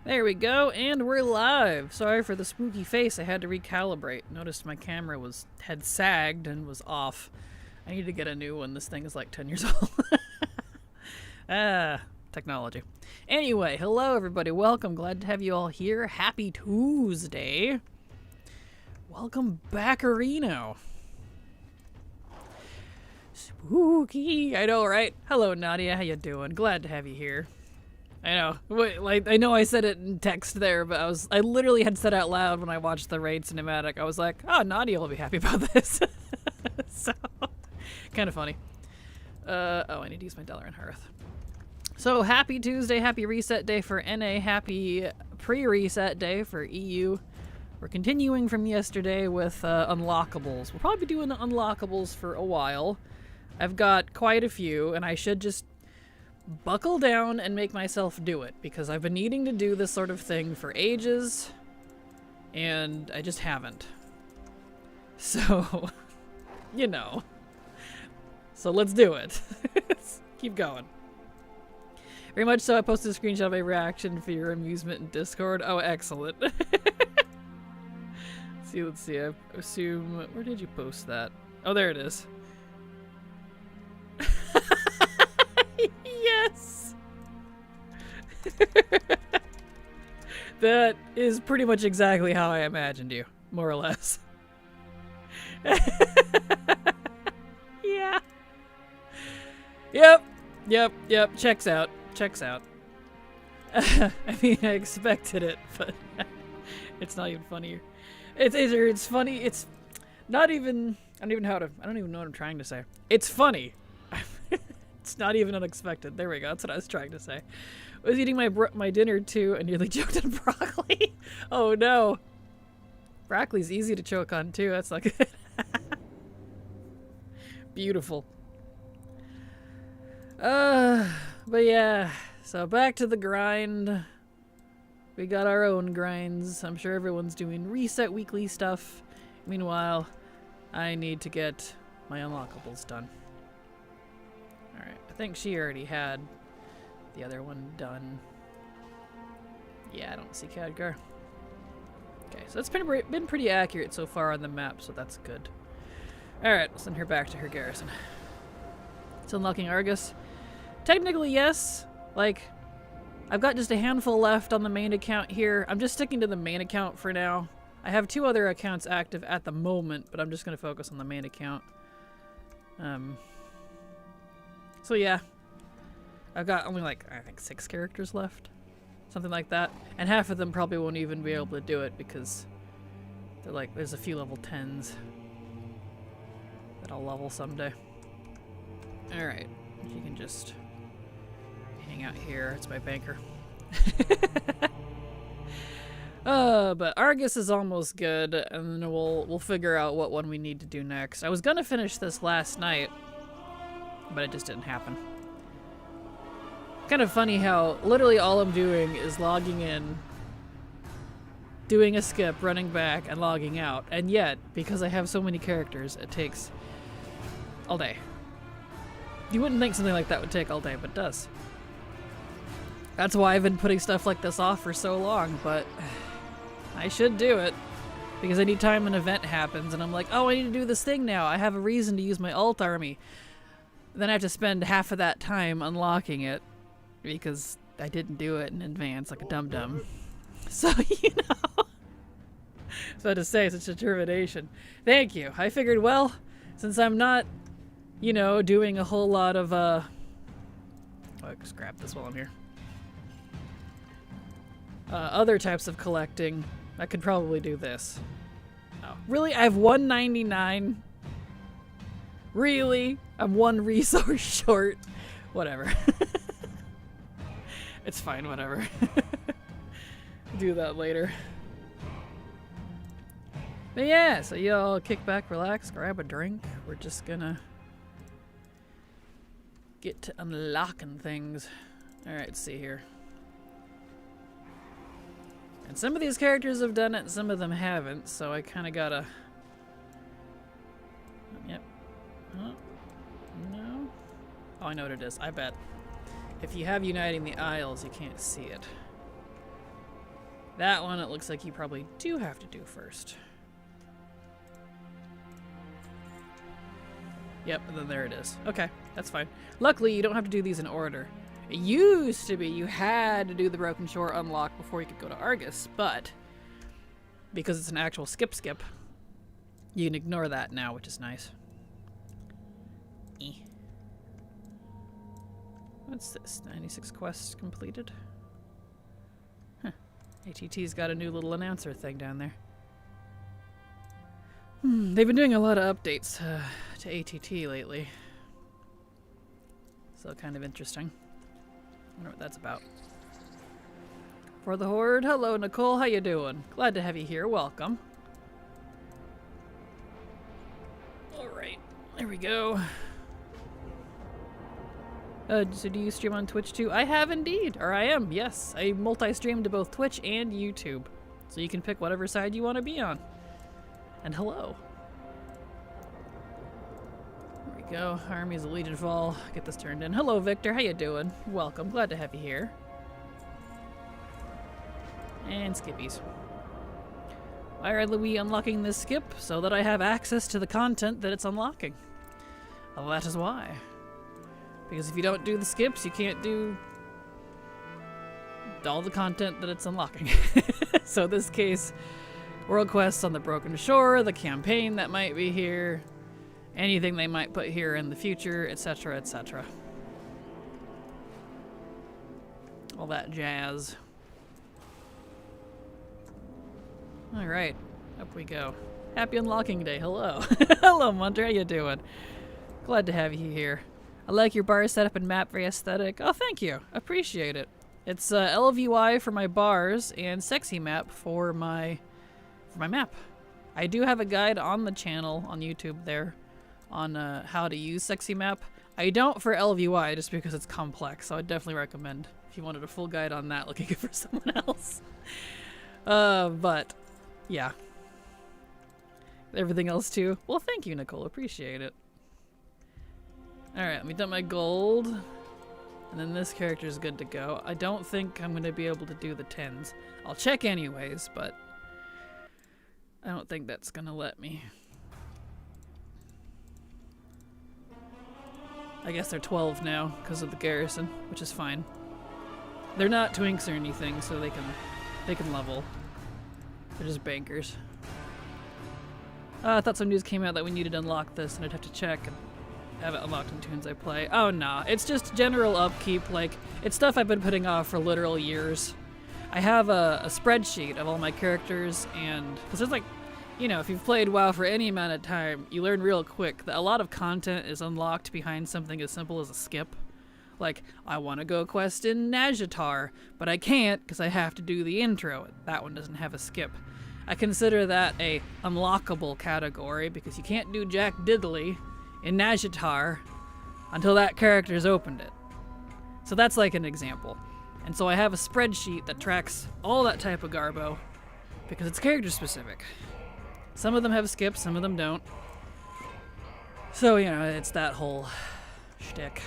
There we go, and we're live. Sorry for the spooky face, I had to recalibrate. Noticed my camera had sagged and was off. I need to get a new one. This thing is like 10 years old. Technology. Anyway, hello everybody, welcome. Glad to have you all here. Happy Tuesday. Welcome back, Areno. Spooky. I know, right? Hello, Nadia. How you doing? Glad to have you here. I know. Wait, like I know I said it in text there, but I literally had said out loud when I watched the raid cinematic. I was like, "Oh, Nadia will be happy about this." So, kind of funny. Oh, I need to use my dollar and hearth. So, happy Tuesday, happy reset day for NA, happy pre-reset day for EU. We're continuing from yesterday with unlockables. We'll probably be doing the unlockables for a while. I've got quite a few, and I should just buckle down and make myself do it, because I've been needing to do this sort of thing for ages, and I just haven't. So, you know. So let's do it. Keep going. Very much so. I posted a screenshot of a reaction for your amusement in Discord. Oh, excellent. Let's see. I assume... Where did you post that? Oh, there it is. Yes! That is pretty much exactly how I imagined you, more or less. Yeah. Yep. Checks out. I mean, I expected it, but it's not even funnier. It's funny. It's not even. I don't even know what I'm trying to say. It's funny. It's not even unexpected. There we go. That's what I was trying to say. I was eating my dinner too and nearly choked on broccoli. Oh no. Broccoli's easy to choke on too. That's not good. Beautiful. But yeah. So back to the grind. We got our own grinds. I'm sure everyone's doing reset weekly stuff. Meanwhile, I need to get my unlockables done. Alright, I think she already had the other one done. Yeah, I don't see Khadgar. Okay, so it's been pretty accurate so far on the map, so that's good. Alright, we'll send her back to her garrison. It's unlocking Argus. Technically, yes. Like, I've got just a handful left on the main account here. I'm just sticking to the main account for now. I have 2 other accounts active at the moment, but I'm just going to focus on the main account. So yeah, I've got only like, I think 6 characters left. Something like that. And half of them probably won't even be able to do it because they're like, there's a few level 10s that I'll level someday. Alright, you can just hang out here. It's my banker. But Argus is almost good, and then we'll figure out what one we need to do next. I was gonna finish this last night, but it just didn't happen. Kind of funny how literally all I'm doing is logging in, doing a skip, running back, and logging out. And yet, because I have so many characters, it takes all day. You wouldn't think something like that would take all day, but it does. That's why I've been putting stuff like this off for so long, but I should do it. Because any time an event happens and I'm like, oh, I need to do this thing now. I have a reason to use my alt army. Then I have to spend half of that time unlocking it because I didn't do it in advance like a dum-dum. So, you know. So to say, such determination. Thank you. I figured, well, since I'm not, you know, doing a whole lot of, oh, I just grab this while I'm here. Other types of collecting, I could probably do this. Oh, really? I have 199? Really? I'm 1 resource short. Whatever. It's fine, whatever. Do that later. But yeah, so y'all kick back, relax, grab a drink. We're just gonna get to unlocking things. Alright, let's see here. And some of these characters have done it and some of them haven't, so I kinda gotta... Yep. Huh? No? Oh, I know what it is. I bet. If you have Uniting the Isles, you can't see it. That one, it looks like you probably do have to do first. Yep, and then there it is. Okay, that's fine. Luckily, you don't have to do these in order. It used to be you had to do the Broken Shore unlock before you could go to Argus, but because it's an actual skip, you can ignore that now, which is nice. What's this? 96 quests completed? Huh. ATT's got a new little announcer thing down there. They've been doing a lot of updates to ATT lately. So kind of interesting. Wonder what that's about. For the Horde, hello Nicole, how you doing? Glad to have you here, welcome. Alright, there we go. So do you stream on Twitch too? I have indeed, or I am, yes. I multi-stream to both Twitch and YouTube. So you can pick whatever side you want to be on. And hello. There we go, Army's a Legion Fall. Get this turned in. Hello Victor, how you doing? Welcome, glad to have you here. And skippies. Why are we unlocking this skip? So that I have access to the content that it's unlocking. Well, that is why. Because if you don't do the skips, you can't do all the content that it's unlocking. So in this case, world quests on the Broken Shore, the campaign that might be here, anything they might put here in the future, etc., etc. All that jazz. Alright, up we go. Happy unlocking day, hello. Hello Munter, how you doing? Glad to have you here. I like your bar setup and map, very aesthetic. Oh, thank you. Appreciate it. It's LVY for my bars and sexy map for my map. I do have a guide on the channel on YouTube there on how to use sexy map. I don't for LVY just because it's complex, so I'd definitely recommend if you wanted a full guide on that looking for someone else. But yeah. Everything else too. Well, thank you, Nicole. Appreciate it. Alright, let me dump my gold. And then this character is good to go. I don't think I'm going to be able to do the 10s. I'll check anyways, but I don't think that's going to let me. I guess they're 12 now because of the garrison, which is fine. They're not twinks or anything, so they can level. They're just bankers. I thought some news came out that we needed to unlock this, and I'd have to check and have it unlocked in tunes I play. Oh no, it's just general upkeep. Like, it's stuff I've been putting off for literal years. I have a spreadsheet of all my characters, and because there's like, you know, if you've played WoW for any amount of time, you learn real quick that a lot of content is unlocked behind something as simple as a skip. Like, I want to go quest in Nazjatar, but I can't because I have to do the intro. That one doesn't have a skip. I consider that a unlockable category because you can't do Jack Diddley in Nazjatar until that character's opened it. So that's like an example. And so I have a spreadsheet that tracks all that type of garbo because it's character specific. Some of them have skips, some of them don't. So, you know, it's that whole shtick.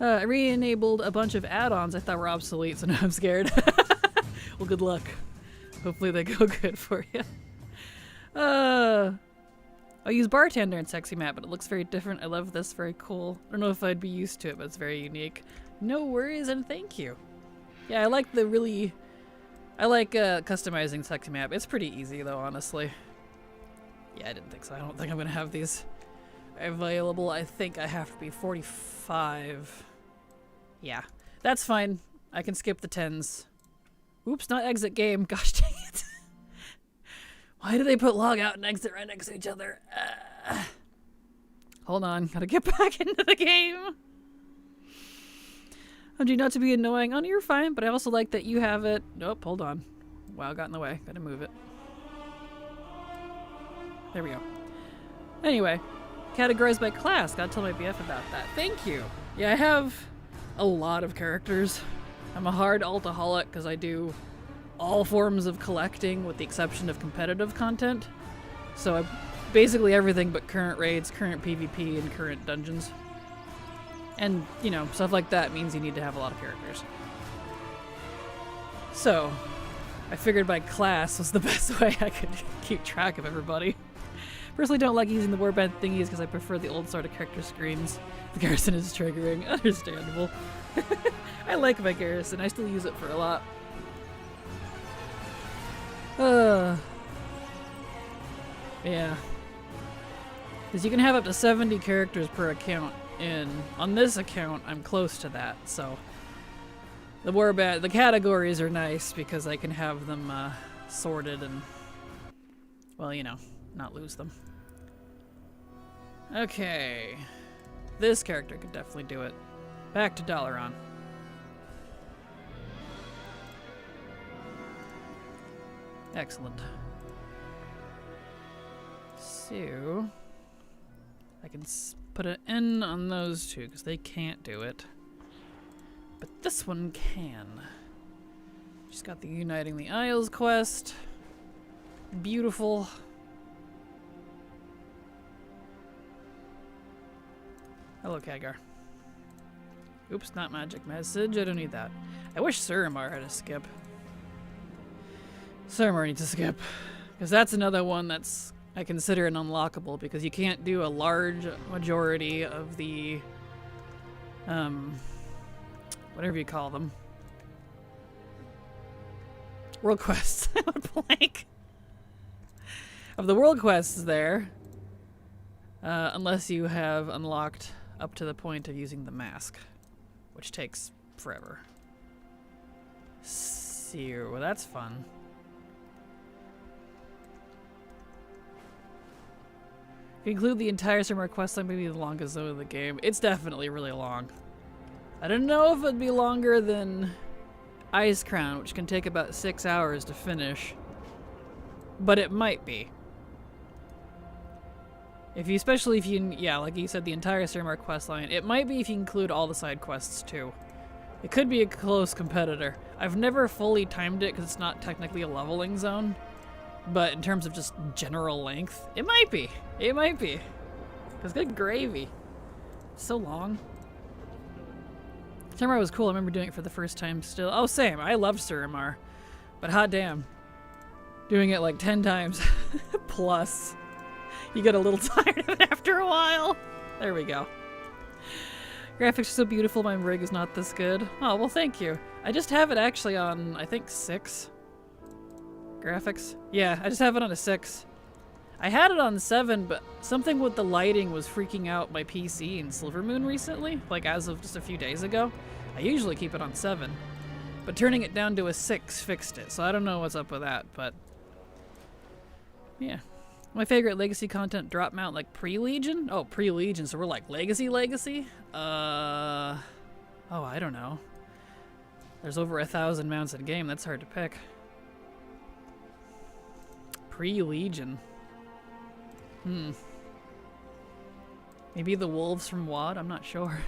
I re-enabled a bunch of add-ons I thought were obsolete, so now I'm scared. Well, good luck. Hopefully they go good for you. I use Bartender in Sexy Map, but it looks very different. I love this, very cool. I don't know if I'd be used to it, but it's very unique. No worries and thank you. Yeah, I like customizing Sexy Map. It's pretty easy though, honestly. Yeah, I didn't think so. I don't think I'm gonna have these available. I think I have to be 45. Yeah, that's fine. I can skip the 10s. Oops, not exit game. Gosh dang it. Why do they put log out and exit right next to each other? Hold on, gotta get back into the game. I do not to be annoying. Oh, you're fine, but I also like that you have it. Nope, hold on. Wow, got in the way. Gotta move it. There we go. Anyway, categorized by class. Gotta tell my BF about that. Thank you. Yeah, I have a lot of characters. I'm a hard altaholic because I do all forms of collecting with the exception of competitive content. So I basically everything but current raids, current PvP, and current dungeons. And, you know, stuff like that means you need to have a lot of characters. So, I figured my class was the best way I could keep track of everybody. Personally don't like using the warband thingies because I prefer the old sort of character screens. The garrison is triggering. Understandable. I like my garrison. I still use it for a lot. Yeah. Because you can have up to 70 characters per account, and on this account, I'm close to that, so... The categories are nice because I can have them sorted and, well, you know, not lose them. Okay. This character could definitely do it. Back to Dalaran. Excellent. So, I can put an N on those two because they can't do it. But this one can. She's got the Uniting the Isles quest. Beautiful. Hello, Kagar. Oops, not magic message. I don't need that. I wish Suramar had a skip. Suramar needs a skip. Because that's another one that's I consider an unlockable because you can't do a large majority of the whatever you call them. World quests. I would blank. Of the world quests there. Unless you have unlocked up to the point of using the mask. Which takes forever. So, well, that's fun. If you include the entire Suramar questline, maybe the longest zone of the game. It's definitely really long. I don't know if it'd be longer than Ice Crown, which can take about 6 hours to finish. But it might be. Especially if you, yeah, like you said, the entire Suramar questline. It might be if you include all the side quests too. It could be a close competitor. I've never fully timed it because it's not technically a leveling zone. But in terms of just general length, it might be. It might be. Because good gravy. It's so long. Suramar was cool. I remember doing it for the first time still. Oh, same. I loved Suramar. But hot damn. Doing it like 10 times plus. You get a little tired of it after a while. There we go. Graphics are so beautiful. My rig is not this good. Oh, well, thank you. I just have it actually on, I think, 6. Graphics? Yeah, I just have it on a 6. I had it on 7, but something with the lighting was freaking out my PC in Silvermoon recently, like as of just a few days ago. I usually keep it on 7, but turning it down to a 6 fixed it, so I don't know what's up with that, but yeah. My favorite legacy content drop mount, like pre-Legion? Oh, pre-Legion, so we're like legacy? Oh, I don't know. There's over 1,000 mounts in game, that's hard to pick. Pre-Legion. Maybe the wolves from WoD? I'm not sure.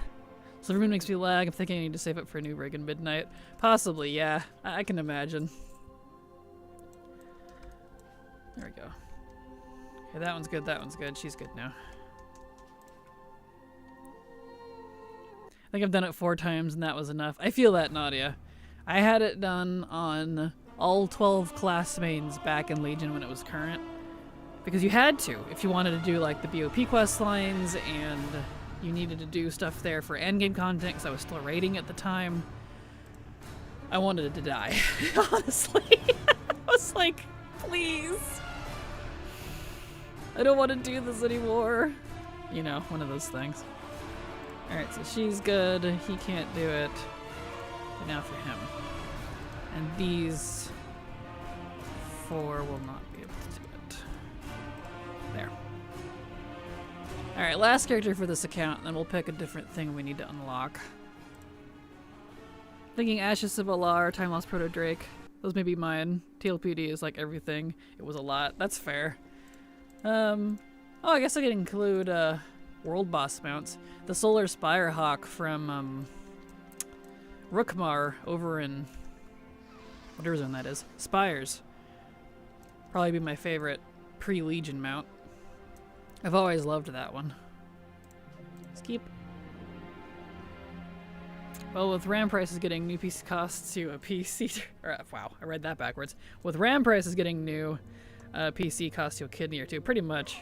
Silvermoon makes me lag. I'm thinking I need to save it for a new rig in midnight. Possibly, yeah. I can imagine. There we go. Okay, that one's good, that one's good. She's good now. I think I've done it 4 times and that was enough. I feel that, Nadia. I had it done on all 12 class mains back in Legion when it was current. Because you had to, if you wanted to do like the BOP quest lines and you needed to do stuff there for endgame content because I was still raiding at the time. I wanted it to die, honestly. I was like, please. I don't want to do this anymore. You know, one of those things. Alright, so she's good. He can't do it. But now for him. And these 4 will not be able to do it. There. Alright, last character for this account, and then we'll pick a different thing we need to unlock. Thinking Ashes of Alar, Time Lost Proto Drake. Those may be mine. TLPD is like everything. It was a lot. That's fair. Oh, I guess I could include world boss mounts. The Solar Spirehawk from Rookmar over in whatever zone that is. Spires. Probably be my favorite pre-Legion mount. I've always loved that one. Let's keep. Well, with RAM prices getting new PC costs to a PC... wow, I read that backwards. With RAM prices getting new, PC costs you a kidney or two, pretty much.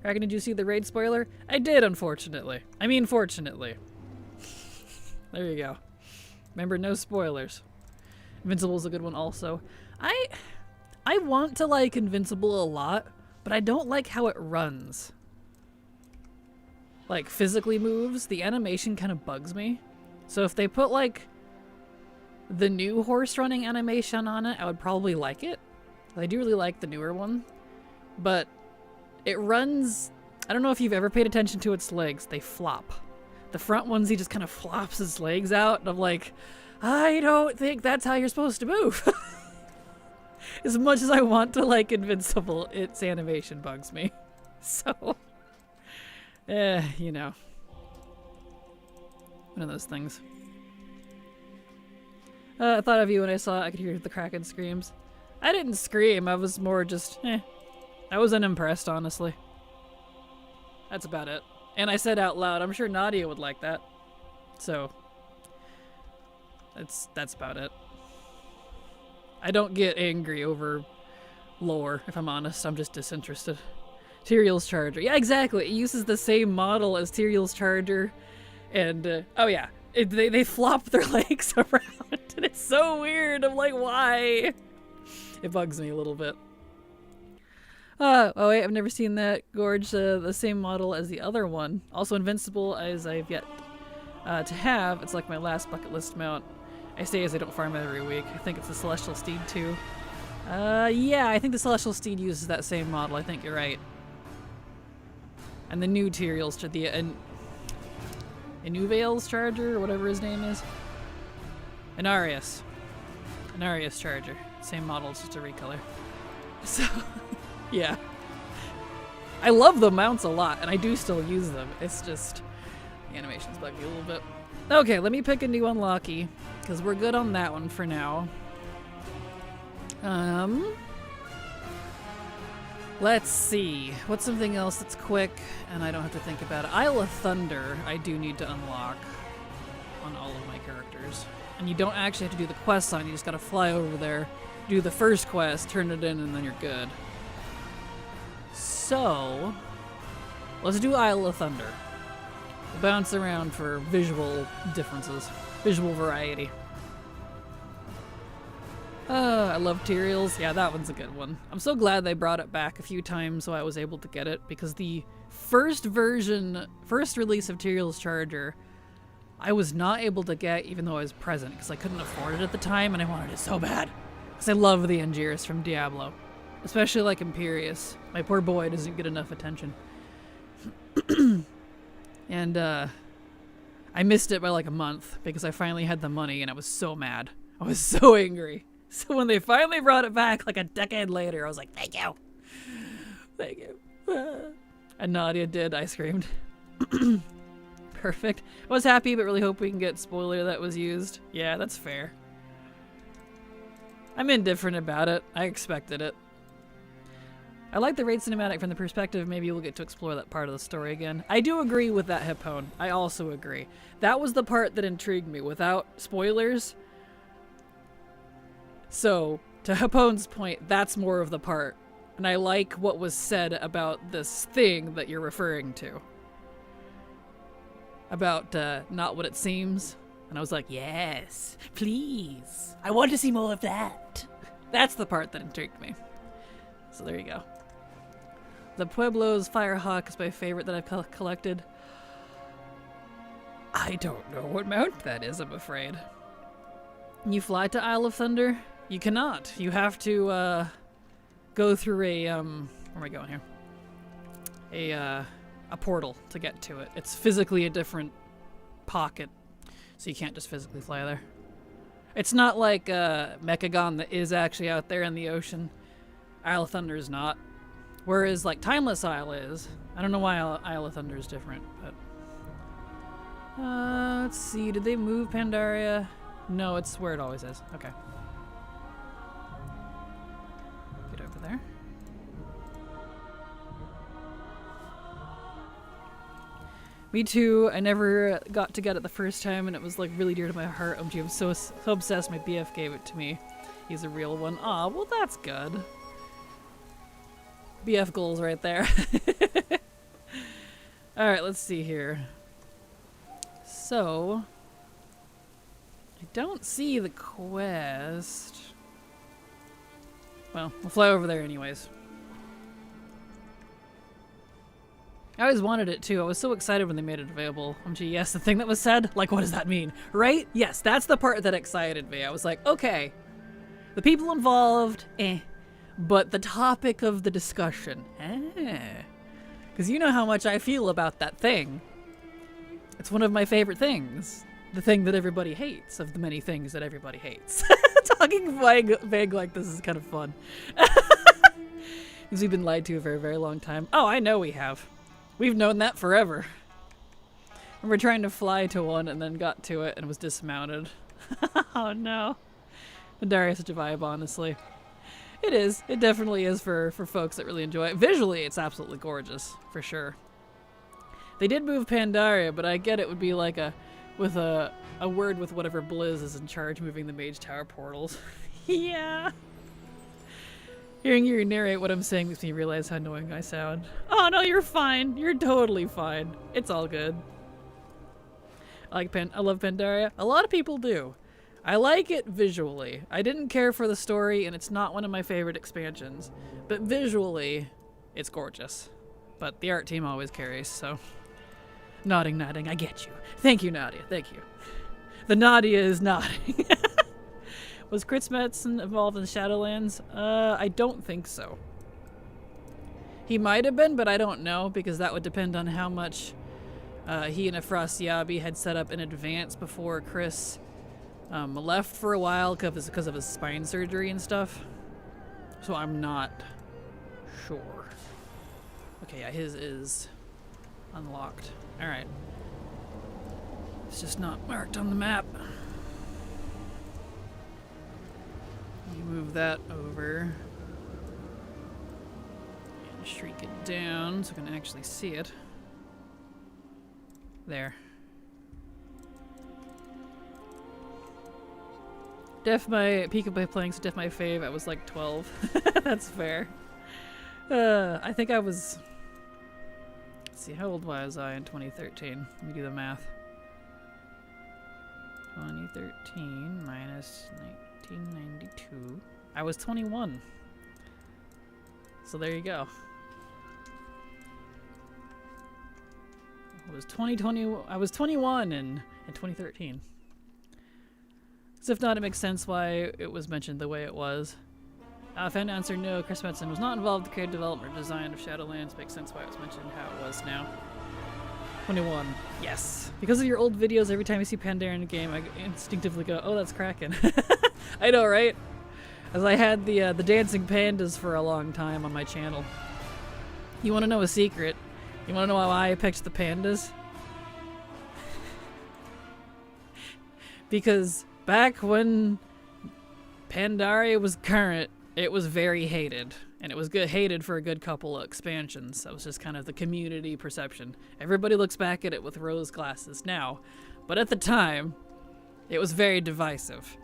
Kraken, did you see the raid spoiler? I did, unfortunately. I mean, fortunately. There you go. Remember, no spoilers. Invincible's a good one also. I want to like Invincible a lot, but I don't like how it runs. Like, physically moves, the animation kind of bugs me. So if they put, like, the new horse running animation on it, I would probably like it. I do really like the newer one. But it runs... I don't know if you've ever paid attention to its legs. They flop. The front ones, he just kind of flops his legs out, and I'm like, I don't think that's how you're supposed to move. As much as I want to like Invincible, its animation bugs me. So, you know. One of those things. I thought of you when I saw it. I could hear the Kraken screams. I didn't scream. I was more just, I was unimpressed, honestly. That's about it. And I said out loud, I'm sure Nadia would like that. So, that's about it. I don't get angry over lore, if I'm honest. I'm just disinterested. Tyrael's Charger. Yeah, exactly. It uses the same model as Tyrael's Charger. And, oh yeah, they flop their legs around. And it's so weird. I'm like, why? It bugs me a little bit. Oh wait, I've never seen that. Gorge, the same model as the other one. Also Invincible, as I've yet to have. It's like my last bucket list mount. I say as I don't farm it every week. I think it's the Celestial Steed too. Yeah, I think the Celestial Steed uses that same model. I think you're right. And the new Tyrael's to the Inuveil's Charger, or whatever his name is. Inarius Charger. Same model, it's just a recolor. So, yeah. I love the mounts a lot, and I do still use them. It's just, the animations bug me a little bit. Okay, let me pick a new unlocky, because we're good on that one for now. Let's see. What's something else that's quick, and I don't have to think about it? Isle of Thunder, I do need to unlock on all of my characters. And you don't actually have to do the quest on, you just gotta fly over there, do the first quest, turn it in, and then you're good. So, let's do Isle of Thunder. We'll bounce around for visual differences, visual variety. I love Tyrael's. Yeah, that one's a good one. I'm so glad they brought it back a few times so I was able to get it, because the first release of Tyrael's Charger, I was not able to get even though I was present, because I couldn't afford it at the time, and I wanted it so bad. Because I love the Angiers from Diablo. Especially like Imperius. My poor boy doesn't get enough attention. And I missed it by like a month, because I finally had the money, and I was so mad. I was so angry. So when they finally brought it back like a decade later, I was like, thank you. Thank you. And Nadia did. I screamed. Perfect. I was happy, but really hope we can get spoiler that was used. Yeah, that's fair. I'm indifferent about it. I expected it. I like the raid cinematic from the perspective maybe we'll get to explore that part of the story again. I do agree with that, Hippone. I also agree. That was the part that intrigued me. Without spoilers... So, to Hippone's point, that's more of the part. And I like what was said about this thing that you're referring to. About, not what it seems. And I was like, yes, please. I want to see more of that. That's the part that intrigued me. So there you go. The Pueblo's Firehawk is my favorite that I've collected. I don't know what mount that is, I'm afraid. Can you fly to Isle of Thunder? You cannot. You have to go through a where am I going here? A portal to get to it. It's physically a different pocket, so you can't just physically fly there. It's not like Mechagon that is actually out there in the ocean. Isle of Thunder is not. Whereas like Timeless Isle is. I don't know why Isle of Thunder is different, but let's see. Did they move Pandaria? No, it's where it always is. Okay. Get over there. Me too. I never got to get it the first time, and it was like really dear to my heart. OMG, I'm so obsessed. My BF gave it to me. He's a real one. Aw, well that's good. BF goals right there. Alright, let's see here. So, I don't see the quest. Well, we'll fly over there anyways. I always wanted it too. I was so excited when they made it available. OMG, yes, the thing that was said? Like, what does that mean? Right? Yes, that's the part that excited me. I was like, okay, the people involved, but the topic of the discussion, because you know how much I feel about that thing. It's one of my favorite things. The thing that everybody hates of the many things that everybody hates. Talking vague like this is kind of fun. Because we've been lied to a very, very long time. Oh, I know we have. We've known that forever. And we're trying to fly to one and then got to it and was dismounted. Oh no. Pandaria's such a vibe, honestly. It is. It definitely is for folks that really enjoy it. Visually, it's absolutely gorgeous, for sure. They did move Pandaria, but I get it would be like a word with whatever Blizz is in charge moving the Mage Tower portals. Yeah. Hearing you narrate what I'm saying makes me realize how annoying I sound. Oh no, you're fine. You're totally fine. It's all good. I love Pandaria. A lot of people do. I like it visually. I didn't care for the story, and it's not one of my favorite expansions. But visually, it's gorgeous. But the art team always carries, so... Nodding, I get you. Thank you, Nadia. Thank you. The Nadia is nodding. Was Kritzmetson involved in Shadowlands? I don't think so. He might have been, but I don't know, because that would depend on how much he and Afrasiabi had set up in advance before Chris left for a while because of his spine surgery and stuff. So I'm not sure. Okay, yeah, his is unlocked. Alright. It's just not marked on the map. You move that over. And shrink it down so I can actually see it. There. Def my peak of my playing, so def my fave. I was like 12. That's fair. I think I was. Let's see, how old was I in 2013? Let me do the math. 2013 minus 1992. I was 21. So there you go. I was 21 in 2013. So if not, it makes sense why it was mentioned the way it was. Found answer no, Chris Metzen was not involved in the creative development or design of Shadowlands. Makes sense why it was mentioned how it was now. 21. Yes. Because of your old videos, every time I see Pandaria in a game, I instinctively go, oh, that's Kraken. I know, right? As I had the dancing pandas for a long time on my channel. You want to know a secret? You want to know how I picked the pandas? Because back when Pandaria was current, it was very hated. And it was hated for a good couple of expansions. That was just kind of the community perception. Everybody looks back at it with rose glasses now. But at the time, it was very divisive.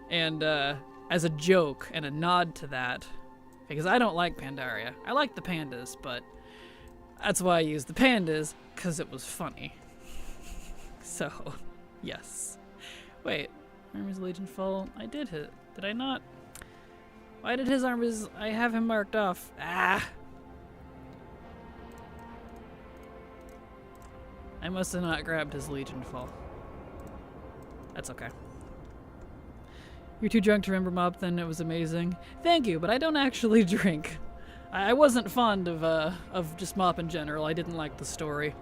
And as a joke and a nod to that, because I don't like Pandaria. I like the pandas, but that's why I used the pandas, because it was funny. So, yes. Wait, Armor's Legion fall? I did hit. Did I not? Why did his armors... I have him marked off. Ah! I must have not grabbed his Legion fall. That's okay. You're too drunk to remember Mop, then it was amazing. Thank you, but I don't actually drink. I wasn't fond of just Mop in general. I didn't like the story.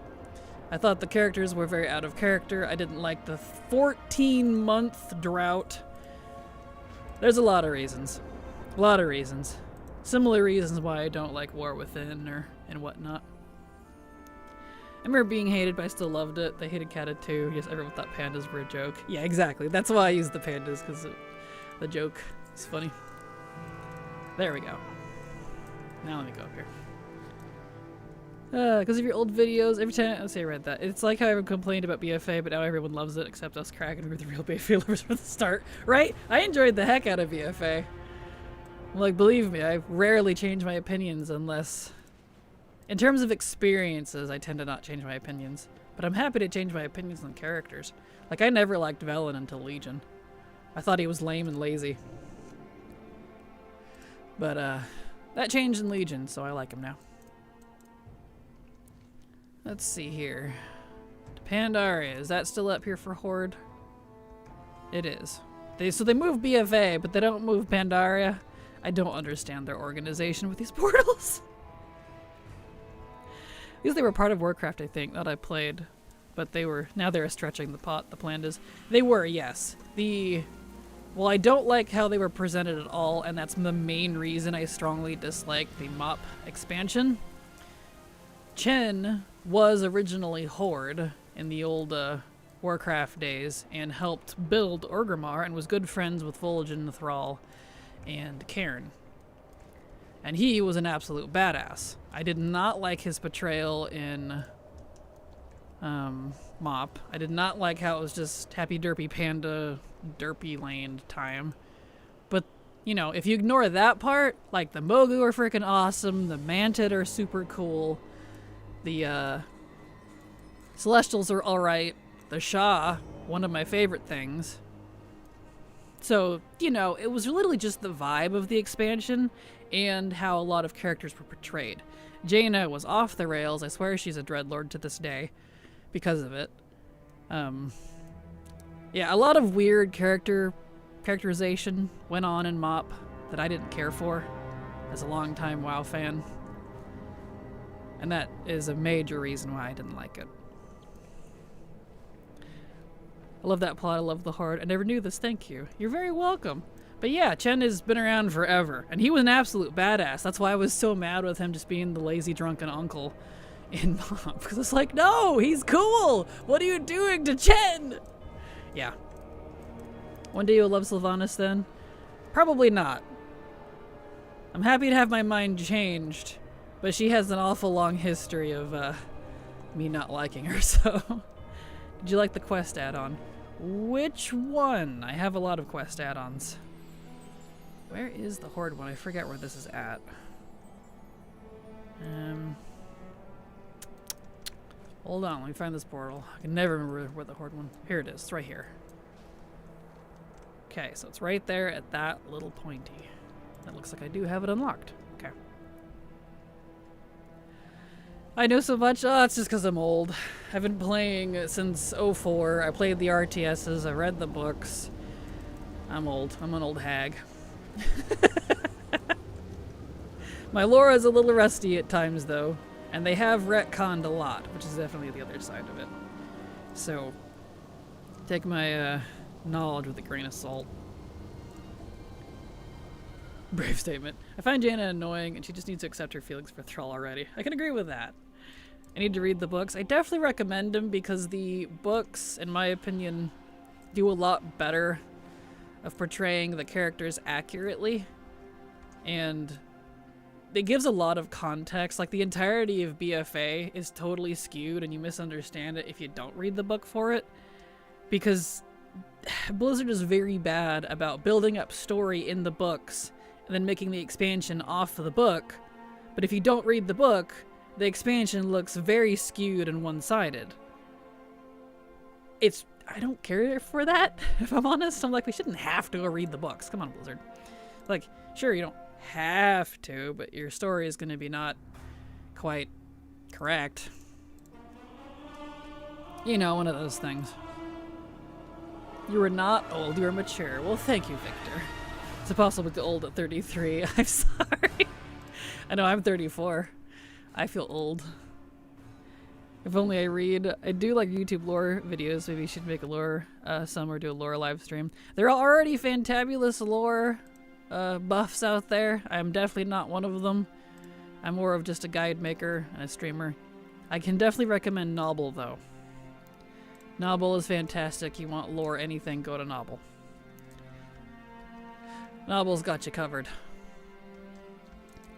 I thought the characters were very out of character. I didn't like the 14-month drought. There's a lot of reasons. A lot of reasons. Similar reasons why I don't like War Within and whatnot. I remember being hated, but I still loved it. They hated Cata too. Yes, everyone thought pandas were a joke. Yeah, exactly. That's why I used the pandas, because the joke is funny. There we go. Now let me go up here. Because of your old videos, every time I say I read that, it's like how everyone complained about BFA, but now everyone loves it except us Kraken. We're the real Bay feelers from the start, right? I enjoyed the heck out of BFA. Like, believe me, I rarely change my opinions unless, in terms of experiences, I tend to not change my opinions. But I'm happy to change my opinions on characters. Like, I never liked Velen until Legion. I thought he was lame and lazy. But that changed in Legion, so I like him now. Let's see here. Pandaria, is that still up here for Horde? It is. So they move BFA, but they don't move Pandaria. I don't understand their organization with these portals. These they were part of Warcraft, I think, that I played. But they were, now they're stretching the pot, the plan is. They were, yes. Well, I don't like how they were presented at all, and that's the main reason I strongly dislike the MOP expansion. Chen was originally Horde in the old Warcraft days and helped build Orgrimmar and was good friends with Vol'jin, Thrall, and Cairn. And he was an absolute badass. I did not like his portrayal in MOP. I did not like how it was just happy derpy panda, derpy land time. But, you know, if you ignore that part, like the Mogu are freaking awesome, the Mantid are super cool, the Celestials are alright, the Shah, one of my favorite things. So, you know, it was literally just the vibe of the expansion and how a lot of characters were portrayed. Jaina was off the rails. I swear she's a Dreadlord to this day because of it. Yeah, a lot of weird characterization went on in MOP that I didn't care for as a longtime WoW fan. And that is a major reason why I didn't like it. I love that plot. I love the Horde. I never knew this. Thank you. You're very welcome. But yeah, Chen has been around forever. And he was an absolute badass. That's why I was so mad with him just being the lazy drunken uncle in MOP. Because it's like, no, he's cool. What are you doing to Chen? Yeah. One day you'll love Sylvanas then? Probably not. I'm happy to have my mind changed. But she has an awful long history of me not liking her, so... Did you like the quest add-on? Which one? I have a lot of quest add-ons. Where is the Horde one? I forget where this is at. Hold on, let me find this portal. I can never remember where the Horde one... Here it is, it's right here. Okay, so it's right there at that little pointy. That looks like I do have it unlocked. Okay. I know so much. Oh, it's just because I'm old. I've been playing since 04. I played the RTSs. I read the books. I'm old. I'm an old hag. My lore is a little rusty at times, though. And they have retconned a lot, which is definitely the other side of it. So, take my knowledge with a grain of salt. Brave statement. I find Jaina annoying, and she just needs to accept her feelings for Thrall already. I can agree with that. I need to read the books. I definitely recommend them because the books, in my opinion, do a lot better of portraying the characters accurately. And it gives a lot of context. Like, the entirety of BFA is totally skewed, and you misunderstand it if you don't read the book for it. Because Blizzard is very bad about building up story in the books and then making the expansion off of the book. But if you don't read the book, the expansion looks very skewed and one-sided. I don't care for that, if I'm honest. I'm like, we shouldn't have to go read the books. Come on, Blizzard. Like, sure, you don't have to, but your story is going to be not quite correct. You know, one of those things. You are not old, you are mature. Well, thank you, Victor. It's impossible to be old at 33. I'm sorry. I know, I'm 34. I feel old. If only I read. I do like YouTube lore videos. Maybe you should make a lore some or do a lore live stream. There are already fantabulous lore buffs out there. I'm definitely not one of them. I'm more of just a guide maker and a streamer. I can definitely recommend Noble, though. Noble is fantastic. You want lore anything, go to Noble. Noble's got you covered.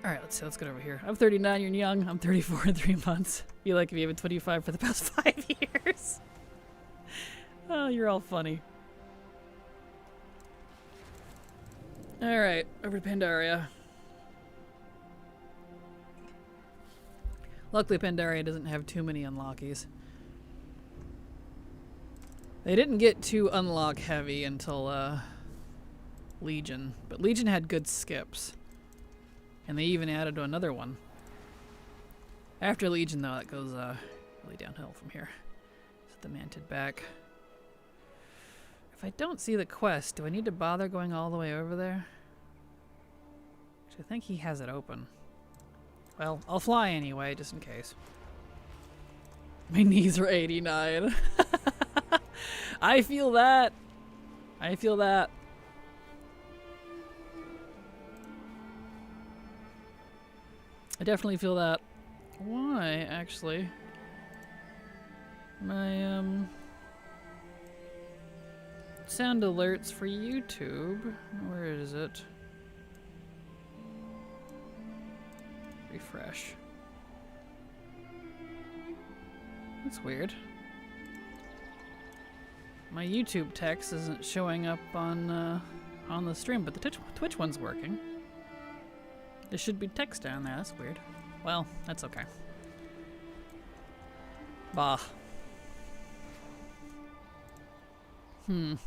Alright, let's get over here. I'm 39, you're young. I'm 34 in 3 months. Feel like you've been 25 for the past 5 years. Oh, you're all funny. Alright, over to Pandaria. Luckily, Pandaria doesn't have too many unlockies. They didn't get too unlock heavy until Legion, but Legion had good skips. And they even added another one. After Legion, though, that goes really downhill from here. Set the Manted back. If I don't see the quest, do I need to bother going all the way over there? I think he has it open. Well, I'll fly anyway, just in case. My knees are 89. I feel that. I feel that. I definitely feel that. Why, actually? My, sound alerts for YouTube. Where is it? Refresh. That's weird. My YouTube text isn't showing up on the stream, but the Twitch one's working. There should be text down there. That's weird. Well, that's okay. Bah. Why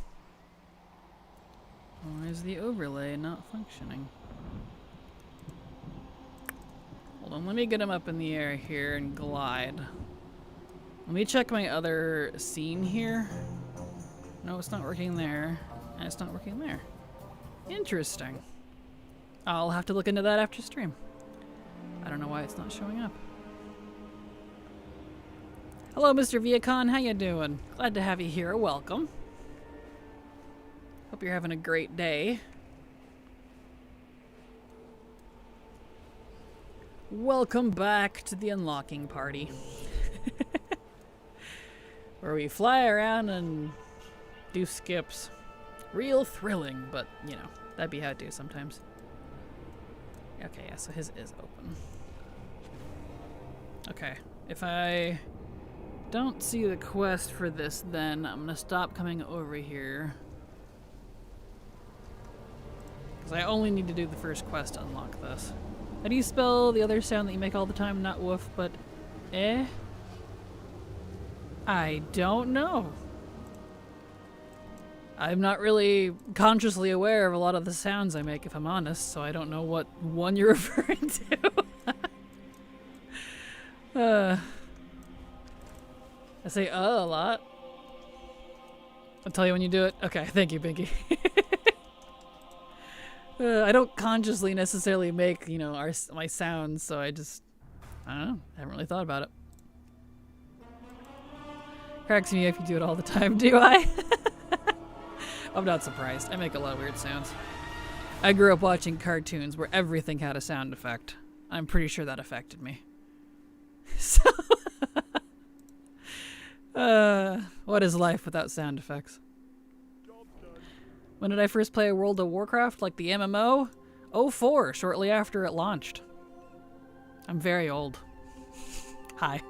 is the overlay not functioning? Hold on, let me get him up in the air here and glide. Let me check my other scene here. No, it's not working there. And it's not working there. Interesting. I'll have to look into that after stream. I don't know why it's not showing up. Hello, Mr. Viacon. How you doing? Glad to have you here. Welcome. Hope you're having a great day. Welcome back to the unlocking party. Where we fly around and do skips. Real thrilling, but, you know, that'd be how it do sometimes. Okay, yeah, so his is open. Okay, if I don't see the quest for this, then I'm gonna stop coming over here. Because I only need to do the first quest to unlock this. How do you spell the other sound that you make all the time? Not woof, but eh? I don't know. I'm not really consciously aware of a lot of the sounds I make, if I'm honest, so I don't know what one you're referring to. I say a lot. I'll tell you when you do it. Okay, thank you, Binky. I don't consciously necessarily make, you know, my sounds, so I don't know. I haven't really thought about it. Cracks me if you do it all the time, do I? I'm not surprised. I make a lot of weird sounds. I grew up watching cartoons where everything had a sound effect. I'm pretty sure that affected me. So, what is life without sound effects? When did I first play World of Warcraft, like the MMO? 04, shortly after it launched. I'm very old. Hi.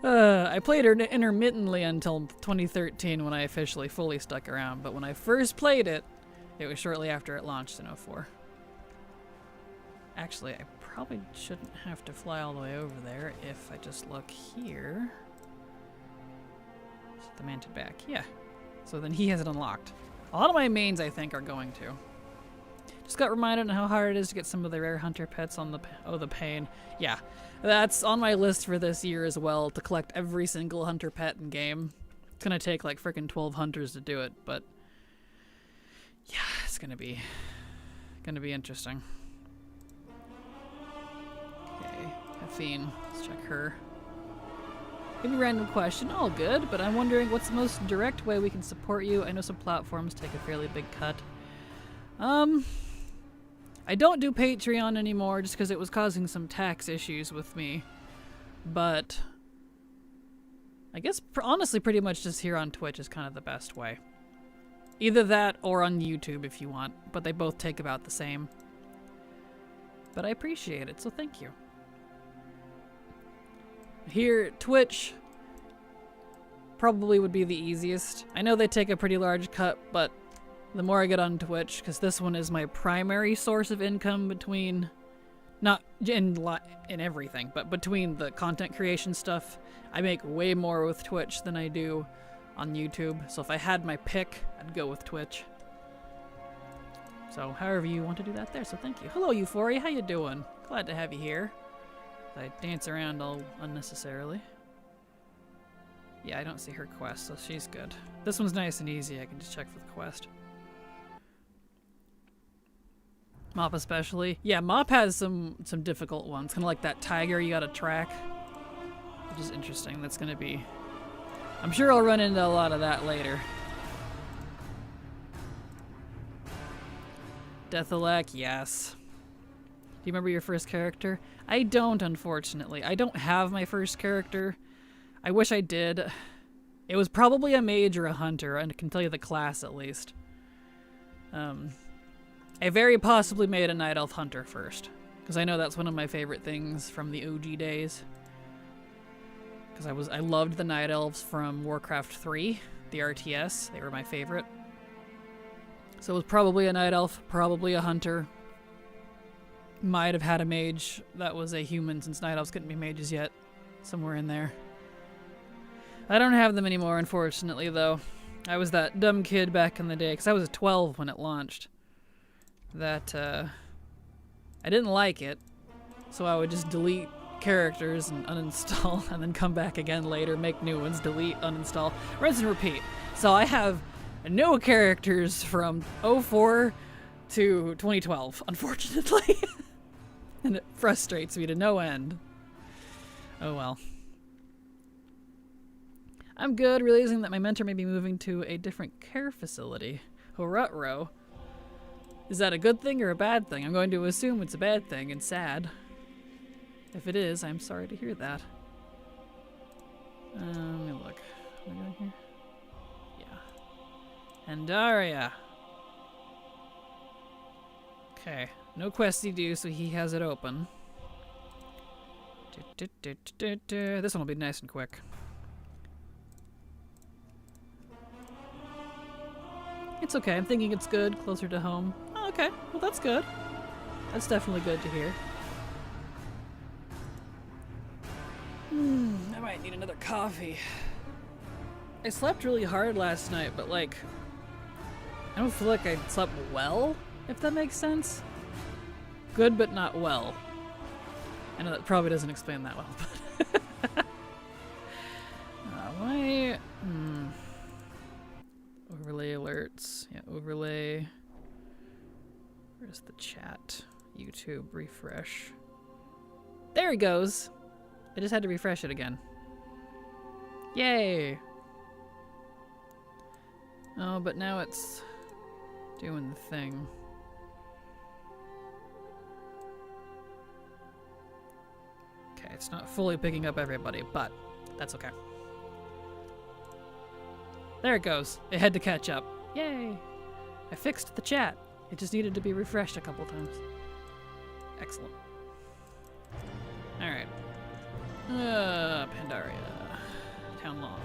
I played it intermittently until 2013 when I officially fully stuck around, but when I first played it, it was shortly after it launched in 04. Actually, I probably shouldn't have to fly all the way over there if I just look here. Set the Manted back, yeah. So then he has it unlocked. A lot of my mains, I think, are going to. Just got reminded of how hard it is to get some of the rare hunter pets on the pain. Yeah, that's on my list for this year as well, to collect every single hunter pet in game. It's gonna take like frickin' 12 hunters to do it, but yeah, it's gonna be interesting. Okay, Caffeine, let's check her. Maybe random question, all good, but I'm wondering what's the most direct way we can support you. I know some platforms take a fairly big cut. I don't do Patreon anymore just because it was causing some tax issues with me. But I guess honestly pretty much just here on Twitch is kind of the best way. Either that or on YouTube if you want, but they both take about the same. But I appreciate it, so thank you. Here, Twitch probably would be the easiest. I know they take a pretty large cut, but the more I get on Twitch, because this one is my primary source of income between, not in everything, but between the content creation stuff, I make way more with Twitch than I do on YouTube. So if I had my pick, I'd go with Twitch. So however you want to do that there, so thank you. Hello, Euphoria, how you doing? Glad to have you here. I dance around all unnecessarily. Yeah, I don't see her quest, so she's good. This one's nice and easy, I can just check for the quest. Mop especially. Yeah, Mop has some difficult ones, kind of like that tiger you gotta track. Which is interesting, that's gonna be... I'm sure I'll run into a lot of that later. Deathalek, yes. Do you remember your first character? I don't, unfortunately. I don't have my first character. I wish I did. It was probably a mage or a hunter, and I can tell you the class at least. I very possibly made a night elf hunter first, because I know that's one of my favorite things from the OG days. Because I loved the night elves from Warcraft 3, the RTS. They were my favorite. So it was probably a night elf, probably a hunter. Might have had a mage that was a human, since night elves couldn't be mages yet. Somewhere in there. I don't have them anymore, unfortunately, though. I was that dumb kid back in the day, because I was 12 when it launched. That, I didn't like it, so I would just delete characters and uninstall, and then come back again later, make new ones, delete, uninstall, rinse and repeat. So I have no characters from 04 to 2012, unfortunately. And it frustrates me to no end. Oh well. I'm good, realizing that my mentor may be moving to a different care facility. Horutro. Is that a good thing or a bad thing? I'm going to assume it's a bad thing and sad. If it is, I'm sorry to hear that. Let me look. What am I doing here? Yeah. Andaria. Okay. No quests to do, so he has it open. This one will be nice and quick. It's okay. I'm thinking it's good. Closer to home. Oh, okay. Well, that's good. That's definitely good to hear. I might need another coffee. I slept really hard last night, but like, I don't feel like I slept well, if that makes sense. Good, but not well. I know that probably doesn't explain that well, but... why... Overlay alerts. Yeah, overlay. Where's the chat? YouTube, refresh. There he goes! I just had to refresh it again. Yay! Oh, but now it's doing the thing. Okay, it's not fully picking up everybody, but that's okay. There it goes. It had to catch up. Yay! I fixed the chat. It just needed to be refreshed a couple times. Excellent. Alright. Pandaria. Town Law.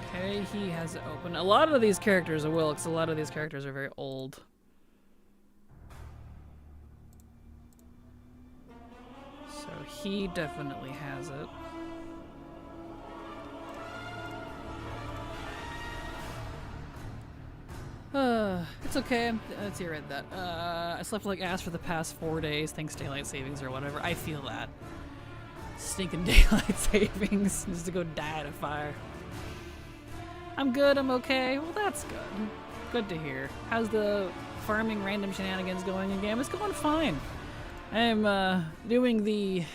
Okay, he has it open. A lot of these characters I will, because a lot of these characters are very old. So he definitely has it. It's okay. Let's see, I read that. I slept like ass for the past 4 days, thanks to daylight savings or whatever. I feel that. Stinking daylight savings. Just to go die at a fire. I'm good, I'm okay. Well, that's good. Good to hear. How's the farming random shenanigans going again? It's going fine. I'm doing the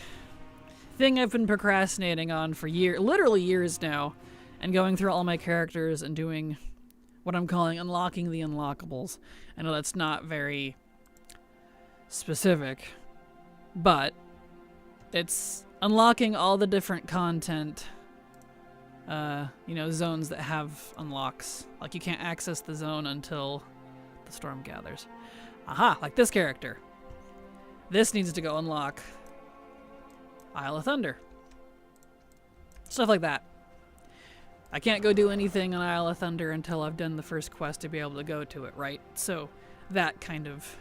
thing I've been procrastinating on for literally years now, and going through all my characters and doing what I'm calling unlocking the unlockables. I know that's not very specific, but it's unlocking all the different content you know, zones that have unlocks. Like, you can't access the zone until the storm gathers. Aha, like this character. This needs to go unlock Isle of Thunder. Stuff like that. I can't go do anything on Isle of Thunder until I've done the first quest to be able to go to it, right? So, that kind of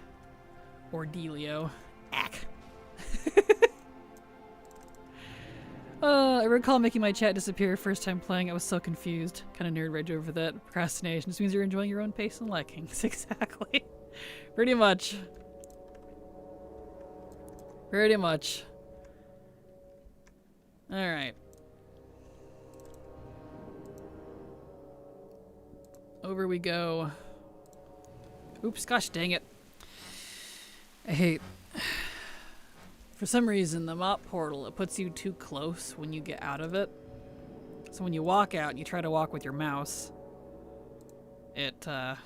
ordealio. Ack. I recall making my chat disappear first time playing. I was so confused. Kind of nerd rage over that. Procrastination just means you're enjoying your own pace and likings. Exactly. Pretty much. Pretty much. Alright. Over we go. Oops, gosh dang it. I hate... For some reason, the mop portal, it puts you too close when you get out of it. So when you walk out and you try to walk with your mouse, it, there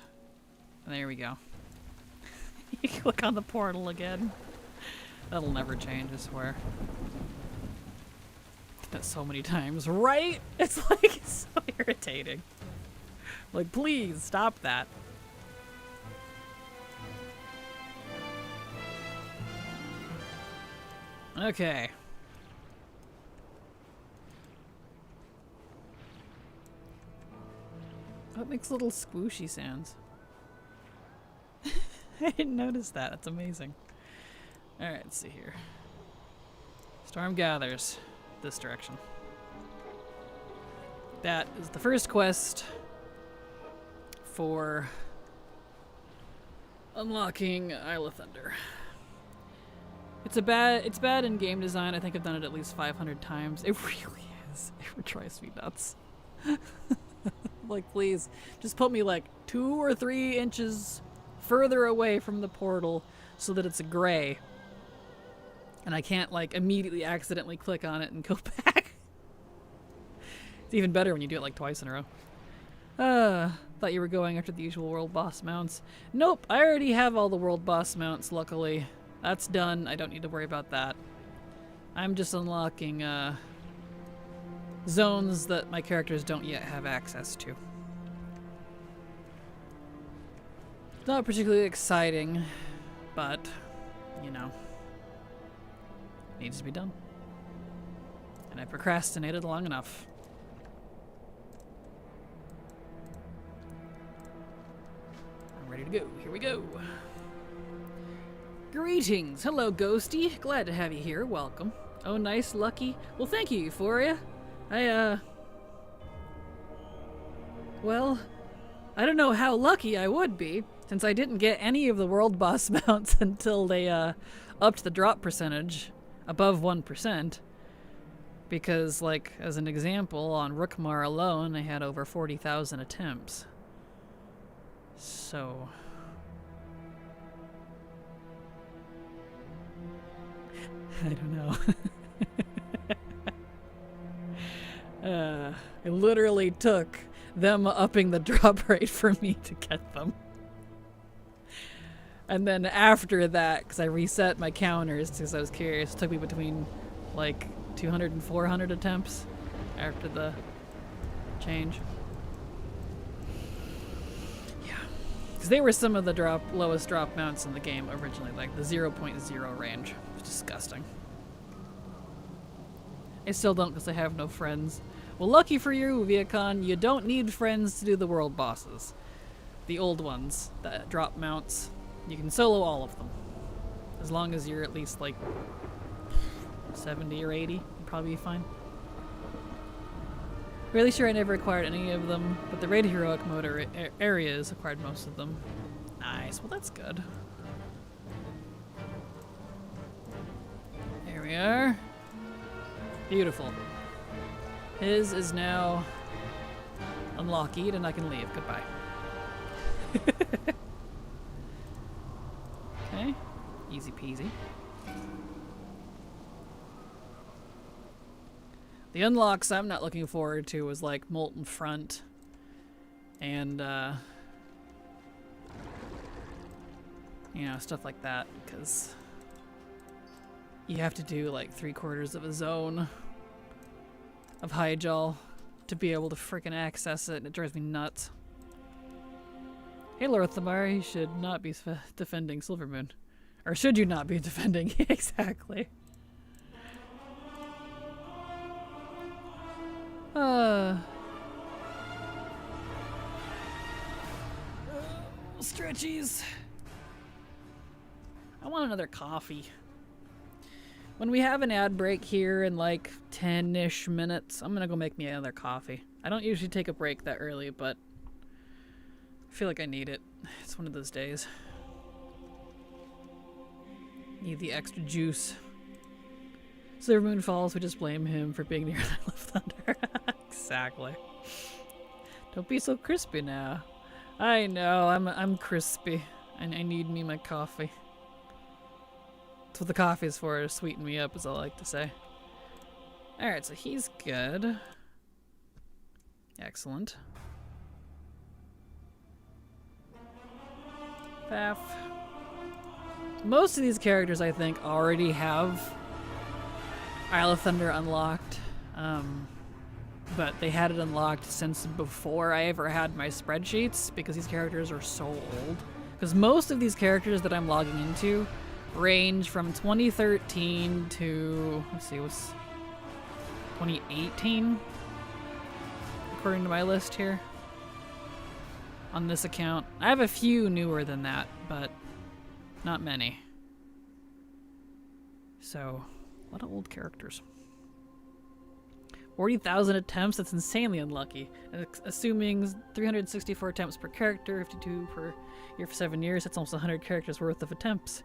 we go. You click on the portal again. That'll never change, I swear. Did that so many times, right? It's like, it's so irritating. Like, please, stop that. Okay. Oh, it makes little squooshy sounds. I didn't notice that. That's amazing. Alright, let's see here. Storm gathers this direction. That is the first quest for unlocking Isle of Thunder. It's bad in game design. I think I've done it at least 500 times. It really is. It drives me nuts. Like, please, just put me like 2 or 3 inches further away from the portal so that it's gray. And I can't like immediately accidentally click on it and go back. It's even better when you do it like twice in a row. Thought you were going after the usual world boss mounts. Nope, I already have all the world boss mounts, luckily. That's done. I don't need to worry about that. I'm just unlocking zones that my characters don't yet have access to. Not particularly exciting, but, you know, needs to be done. And I procrastinated long enough. I'm ready to go. Here we go. Greetings. Hello, Ghosty. Glad to have you here. Welcome. Oh, nice, Lucky. Well, thank you, Euphoria. Well, I don't know how lucky I would be, since I didn't get any of the world boss mounts until they, upped the drop percentage above 1%. Because, like, as an example, on Rookmar alone, I had over 40,000 attempts. So... I don't know. It literally took them upping the drop rate for me to get them. And then after that, because I reset my counters because I was curious, it took me between like 200 and 400 attempts after the change. Yeah. Because they were some of the lowest drop mounts in the game originally, like the 0.0 range. It was disgusting. I still don't because I have no friends. Well, lucky for you, Viacon, you don't need friends to do the world bosses. The old ones that drop mounts. You can solo all of them. As long as you're at least like 70 or 80, you'll probably be fine. Really sure I never acquired any of them, but the Raid Heroic mode areas acquired most of them. Nice, well that's good. There we are. Beautiful. His is now unlocked and I can leave. Goodbye. Okay. Easy peasy. The unlocks I'm not looking forward to was like Molten Front and you know, stuff like that, because you have to do like 3/4 of a zone of Hyjal to to be able to freaking access it, and it drives me nuts. Hey, Lorthamar, you should not be defending Silvermoon. Or should you not be defending? Exactly. Stretchies. I want another coffee. When we have an ad break here in like 10-ish minutes, I'm gonna go make me another coffee. I don't usually take a break that early, but I feel like I need it. It's one of those days. Need the extra juice. Silvermoon Falls, we just blame him for being near Isle of Thunder. Exactly. Don't be so crispy now. I know, I'm crispy. And I need me my coffee. That's what the coffee is for, to sweeten me up, as I like to say. Alright, so he's good. Excellent. Path. Most of these characters, I think, already have Isle of Thunder unlocked. But they had it unlocked since before I ever had my spreadsheets, because these characters are so old. Because most of these characters that I'm logging into range from 2013 to, let's see, what's 2018? According to my list here. On this account. I have a few newer than that, but not many. So, a lot of old characters. 40,000 attempts, that's insanely unlucky. Assuming 364 attempts per character, 52 per year for 7 years, that's almost 100 characters worth of attempts.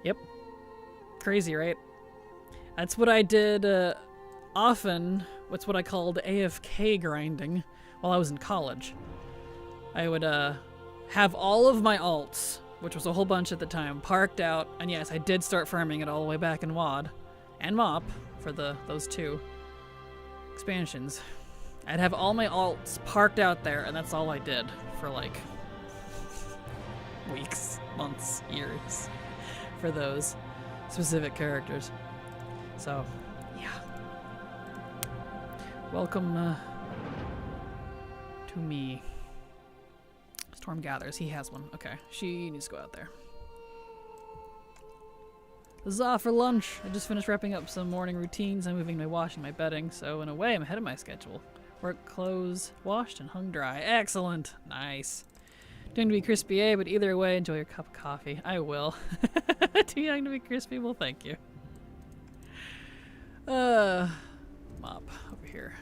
Yep. Crazy, right? That's what I did often. What's what I called AFK grinding while I was in college. I would have all of my alts, which was a whole bunch at the time, parked out. And yes, I did start farming it all the way back in WoD and MoP for those two expansions. I'd have all my alts parked out there, and that's all I did for like weeks, months, years for those specific characters. So, yeah. Welcome to me. Storm Gathers, he has one. Okay, she needs to go out there. Huzzah for lunch! I just finished wrapping up some morning routines. I'm moving my washing, my bedding, so in a way I'm ahead of my schedule. Work clothes washed and hung dry. Excellent! Nice. Too young to be crispy, eh? But either way, enjoy your cup of coffee. I will. Too young to be crispy? Well, thank you. Mop over here.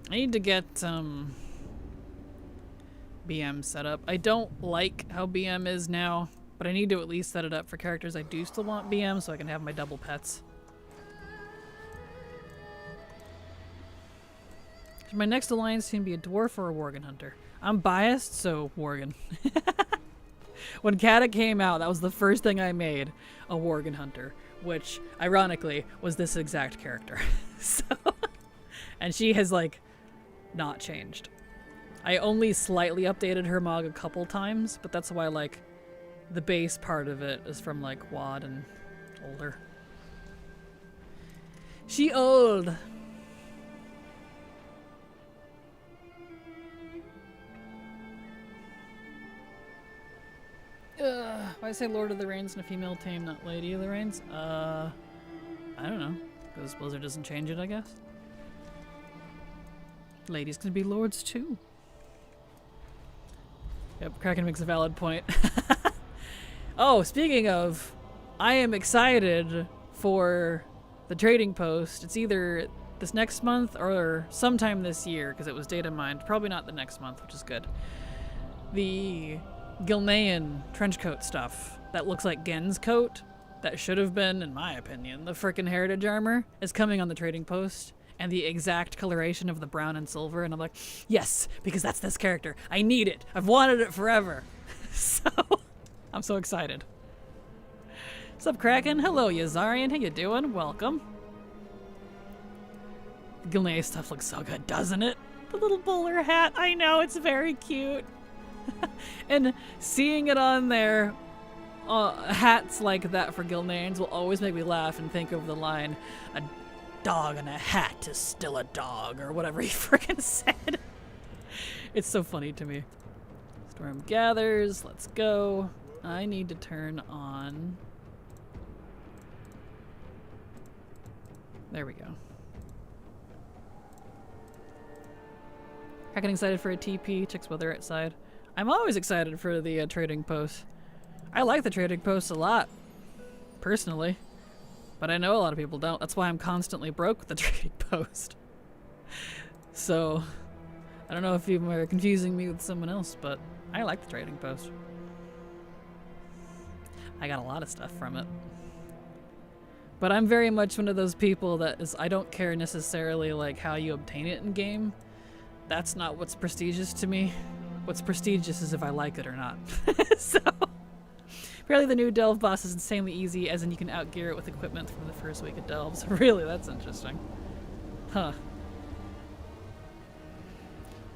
I need to get BM set up. I don't like how BM is now, but I need to at least set it up for characters I do still want BM so I can have my double pets. Should my next alliance team be a dwarf or a Worgen hunter? I'm biased, so Worgen. When Kata came out, that was the first thing I made, a Worgen hunter, which ironically was this exact character. So, and she has like not changed. I only slightly updated her mog a couple times, but that's why like the base part of it is from like WoD and older. She old. Why say Lord of the Rains and a female tame, not Lady of the Rains? I don't know. Because Blizzard doesn't change it, I guess. Ladies can be lords too. Yep, Kraken makes a valid point. Oh, speaking of, I am excited for the trading post. It's either this next month or sometime this year, because it was data mined. Probably not the next month, which is good. The Gilnean trenchcoat stuff that looks like Gen's coat, that should have been, in my opinion, the frickin' heritage armor, is coming on the trading post. And the exact coloration of the brown and silver, and I'm like, yes, because that's this character. I need it. I've wanted it forever. So, I'm so excited. What's up, Kraken? Hello, Yazarian. How you doing? Welcome. The Gilnean stuff looks so good, doesn't it? The little bowler hat. I know, it's very cute. And seeing it on there, hats like that for Gilneans will always make me laugh and think of the line, dog in a hat is still a dog, or whatever he freaking said. It's so funny to me. Storm gathers. Let's go. I need to turn on... There we go. Getting excited for a TP. Checks weather outside. I'm always excited for the trading post. I like the trading post a lot, personally. But I know a lot of people don't. That's why I'm constantly broke with the trading post. So, I don't know if you are confusing me with someone else, but I like the trading post. I got a lot of stuff from it. But I'm very much one of those people that is, I don't care necessarily like how you obtain it in game. That's not what's prestigious to me. What's prestigious is if I like it or not. So, apparently the new Delve boss is insanely easy, as in you can outgear it with equipment from the first week of Delves. Really, that's interesting. Huh.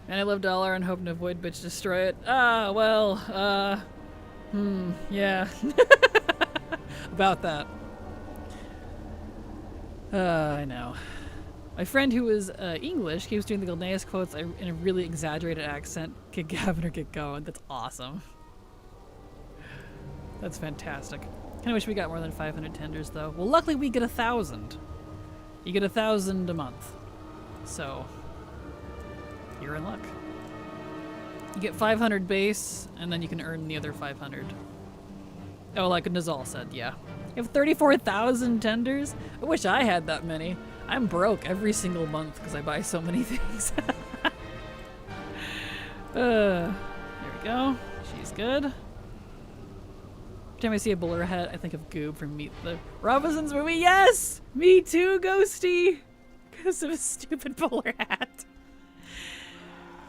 And I love Dollar and hope to avoid bitch destroy it. Ah, well, yeah. About that. I know. My friend who was English keeps doing the Gilneas quotes in a really exaggerated accent. Get Gavin or get going. That's awesome. That's fantastic. Kinda wish we got more than 500 tenders though. Well, luckily we get 1,000. You get 1,000 a month. So, you're in luck. You get 500 base, and then you can earn the other 500. Oh, like Nazal said, yeah. You have 34,000 tenders? I wish I had that many. I'm broke every single month because I buy so many things. There we go. She's good. Every time I see a bowler hat, I think of Goob from Meet the Robinsons movie. Yes! Me too, Ghosty! Because of a stupid bowler hat.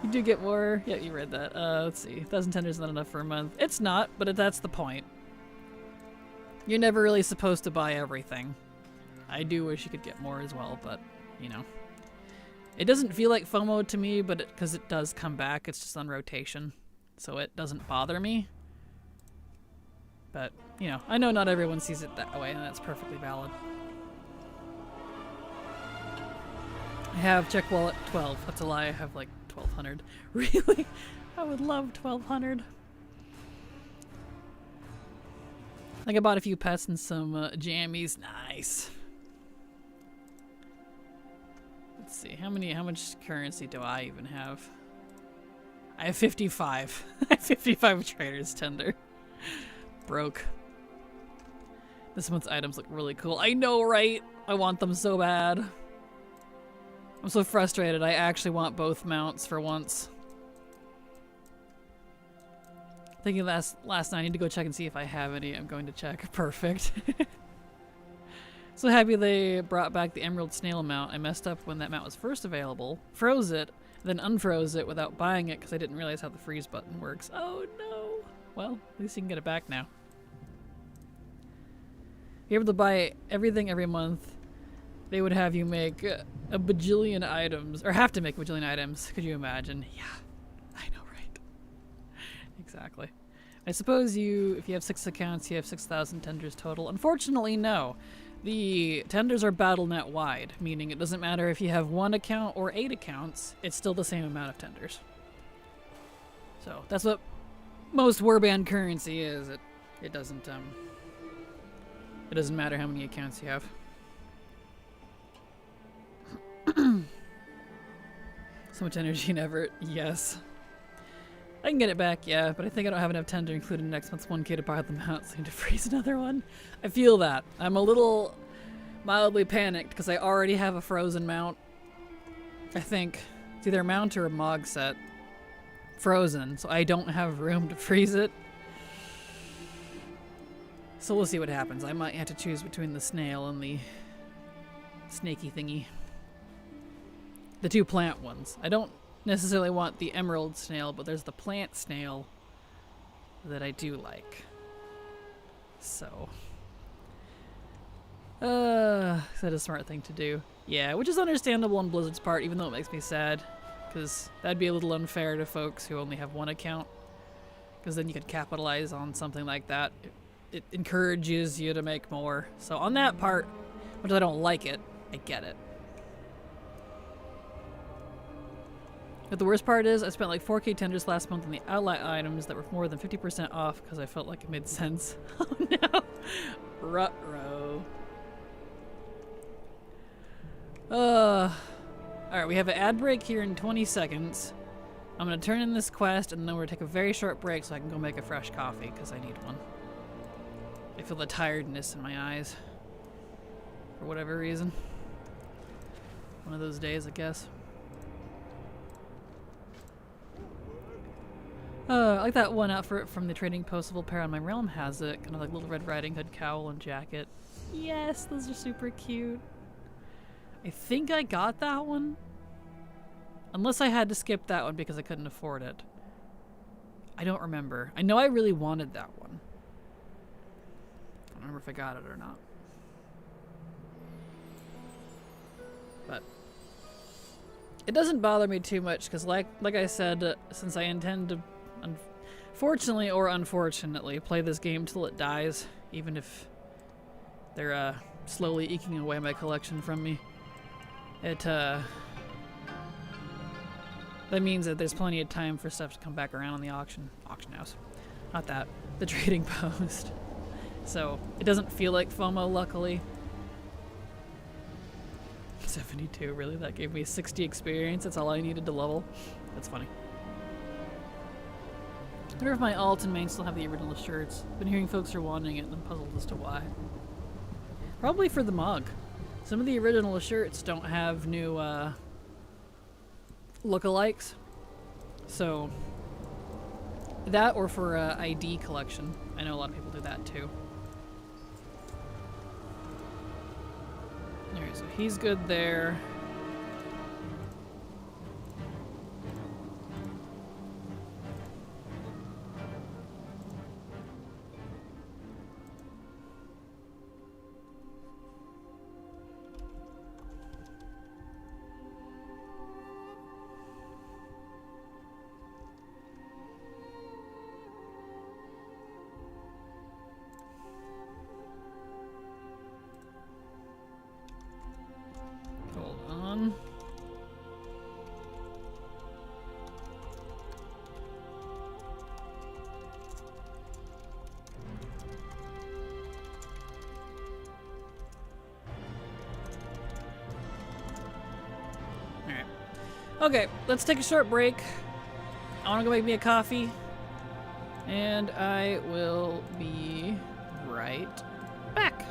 You do get more. Yeah, you read that. Let's see. 1,000 tenders is not enough for a month. It's not, but that's the point. You're never really supposed to buy everything. I do wish you could get more as well, but, you know. It doesn't feel like FOMO to me, but because it does come back, it's just on rotation. So it doesn't bother me. But, you know, I know not everyone sees it that way, and that's perfectly valid. I have check wallet 12. That's a lie. I have like 1,200. Really? I would love 1,200. I think I bought a few pets and some jammies. Nice. Let's see. How much currency do I even have? I have 55. I have 55 traders tender. Broke. This month's items look really cool. I know, right? I want them so bad. I'm so frustrated. I actually want both mounts for once. Thinking last night, I need to go check and see if I have any. I'm going to check. Perfect. So happy they brought back the Emerald Snail mount. I messed up when that mount was first available. Froze it, then unfroze it without buying it because I didn't realize how the freeze button works. Oh no. Well, at least you can get it back now. You're able to buy everything every month. They would have you make a bajillion items, or have to make a bajillion items. Could you imagine? Yeah, I know, right? Exactly. I suppose if you have 6 accounts, you have 6,000 tenders total. Unfortunately, no. The tenders are BattleNet wide, meaning it doesn't matter if you have 1 account or 8 accounts, it's still the same amount of tenders. So that's what most warband currency is. It doesn't matter how many accounts you have. So much energy never. Yes. I can get it back, yeah, but I think I don't have enough tender included in next month's 1K to buy them out, so I need to freeze another one. I feel that. I'm a little mildly panicked because I already have a frozen mount. I think it's either a mount or a Mog set. Frozen, so I don't have room to freeze it. So we'll see what happens. I might have to choose between the snail and the snaky thingy. The 2 plant ones. I don't necessarily want the emerald snail, but there's the plant snail that I do like. So, is that a smart thing to do? Yeah, which is understandable on Blizzard's part, even though it makes me sad, because that'd be a little unfair to folks who only have 1 account, because then you could capitalize on something like that. It encourages you to make more. So on that part, which I don't like it, I get it. But the worst part is I spent like 4K tenders last month on the outlet items that were more than 50% off because I felt like it made sense. Oh no! Ruh-roh. Alright, we have an ad break here in 20 seconds. I'm gonna turn in this quest and then we're gonna take a very short break so I can go make a fresh coffee because I need one. I feel the tiredness in my eyes. For whatever reason. One of those days, I guess. I like that one outfit from the Trading Postable pair on my realm has it. Kind of like Little Red Riding Hood cowl and jacket. Yes, those are super cute. I think I got that one. Unless I had to skip that one because I couldn't afford it. I don't remember. I know I really wanted that one. I don't remember if I got it or not. But it doesn't bother me too much because like I said, since I intend to fortunately or unfortunately play this game till it dies, even if they're slowly eking away my collection from me, it that means that there's plenty of time for stuff to come back around on the auction house. Not that, the trading post. So it doesn't feel like FOMO, luckily. 72, really? That gave me 60 experience. That's all I needed to level. That's funny. I wonder if my alt and main still have the original shirts. Been hearing folks are wanting it and I'm puzzled as to why. Probably for the mug. Some of the original shirts don't have new lookalikes. So that or for ID collection. I know a lot of people do that too. Alright, so he's good there. Okay, let's take a short break. I want to go make me a coffee. And I will be right back.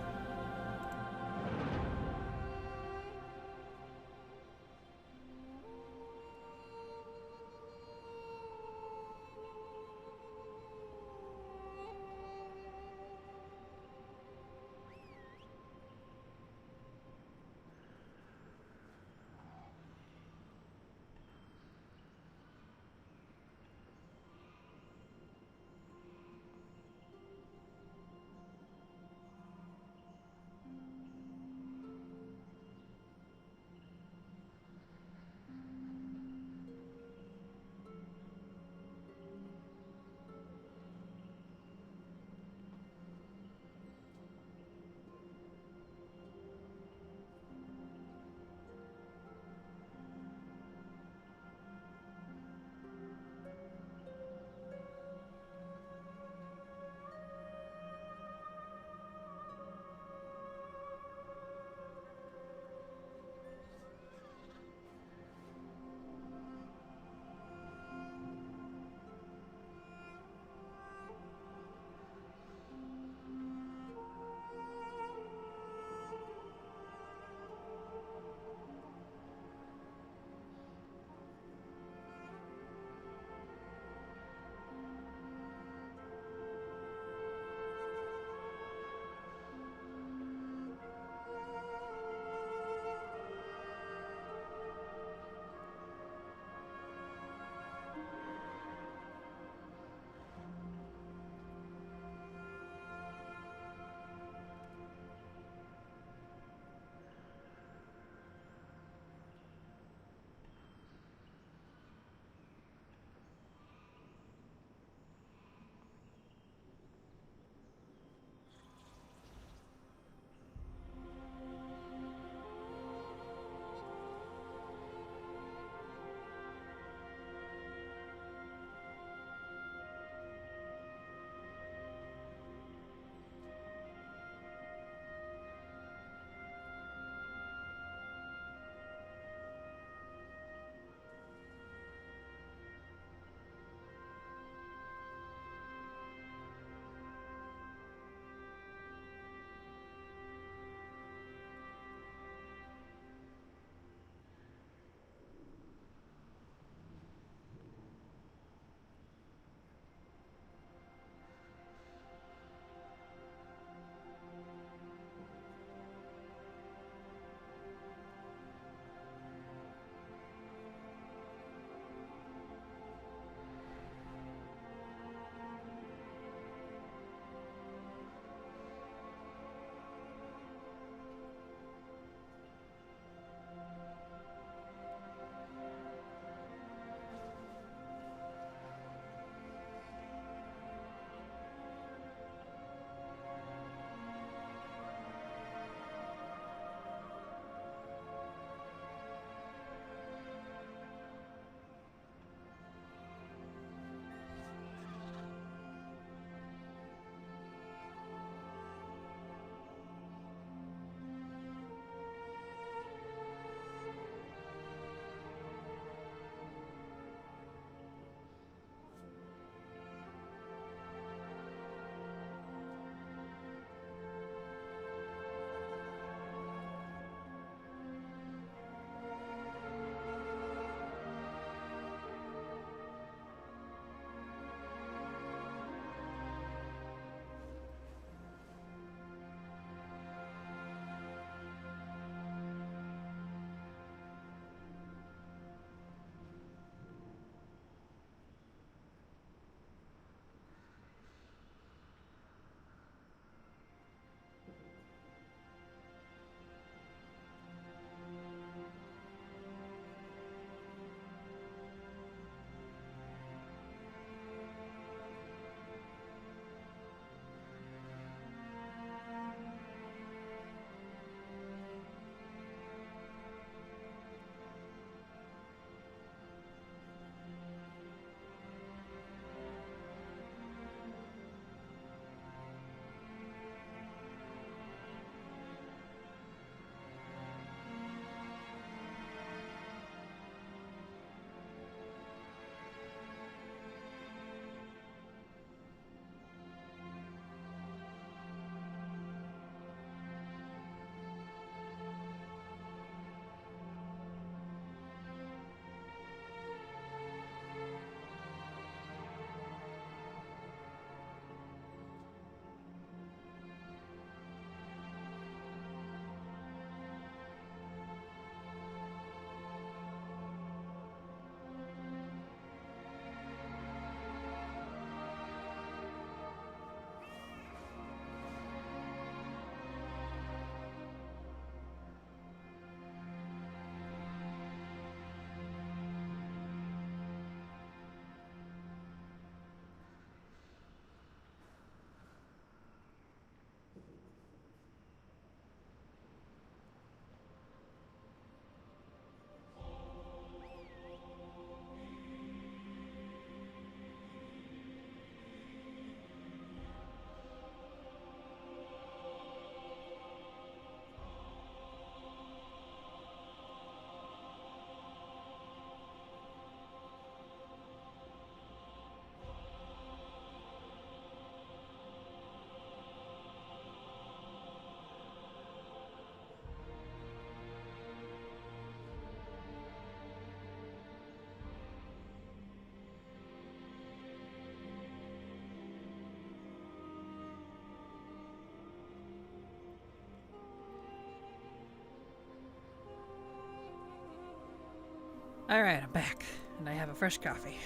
Alright, I'm back. And I have a fresh coffee.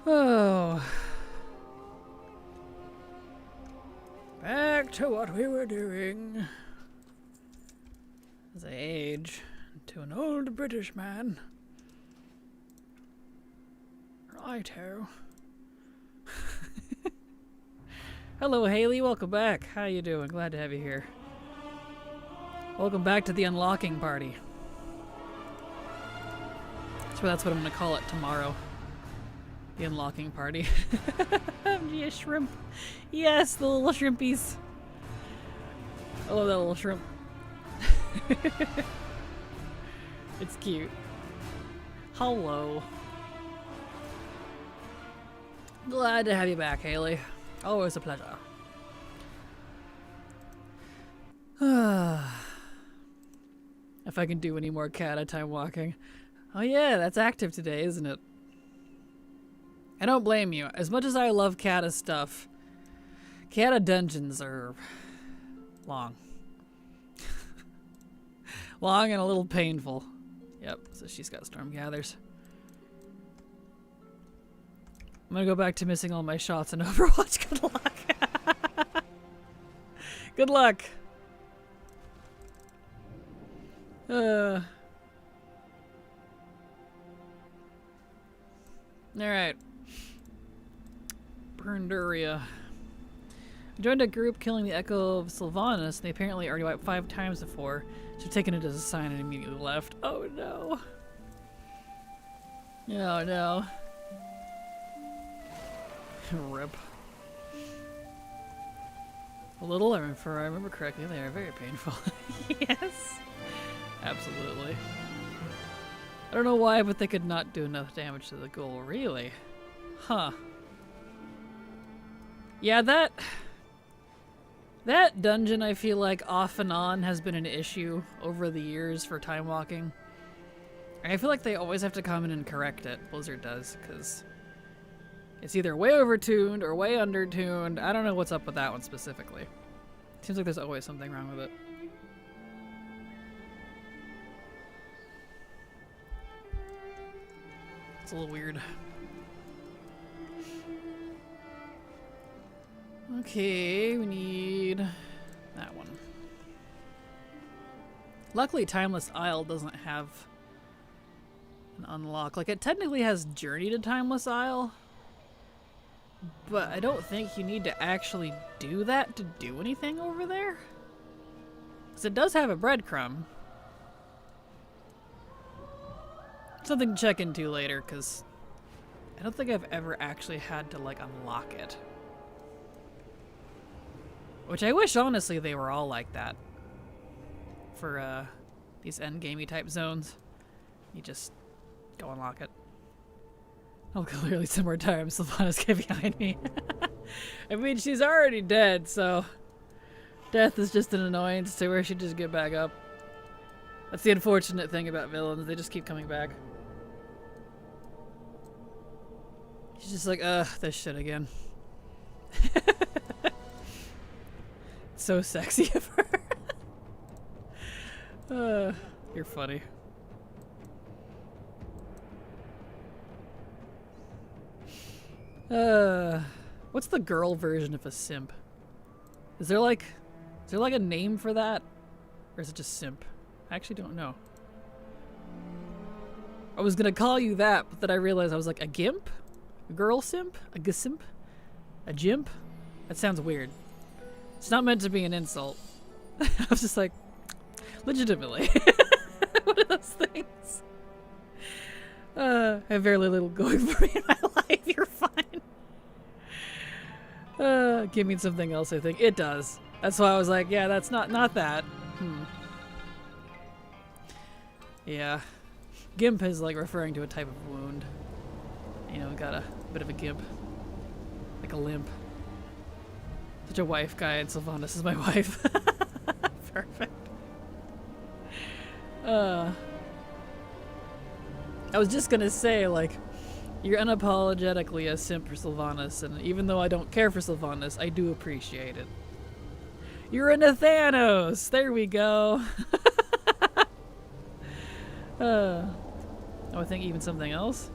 Oh. Back to what we were doing. As I age into an old British man. Righto. Hello, Haley. Welcome back. How you doing? Glad to have you here. Welcome back to the unlocking party. So that's what I'm going to call it tomorrow. The unlocking party. Yeah, shrimp. Yes, the little shrimpies. I love that little shrimp. It's cute. Hello. Glad to have you back, Haley. Always a pleasure. If I can do any more Kata time walking. Oh yeah, that's active today, isn't it? I don't blame you. As much as I love Kata stuff, Kata dungeons are long. Long and a little painful. Yep, so she's got Storm Gathers. I'm gonna go back to missing all my shots in Overwatch. Good luck. Good luck. Alright. Burnduria. I joined a group killing the Echo of Sylvanas, and they apparently already wiped 5 times before. So I've taken it as a sign and immediately left. Oh no. Oh no. Rip. A little, if I remember correctly, they are very painful. Yes. Absolutely. I don't know why, but they could not do enough damage to the ghoul. Really? Huh. Yeah, that dungeon, I feel like, off and on has been an issue over the years for time walking. I feel like they always have to come in and correct it. Blizzard does, because it's either way overtuned or way undertuned. I don't know what's up with that one specifically. Seems like there's always something wrong with it. It's a little weird. Okay, we need that one. Luckily, Timeless Isle doesn't have an unlock. Like, it technically has Journey to Timeless Isle, but I don't think you need to actually do that to do anything over there. Because it does have a breadcrumb. Something to check into later, because I don't think I've ever actually had to, like, unlock it. Which I wish, honestly, they were all like that. For, these endgamey type zones. You just go unlock it. Oh, clearly some more time. Sylvanas get behind me. I mean, she's already dead, so death is just an annoyance to her. She just get back up. That's the unfortunate thing about villains. They just keep coming back. She's just like, this shit again. So sexy of her. You're funny. What's the girl version of a simp? Is there like a name for that? Or is it just simp? I actually don't know. I was gonna call you that, but then I realized I was like, a gimp? A girl simp? A gsimp? A jimp? That sounds weird. It's not meant to be an insult. I was just like, legitimately. One of those things. I have very little going for me in my life. You're fine. Give me something else, I think. It does. That's why I was like, yeah, that's not that. Yeah. Gimp is like referring to a type of wound. You know, got a bit of a gimp. Like a limp. Such a wife guy, and Sylvanas is my wife. Perfect. I was just gonna say, like, you're unapologetically a simp for Sylvanas, and even though I don't care for Sylvanas, I do appreciate it. You're a Nathanos! There we go! Oh, I think even something else.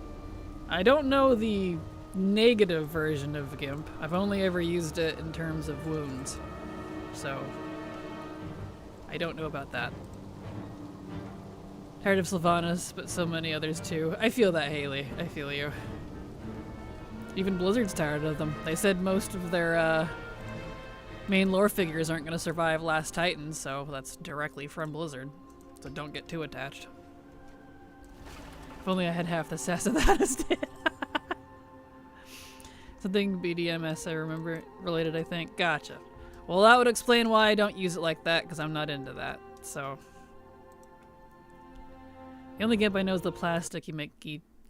I don't know the negative version of GIMP. I've only ever used it in terms of wounds. So, I don't know about that. Tired of Sylvanas, but so many others too. I feel that, Haley. I feel you. Even Blizzard's tired of them. They said most of their main lore figures aren't going to survive Last Titan, so that's directly from Blizzard. So don't get too attached. If only I had half the sass of that as did. Something BDMS I remember related, I think. Gotcha. Well, that would explain why I don't use it like that, because I'm not into that. So the only GIMP I know is the plastic you make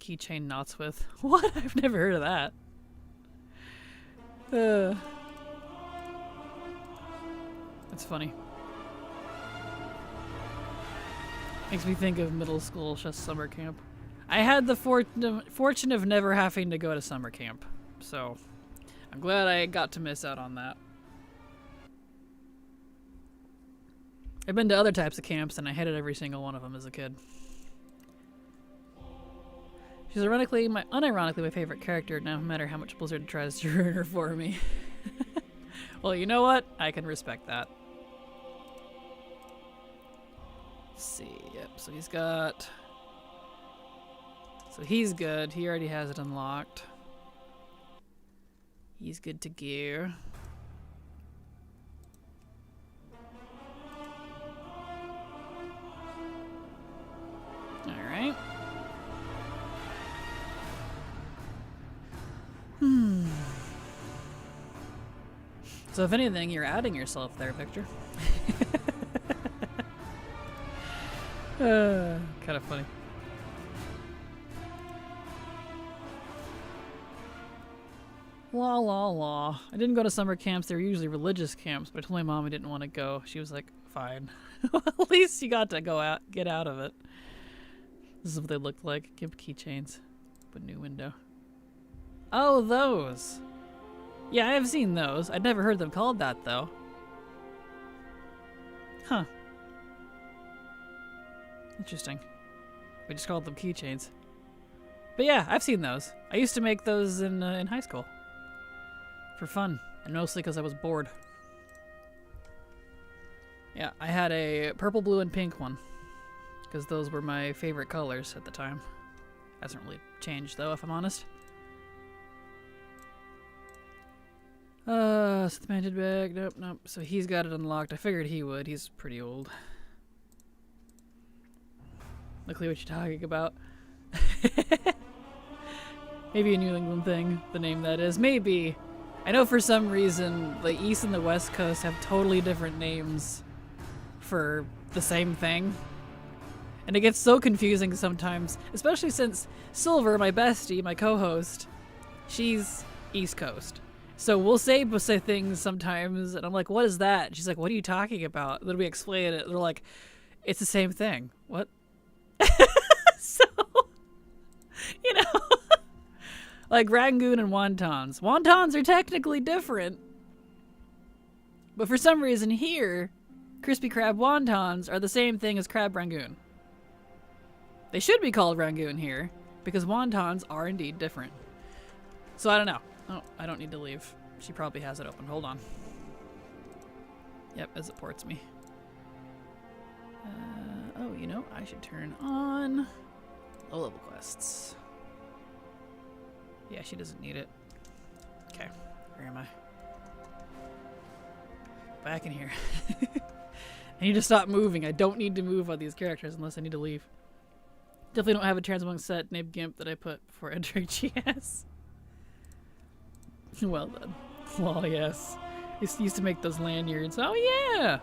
keychain knots with. What? I've never heard of that. That's funny. Makes me think of middle school just summer camp. I had the fortune of never having to go to summer camp, so I'm glad I got to miss out on that. I've been to other types of camps, and I hated every single one of them as a kid. She's unironically my favorite character, no matter how much Blizzard tries to ruin her for me. Well, you know what? I can respect that. Let's see, yep, so he's got... So he's good. He already has it unlocked. He's good to go. Alright. So if anything, you're outing yourself there, Victor. Kind of funny. La la la. I didn't go to summer camps. They were usually religious camps, but I told my mom I didn't want to go. She was like, fine. At least you got to go out, get out of it. This is what they looked like. GIMP keychains. But new window. Oh, those. Yeah, I have seen those. I'd never heard them called that, though. Huh. Interesting. We just called them keychains. But yeah, I've seen those. I used to make those in high school. For fun. And mostly because I was bored. Yeah, I had a purple, blue, and pink one. Because those were my favorite colors at the time. Hasn't really changed, though, if I'm honest. So the manted bag. Nope, nope. So he's got it unlocked. I figured he would. He's pretty old. Luckily what you're talking about. Maybe a New England thing, the name that is. Maybe. I know for some reason the East and the West Coast have totally different names for the same thing. And it gets so confusing sometimes, especially since Silver, my bestie, my co-host, she's East Coast. So we'll say things sometimes, and I'm like, what is that? And she's like, what are you talking about? And then we explain it, and they're like, it's the same thing. What? So, you know, like Rangoon and wontons. Wontons are technically different. But for some reason here, crispy crab wontons are the same thing as crab Rangoon. They should be called Rangoon here, because wontons are indeed different. So I don't know. Oh, I don't need to leave. She probably has it open. Hold on. Yep, as it ports me. Oh, you know, I should turn on low-level quests. Yeah, she doesn't need it. Okay, where am I? Back in here. I need to stop moving. I don't need to move on these characters unless I need to leave. Definitely don't have a transmog set named GIMP that I put before entering GS. Well done. Well, yes. I used to make those lanyards. Oh, yeah!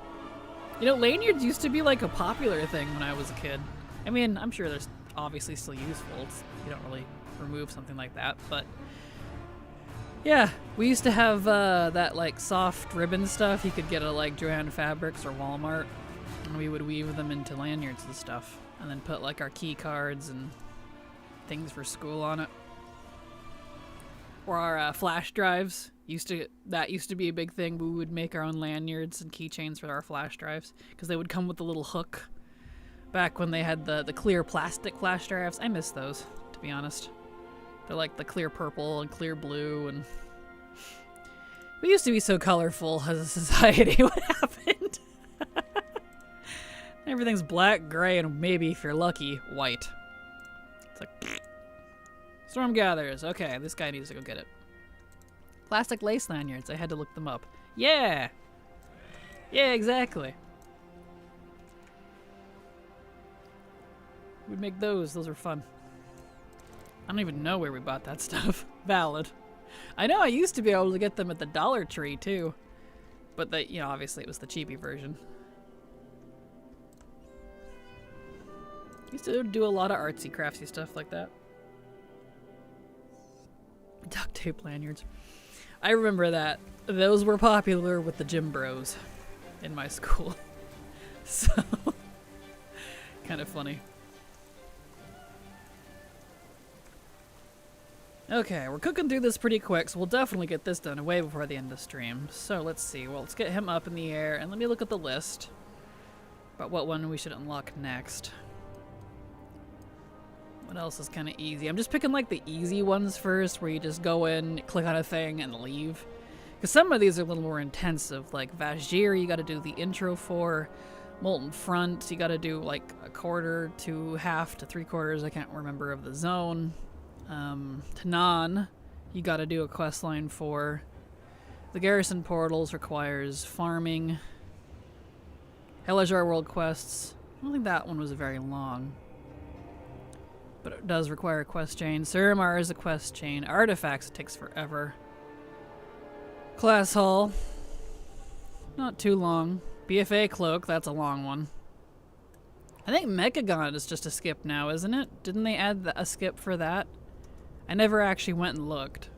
You know, lanyards used to be like a popular thing when I was a kid. I mean, I'm sure they're obviously still useful. You don't really remove something like that, but... Yeah, we used to have that like soft ribbon stuff you could get at like Joann Fabrics or Walmart. And we would weave them into lanyards and stuff. And then put like our key cards and things for school on it. Or our flash drives. That used to be a big thing. We would make our own lanyards and keychains for our flash drives because they would come with a little hook Back when they had the clear plastic flash drives. I miss those, to be honest. They're like the clear purple and clear blue, and we used to be so colorful as a society. What happened? Everything's black, gray, and maybe, if you're lucky, white. It's like, Storm Gathers. Okay, this guy needs to go get it. Plastic lace lanyards. I had to look them up. Yeah! Yeah, exactly. We'd make those. Those are fun. I don't even know where we bought that stuff. Valid. I know I used to be able to get them at the Dollar Tree, too. But, you know, obviously it was the cheapy version. Used to do a lot of artsy, craftsy stuff like that. Duct tape lanyards. I remember that. Those were popular with the gym bros in my school. So, kind of funny. Okay, we're cooking through this pretty quick, so we'll definitely get this done way before the end of stream. So let's see. Well, let's get him up in the air, and let me look at the list about what one we should unlock next. What else is kind of easy? I'm just picking like the easy ones first, where you just go in, click on a thing, and leave. Because some of these are a little more intensive, like Vajir, you got to do the intro for. Molten Front, you got to do like a quarter to half to 3/4, I can't remember, of the zone. Tanan, you got to do a quest line for. The Garrison Portals requires farming. Helajar World Quests, I don't think that one was very long, but it does require a quest chain. Suramar is a quest chain. Artifacts, it takes forever. Class Hall, not too long. BFA Cloak, that's a long one. I think Mechagon is just a skip now, isn't it? Didn't they add a skip for that? I never actually went and looked.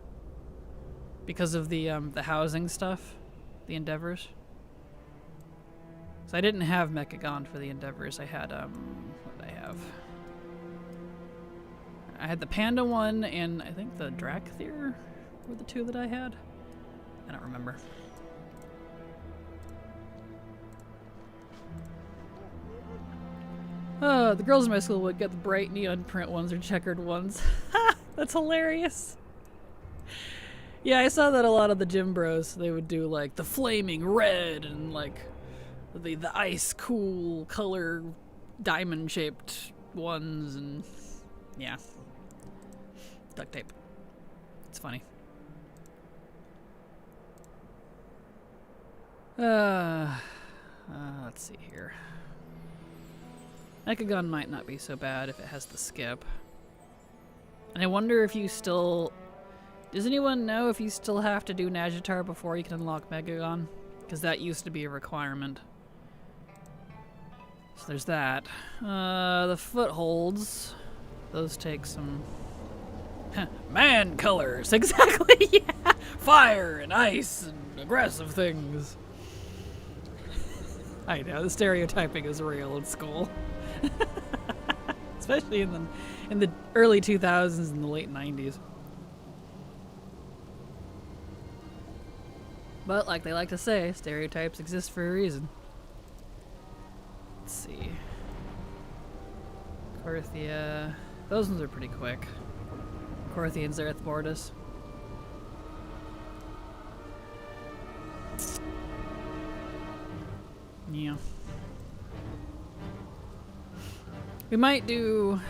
Because of the housing stuff. The Endeavors. So I didn't have Mechagon for the Endeavors. I had, what did I have? I had the Panda one, and I think the Drakthir were the two that I had. I don't remember. The girls in my school would get the bright neon print ones or checkered ones. Ha! That's hilarious. Yeah, I saw that a lot of the gym bros, they would do like the flaming red and like the ice cool color diamond shaped ones, and yeah. Duct tape. It's funny. Let's see here. Mechagon might not be so bad if it has the skip. And I wonder if you still... Does anyone know if you still have to do Najatar before you can unlock Mechagon? Because that used to be a requirement. So there's that. The footholds. Those take some... Man colors! Exactly! Yeah! Fire and ice and aggressive things. I know, the stereotyping is real in school. Especially in the early 2000s and the late 90s. But like they like to say, stereotypes exist for a reason. Let's see. Korthia. Those ones are pretty quick. Korthia and Zareth Mortis. Yeah. We might do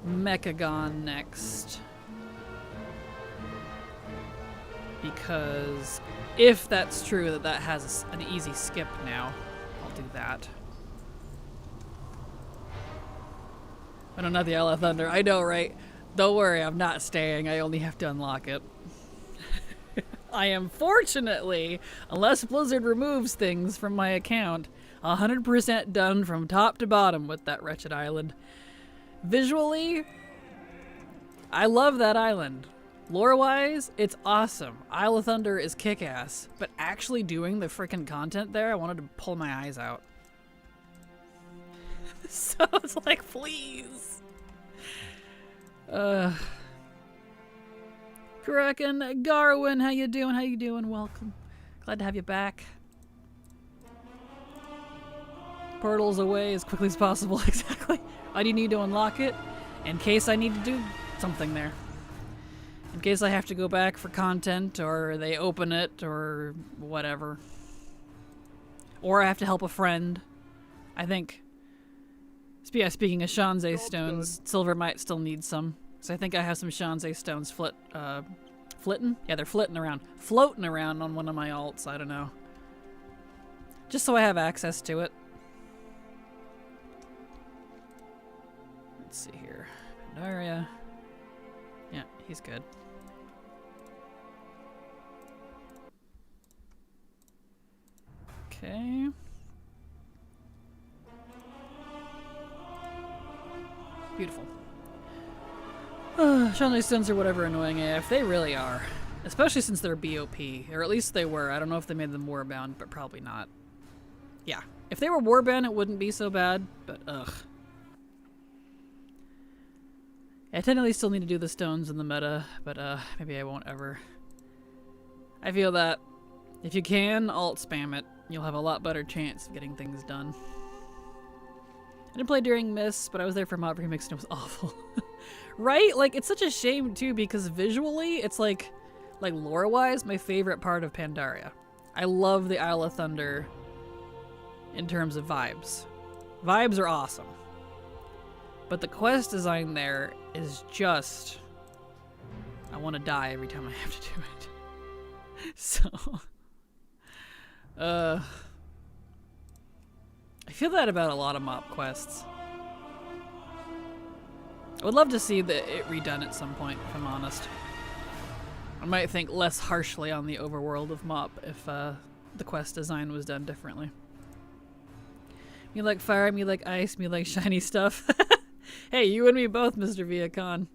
Mechagon next. Because if that's true that has an easy skip now, I'll do that. I don't know the Isle of Thunder. I know, right? Don't worry, I'm not staying. I only have to unlock it. I am fortunately, unless Blizzard removes things from my account, 100% done from top to bottom with that wretched island. Visually, I love that island. Lore-wise, it's awesome. Isle of Thunder is kick-ass, but actually doing the frickin' content there, I wanted to pull my eyes out. So it's like, please. Kraken, Garwin, how you doing? How you doing? Welcome. Glad to have you back. portals away as quickly as possible. Exactly. Why do you need to unlock it? In case I need to do something there. In case I have to go back for content, or they open it, or whatever. Or I have to help a friend. I think... Yeah, speaking of Shanzei stones, Silver might still need some. So I think I have some Shanzei stones flitting? Yeah, they're floating around on one of my alts, I don't know. Just so I have access to it. Let's see here. Pandaria. Yeah, he's good. Okay. Beautiful. Shanzei stones are whatever annoying AF. They really are. Especially since they're BOP. Or at least they were. I don't know if they made them warbound, but probably not. Yeah. If they were warbound, it wouldn't be so bad, but ugh. I technically still need to do the stones in the meta, but maybe I won't ever. I feel that if you can, alt spam it. You'll have a lot better chance of getting things done. I didn't play during Miss, but I was there for Mod Remix and it was awful. Right? Like, it's such a shame too, because visually, it's like lore-wise, my favorite part of Pandaria. I love the Isle of Thunder in terms of vibes. Vibes are awesome. But the quest design there is just... I want to die every time I have to do it. So... I feel that about a lot of mop quests. I would love to see it redone at some point, if I'm honest. I might think less harshly on the overworld of mop if the quest design was done differently. Me like fire, me like ice, me like shiny stuff. Hey, you and me both, Mr. Viacon.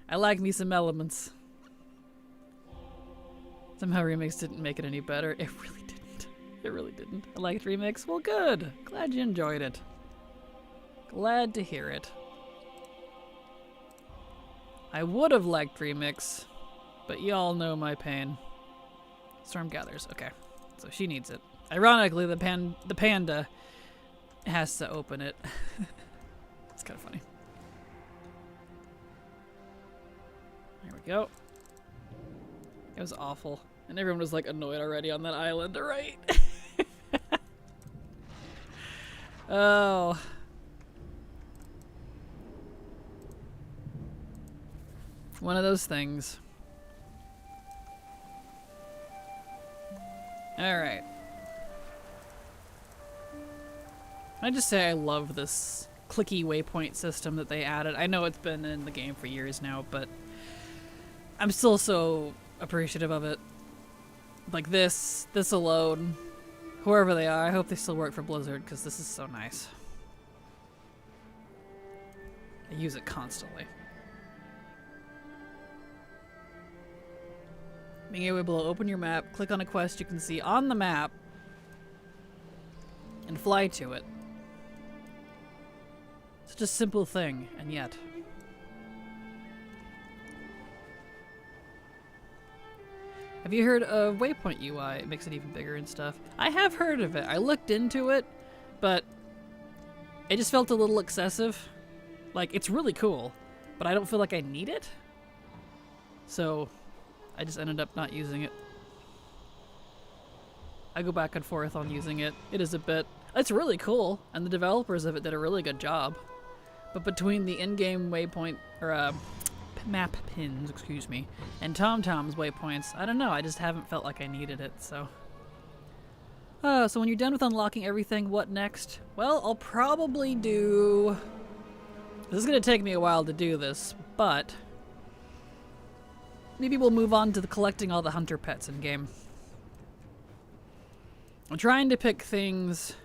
I like me some elements. Somehow Remix didn't make it any better. It really didn't. It really didn't. I liked Remix. Well, good. Glad you enjoyed it. Glad to hear it. I would have liked Remix, but y'all know my pain. Storm gathers. Okay. So she needs it. Ironically, the panda has to open it. It's kind of funny. There we go. It was awful. And everyone was like annoyed already on that island, right? Oh. One of those things. Alright. I just say I love this clicky waypoint system that they added. I know it's been in the game for years now, but I'm still so appreciative of it. Like this alone, whoever they are, I hope they still work for Blizzard because this is so nice. I use it constantly. Being able to open your map, click on a quest you can see on the map, and fly to it. Such a simple thing, and yet. Have you heard of Waypoint UI? It makes it even bigger and stuff. I have heard of it. I looked into it, but it just felt a little excessive. Like, it's really cool, but I don't feel like I need it. So, I just ended up not using it. I go back and forth on using it. It is a bit... It's really cool, and the developers of it did a really good job. But between the in-game waypoint, or map pins, excuse me, and TomTom's waypoints, I don't know, I just haven't felt like I needed it, so... So when you're done with unlocking everything, what next? Well, I'll probably do... This is gonna take me a while to do this, but... Maybe we'll move on to collecting all the hunter pets in game. I'm trying to pick things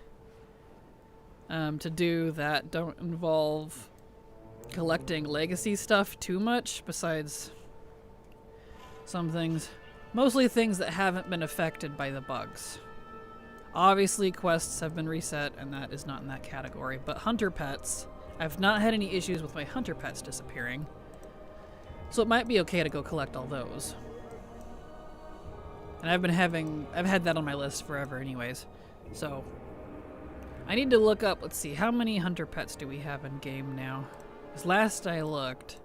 to do that don't involve collecting legacy stuff too much, besides some things. Mostly things that haven't been affected by the bugs. Obviously quests have been reset and that is not in that category, but hunter pets, I've not had any issues with my hunter pets disappearing. So it might be okay to go collect all those. And I've had that on my list forever anyways. So I need to look up, let's see, how many hunter pets do we have in game now? Because last I looked,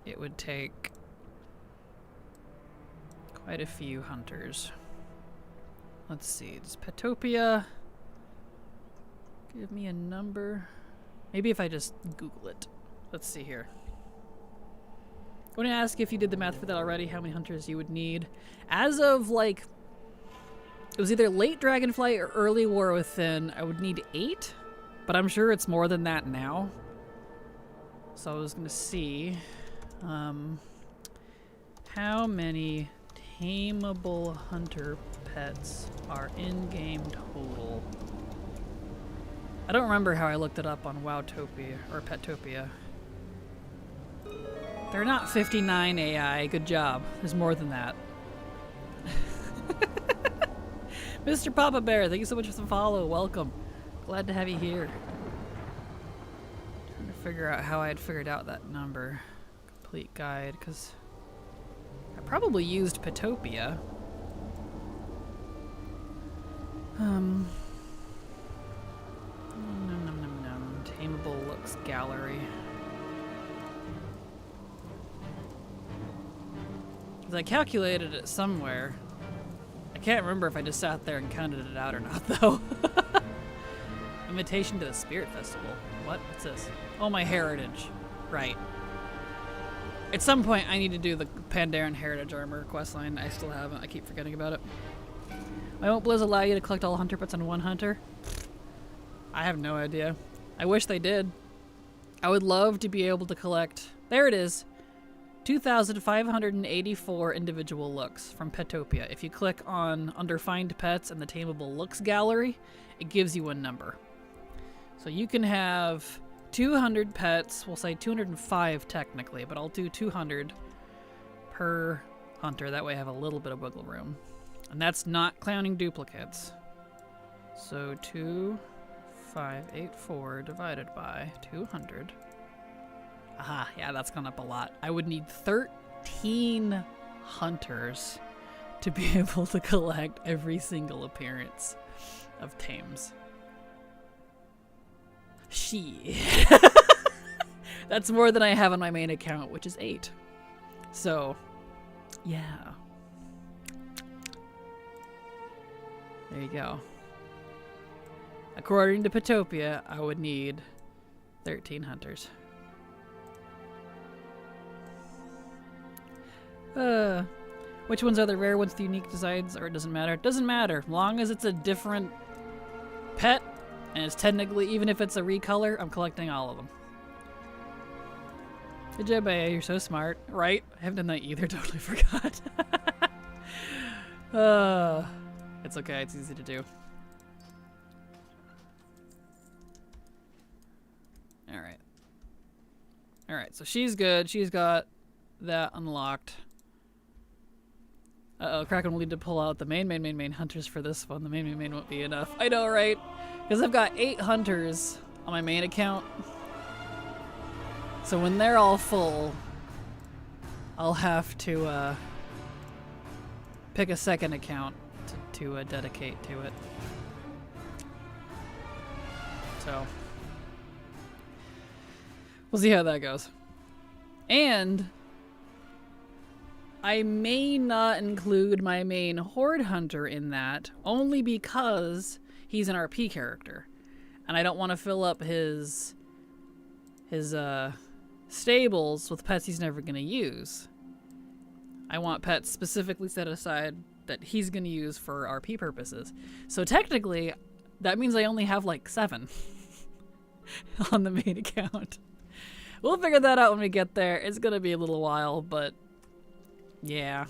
it would take quite a few hunters. Let's see, does Petopia give me a number? Maybe if I just Google it. Let's see here. I want to ask if you did the math for that already, how many hunters you would need. As of, like, it was either late Dragonflight or early War Within, I would need 8, but I'm sure it's more than that now. So I was going to see how many tameable hunter pets are in-game total. I don't remember how I looked it up on Wowtopia or Petopia. They're not 59 AI. Good job. There's more than that. Mr. Papa Bear, thank you so much for the follow. Welcome. Glad to have you here. Trying to figure out how I had figured out that number. Complete guide, because I probably used Petopia. Tameable looks gallery. Because I calculated it somewhere. I can't remember if I just sat there and counted it out or not, though. Invitation to the Spirit Festival. What? What's this? Oh, my heritage. Right. At some point, I need to do the Pandaren Heritage Armor questline. I still haven't. I keep forgetting about it. Why won't Blizz allow you to collect all hunter pets on one hunter? I have no idea. I wish they did. I would love to be able to collect... There it is. 2,584 individual looks from Petopia. If you click on under Find Pets and the Tameable Looks gallery, it gives you a number. So you can have 200 pets. We'll say 205 technically, but I'll do 200 per hunter. That way I have a little bit of wiggle room. And that's not counting duplicates. So 2,584 divided by 200. Aha, yeah, that's gone up a lot. I would need 13 hunters to be able to collect every single appearance of tames. Shit. That's more than I have on my main account, which is 8. So, yeah. There you go. According to Petopia, I would need 13 hunters. Which ones are the rare ones, the unique designs, or it doesn't matter? It doesn't matter. As long as it's a different pet, and it's technically, even if it's a recolor, I'm collecting all of them. Good job, Aya. You're so smart. Right? I haven't done that either. Totally forgot. It's okay. It's easy to do. Alright. Alright, so she's good. She's got that unlocked. Uh-oh, Kraken will need to pull out the main hunters for this one. The main won't be enough. I know, right? Because I've got 8 hunters on my main account. So when they're all full, I'll have to pick a second account to dedicate to it. So we'll see how that goes. And I may not include my main Horde Hunter in that, only because he's an RP character. And I don't want to fill up his stables with pets he's never going to use. I want pets specifically set aside that he's going to use for RP purposes. So technically, that means I only have like 7 on the main account. We'll figure that out when we get there. It's going to be a little while, but yeah.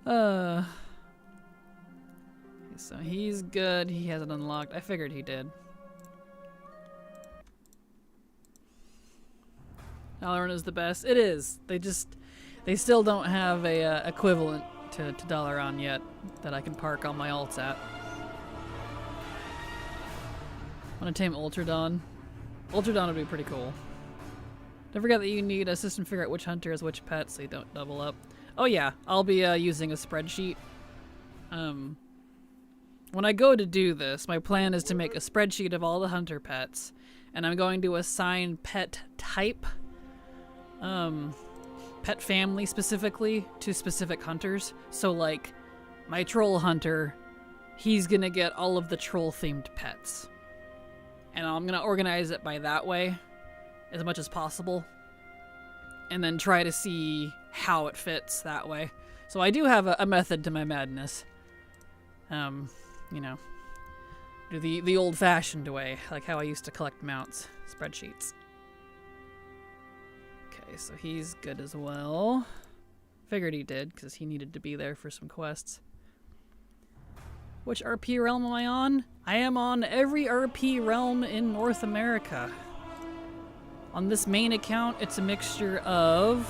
So he's good. He hasn't unlocked. I figured he did. Dalaran is the best. It is. They still don't have a equivalent to Dalaran yet that I can park all my alts at. Want to tame Ultradon? Ultradon would be pretty cool. Don't forget that you need a system to figure out which hunter is which pet so you don't double up. Oh yeah, I'll be using a spreadsheet. when I go to do this, my plan is to make a spreadsheet of all the hunter pets, and I'm going to assign pet type, pet family specifically, to specific hunters. So like, my troll hunter, he's gonna get all of the troll-themed pets. And I'm gonna organize it by that way, as much as possible. And then try to see how it fits that way. So I do have a method to my madness. You know, do the old-fashioned way, like how I used to collect mounts, spreadsheets. Okay, so he's good as well. Figured he did, because he needed to be there for some quests. Which RP realm am I on? I am on every RP realm in North America. On this main account, it's a mixture of,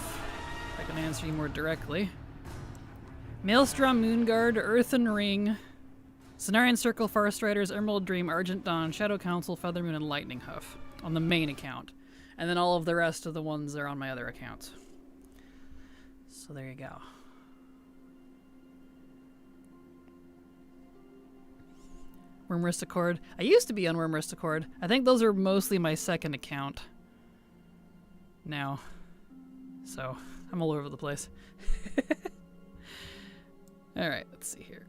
if I can answer you more directly, Maelstrom, Moonguard, Earthen Ring, Cenarian Circle, Forest Riders, Emerald Dream, Argent Dawn, Shadow Council, Feathermoon, and Lightning Hoof on the main account. And then all of the rest of the ones are on my other accounts. So there you go. Wormwrist Accord. I used to be on Wormwrist Accord. I think those are mostly my second account now. So I'm all over the place. Alright, let's see here.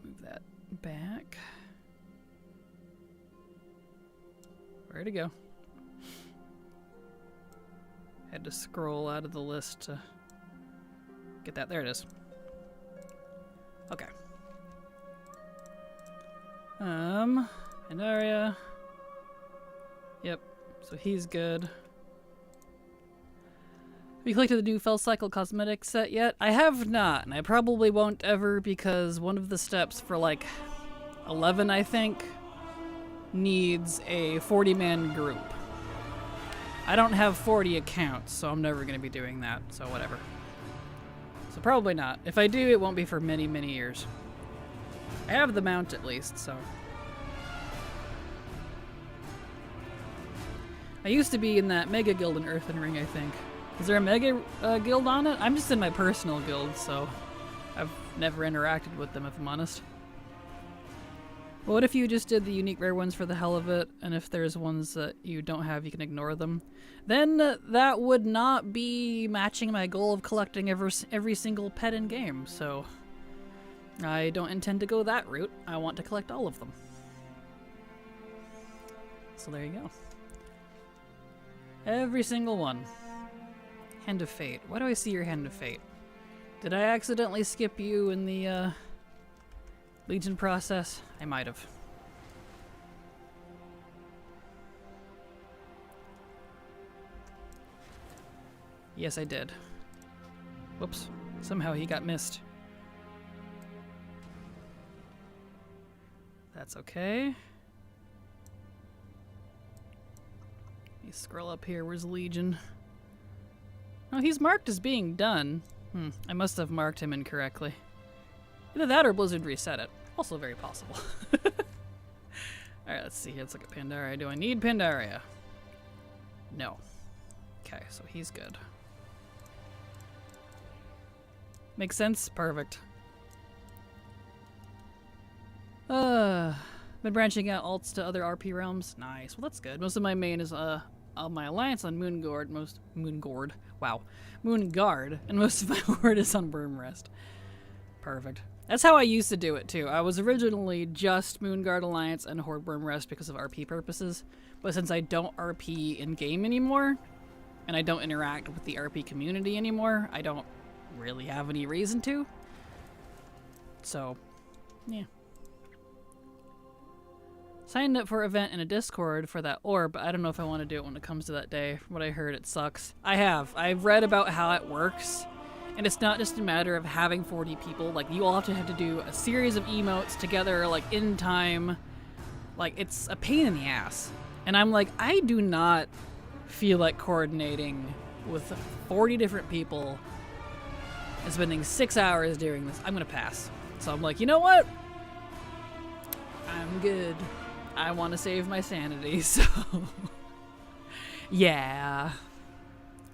Move that back. Where'd it go? Had to scroll out of the list to get that. There it is. Okay. Pandaria. Yep, so he's good. Have you collected the new Fell Cycle cosmetic set yet? I have not, and I probably won't ever, because one of the steps for like 11, I think, needs a 40-man group. I don't have 40 accounts, so I'm never going to be doing that, so whatever. So probably not. If I do, it won't be for many, many years. I have the mount at least, so. I used to be in that Mega Guild in Earthen Ring, I think. Is there a Mega Guild on it? I'm just in my personal guild, so I've never interacted with them, if I'm honest. But what if you just did the unique rare ones for the hell of it, and if there's ones that you don't have, you can ignore them? Then that would not be matching my goal of collecting every single pet in game, so I don't intend to go that route. I want to collect all of them. So there you go. Every single one. Hand of Fate. Why do I see your Hand of Fate? Did I accidentally skip you in the Legion process? I might have. Yes, I did. Whoops. Somehow he got missed. That's okay. Let me scroll up here. Where's Legion? Oh, he's marked as being done. I must have marked him incorrectly. Either that or Blizzard reset it. Also very possible. Alright, let's see. Let's look at Pandaria. Do I need Pandaria? No. Okay, so he's good. Makes sense? Perfect. Been branching out alts to other RP realms. Nice. Well, that's good. Most of my main is my alliance on Moonguard. Moonguard, and most of my horde is on Wormwrist. Perfect. That's how I used to do it too. I was originally just Moonguard Alliance and Horde Wormwrist because of RP purposes, but since I don't RP in game anymore, and I don't interact with the RP community anymore, I don't really have any reason to. So, yeah. Signed up for an event in a Discord for that orb, but I don't know if I want to do it when it comes to that day. From what I heard, it sucks. I've read about how it works, and it's not just a matter of having 40 people. Like, you all have to do a series of emotes together, like, in time. Like, it's a pain in the ass. And I'm like, I do not feel like coordinating with 40 different people and spending 6 hours doing this. I'm gonna pass. So I'm like, you know what? I'm good. I want to save my sanity, so yeah.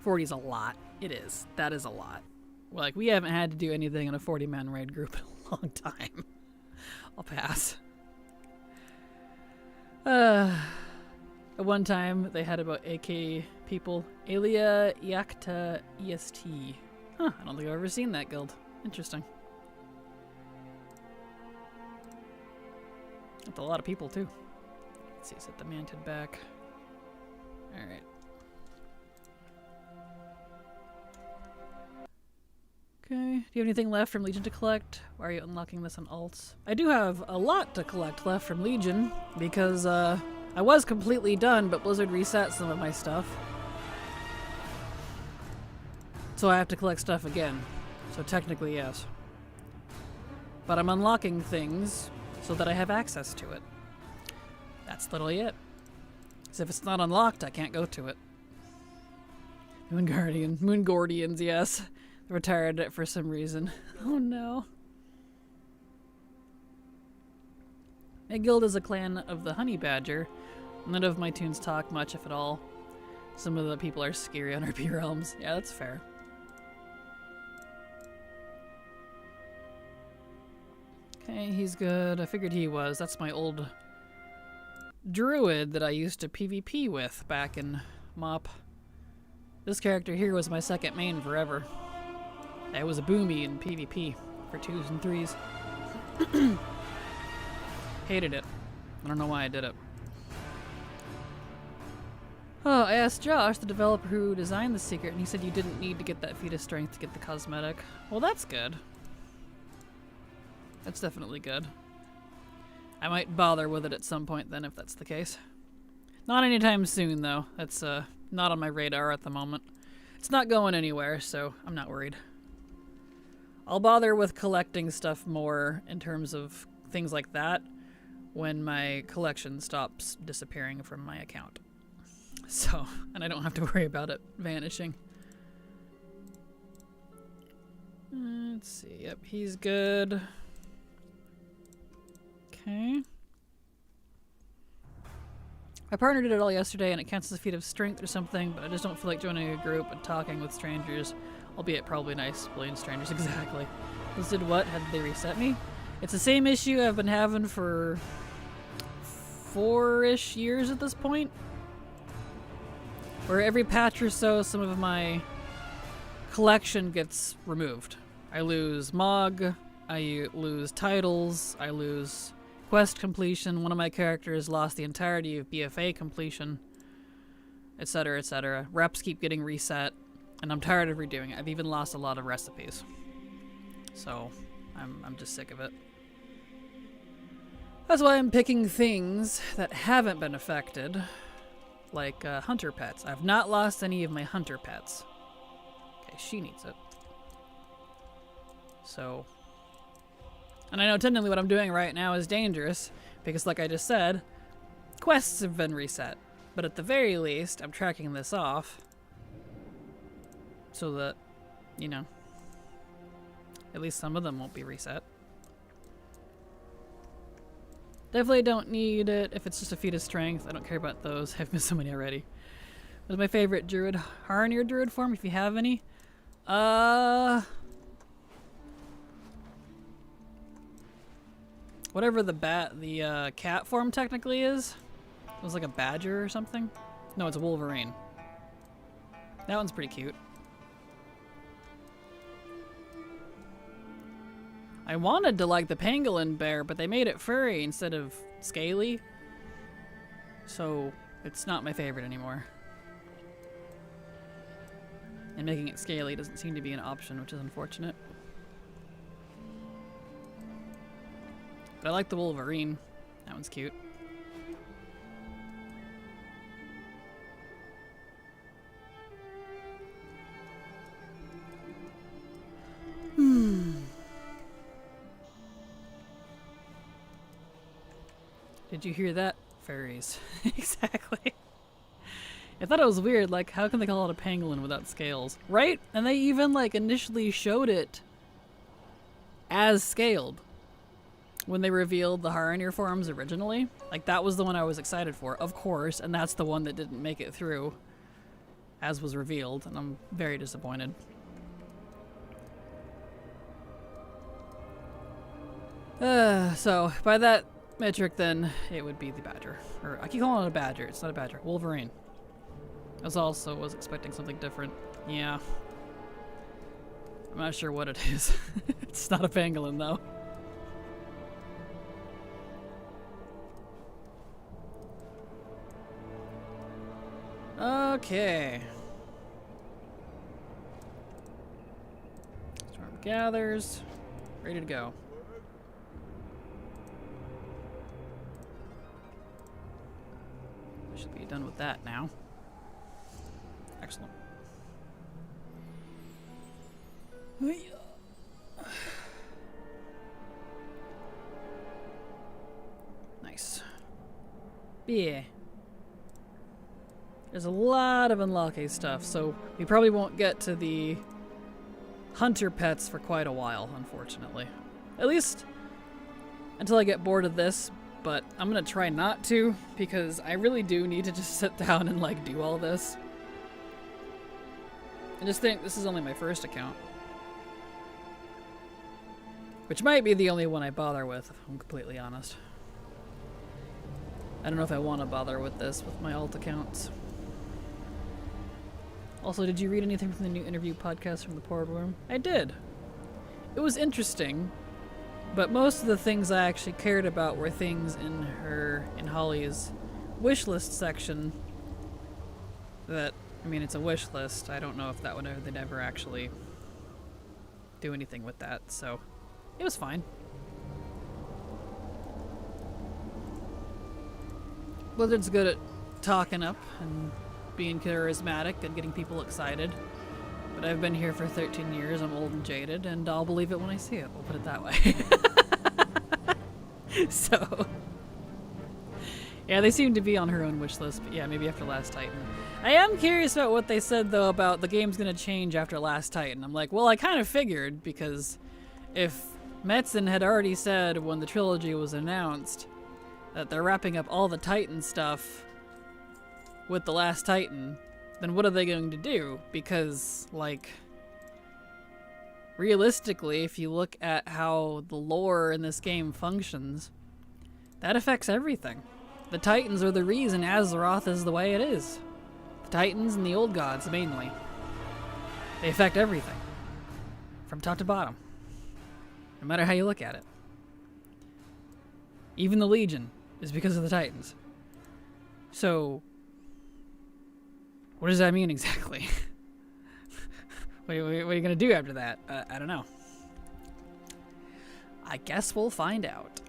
40's a lot. It is. That is a lot. Like, we haven't had to do anything in a 40-man raid group in a long time. I'll pass. At one time, they had about AK people. Alia Yakta EST. Huh, I don't think I've ever seen that guild. Interesting. That's a lot of people, too. Let's see, set the Manted back. Alright. Okay, do you have anything left from Legion to collect? Why are you unlocking this on alts? I do have a lot to collect left from Legion, because I was completely done, but Blizzard reset some of my stuff. So I have to collect stuff again. So technically, yes. But I'm unlocking things so that I have access to it. That's literally it. Because if it's not unlocked, I can't go to it. Moon Guardians, yes. Retired it for some reason. Oh no. My guild is a clan of the Honey Badger. None of my tunes talk much, if at all. Some of the people are scary on RP realms. Yeah, that's fair. Okay, he's good. I figured he was. That's my old druid that I used to PvP with back in MoP. This character here was my second main forever. I was a boomy in PvP for 2s and 3s. Hated it. I don't know why I did it. Oh, I asked Josh, the developer who designed the secret, and he said you didn't need to get that feat of strength to get the cosmetic. Well, that's good. That's definitely good. I might bother with it at some point then, if that's the case. Not anytime soon, though. That's not on my radar at the moment. It's not going anywhere, so I'm not worried. I'll bother with collecting stuff more in terms of things like that when my collection stops disappearing from my account. So, and I don't have to worry about it vanishing. Let's see. Yep, he's good. Okay. My partner did it all yesterday and it counts as a feat of strength or something, but I just don't feel like joining a group and talking with strangers. Albeit probably nice, bullying strangers, exactly. This did what? How did they reset me? It's the same issue I've been having for 4-ish years at this point. Where every patch or so, some of my collection gets removed. I lose MOG, I lose titles, I lose quest completion, one of my characters lost the entirety of BFA completion, etc, etc. Reps keep getting reset. And I'm tired of redoing it. I've even lost a lot of recipes. So, I'm just sick of it. That's why I'm picking things that haven't been affected. Like hunter pets. I've not lost any of my hunter pets. Okay, she needs it. So... And I know technically what I'm doing right now is dangerous. Because like I just said, quests have been reset. But at the very least, I'm tracking this off. So that, you know, at least some of them won't be reset. Definitely don't need it if it's just a feat of strength. I don't care about those. I've missed so many already. What's my favorite druid? Harnier druid form, if you have any. Whatever the cat form technically is. It was like a badger or something. No, it's a Wolverine. That one's pretty cute. I wanted to like the pangolin bear, but they made it furry instead of scaly. So it's not my favorite anymore. And making it scaly doesn't seem to be an option, which is unfortunate. But I like the Wolverine. That one's cute. Did you hear that? Fairies. Exactly. I thought it was weird, like, how can they call it a pangolin without scales? Right? And they even, like, initially showed it as scaled when they revealed the Harnier forms originally. Like, that was the one I was excited for, of course, and that's the one that didn't make it through, as was revealed, and I'm very disappointed. So by that metric, then it would be the badger. Or I keep calling it a badger. It's not a badger. Wolverine. I was expecting something different. Yeah. I'm not sure what it is. It's not a pangolin though. Okay. Storm gathers. Ready to go. Should be done with that now. Excellent. Nice. Yeah. There's a lot of unlocking stuff, so we probably won't get to the hunter pets for quite a while, unfortunately. At least until I get bored of this, but I'm gonna try not to, because I really do need to just sit down and like do all this. I just think this is only my first account. Which might be the only one I bother with, if I'm completely honest. I don't know if I want to bother with this with my alt accounts. Also, did you read anything from the new interview podcast from the Board Room? I did. It was interesting, but most of the things I actually cared about were things in Holly's wish list section that, I mean, it's a wish list. I don't know if they'd ever actually do anything with that, so it was fine. Blizzard's good at talking up and being charismatic and getting people excited. But I've been here for 13 years, I'm old and jaded, and I'll believe it when I see it. We'll put it that way. So, yeah, they seem to be on her own wish list, but yeah, maybe after Last Titan. I am curious about what they said, though, about the game's gonna change after Last Titan. I'm like, well, I kind of figured, because if Metzen had already said when the trilogy was announced that they're wrapping up all the Titan stuff with the Last Titan, then what are they going to do? Because, like, realistically, if you look at how the lore in this game functions, that affects everything. The Titans are the reason Azeroth is the way it is. The Titans and the Old Gods, mainly. They affect everything. From top to bottom. No matter how you look at it. Even the Legion is because of the Titans. So, what does that mean exactly? What are you going to do after that? I don't know. I guess we'll find out.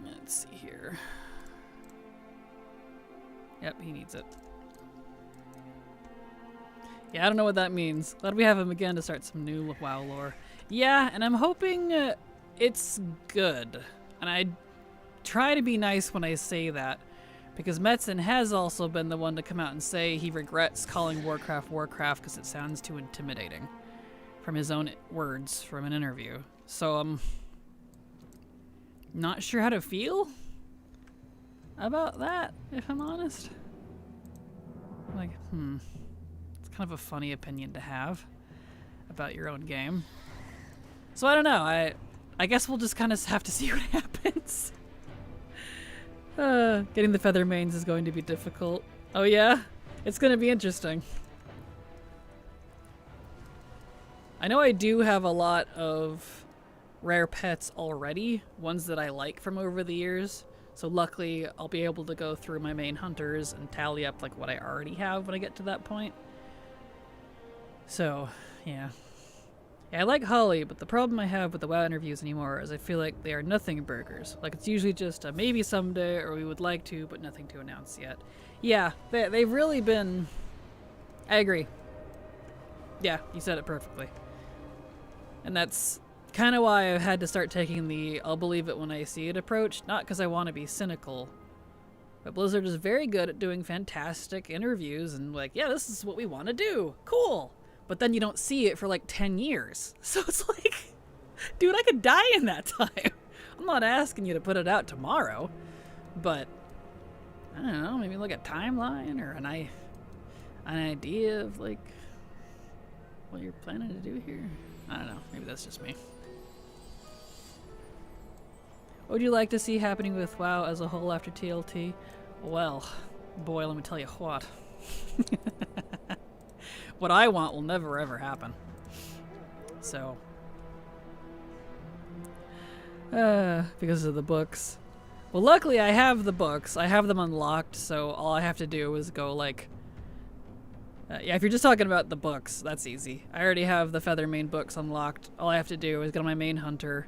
Let's see here. Yep, he needs it. Yeah, I don't know what that means. Glad we have him again to start some new WoW lore. Yeah, and I'm hoping it's good. And I try to be nice when I say that, because Metzen has also been the one to come out and say he regrets calling Warcraft because it sounds too intimidating, from his own words from an interview. So I'm not sure how to feel about that, if I'm honest. Like, it's kind of a funny opinion to have about your own game. So I don't know, I guess we'll just kind of have to see what happens. Getting the feather mains is going to be difficult. Oh yeah? It's going to be interesting. I know I do have a lot of rare pets already, ones that I like from over the years. So luckily, I'll be able to go through my main hunters and tally up like what I already have when I get to that point. So, yeah. Yeah, I like Holly, but the problem I have with the WoW interviews anymore is I feel like they are nothing burgers. Like, it's usually just a maybe someday, or we would like to, but nothing to announce yet. Yeah, they've really been... I agree. Yeah, you said it perfectly. And that's kind of why I've had to start taking the I'll believe it when I see it approach, not because I want to be cynical. But Blizzard is very good at doing fantastic interviews and like, yeah, this is what we want to do. Cool. But then you don't see it for like 10 years. So it's like, dude, I could die in that time. I'm not asking you to put it out tomorrow, but I don't know, maybe like a timeline or an idea of like what you're planning to do here. I don't know, maybe that's just me. What would you like to see happening with WoW as a whole after TLT? Well, boy, let me tell you what. What I want will never ever happen. So, because of the books. Well, luckily I have the books. I have them unlocked, so all I have to do is go like... yeah, if you're just talking about the books, that's easy. I already have the Feathermane books unlocked. All I have to do is go to my main hunter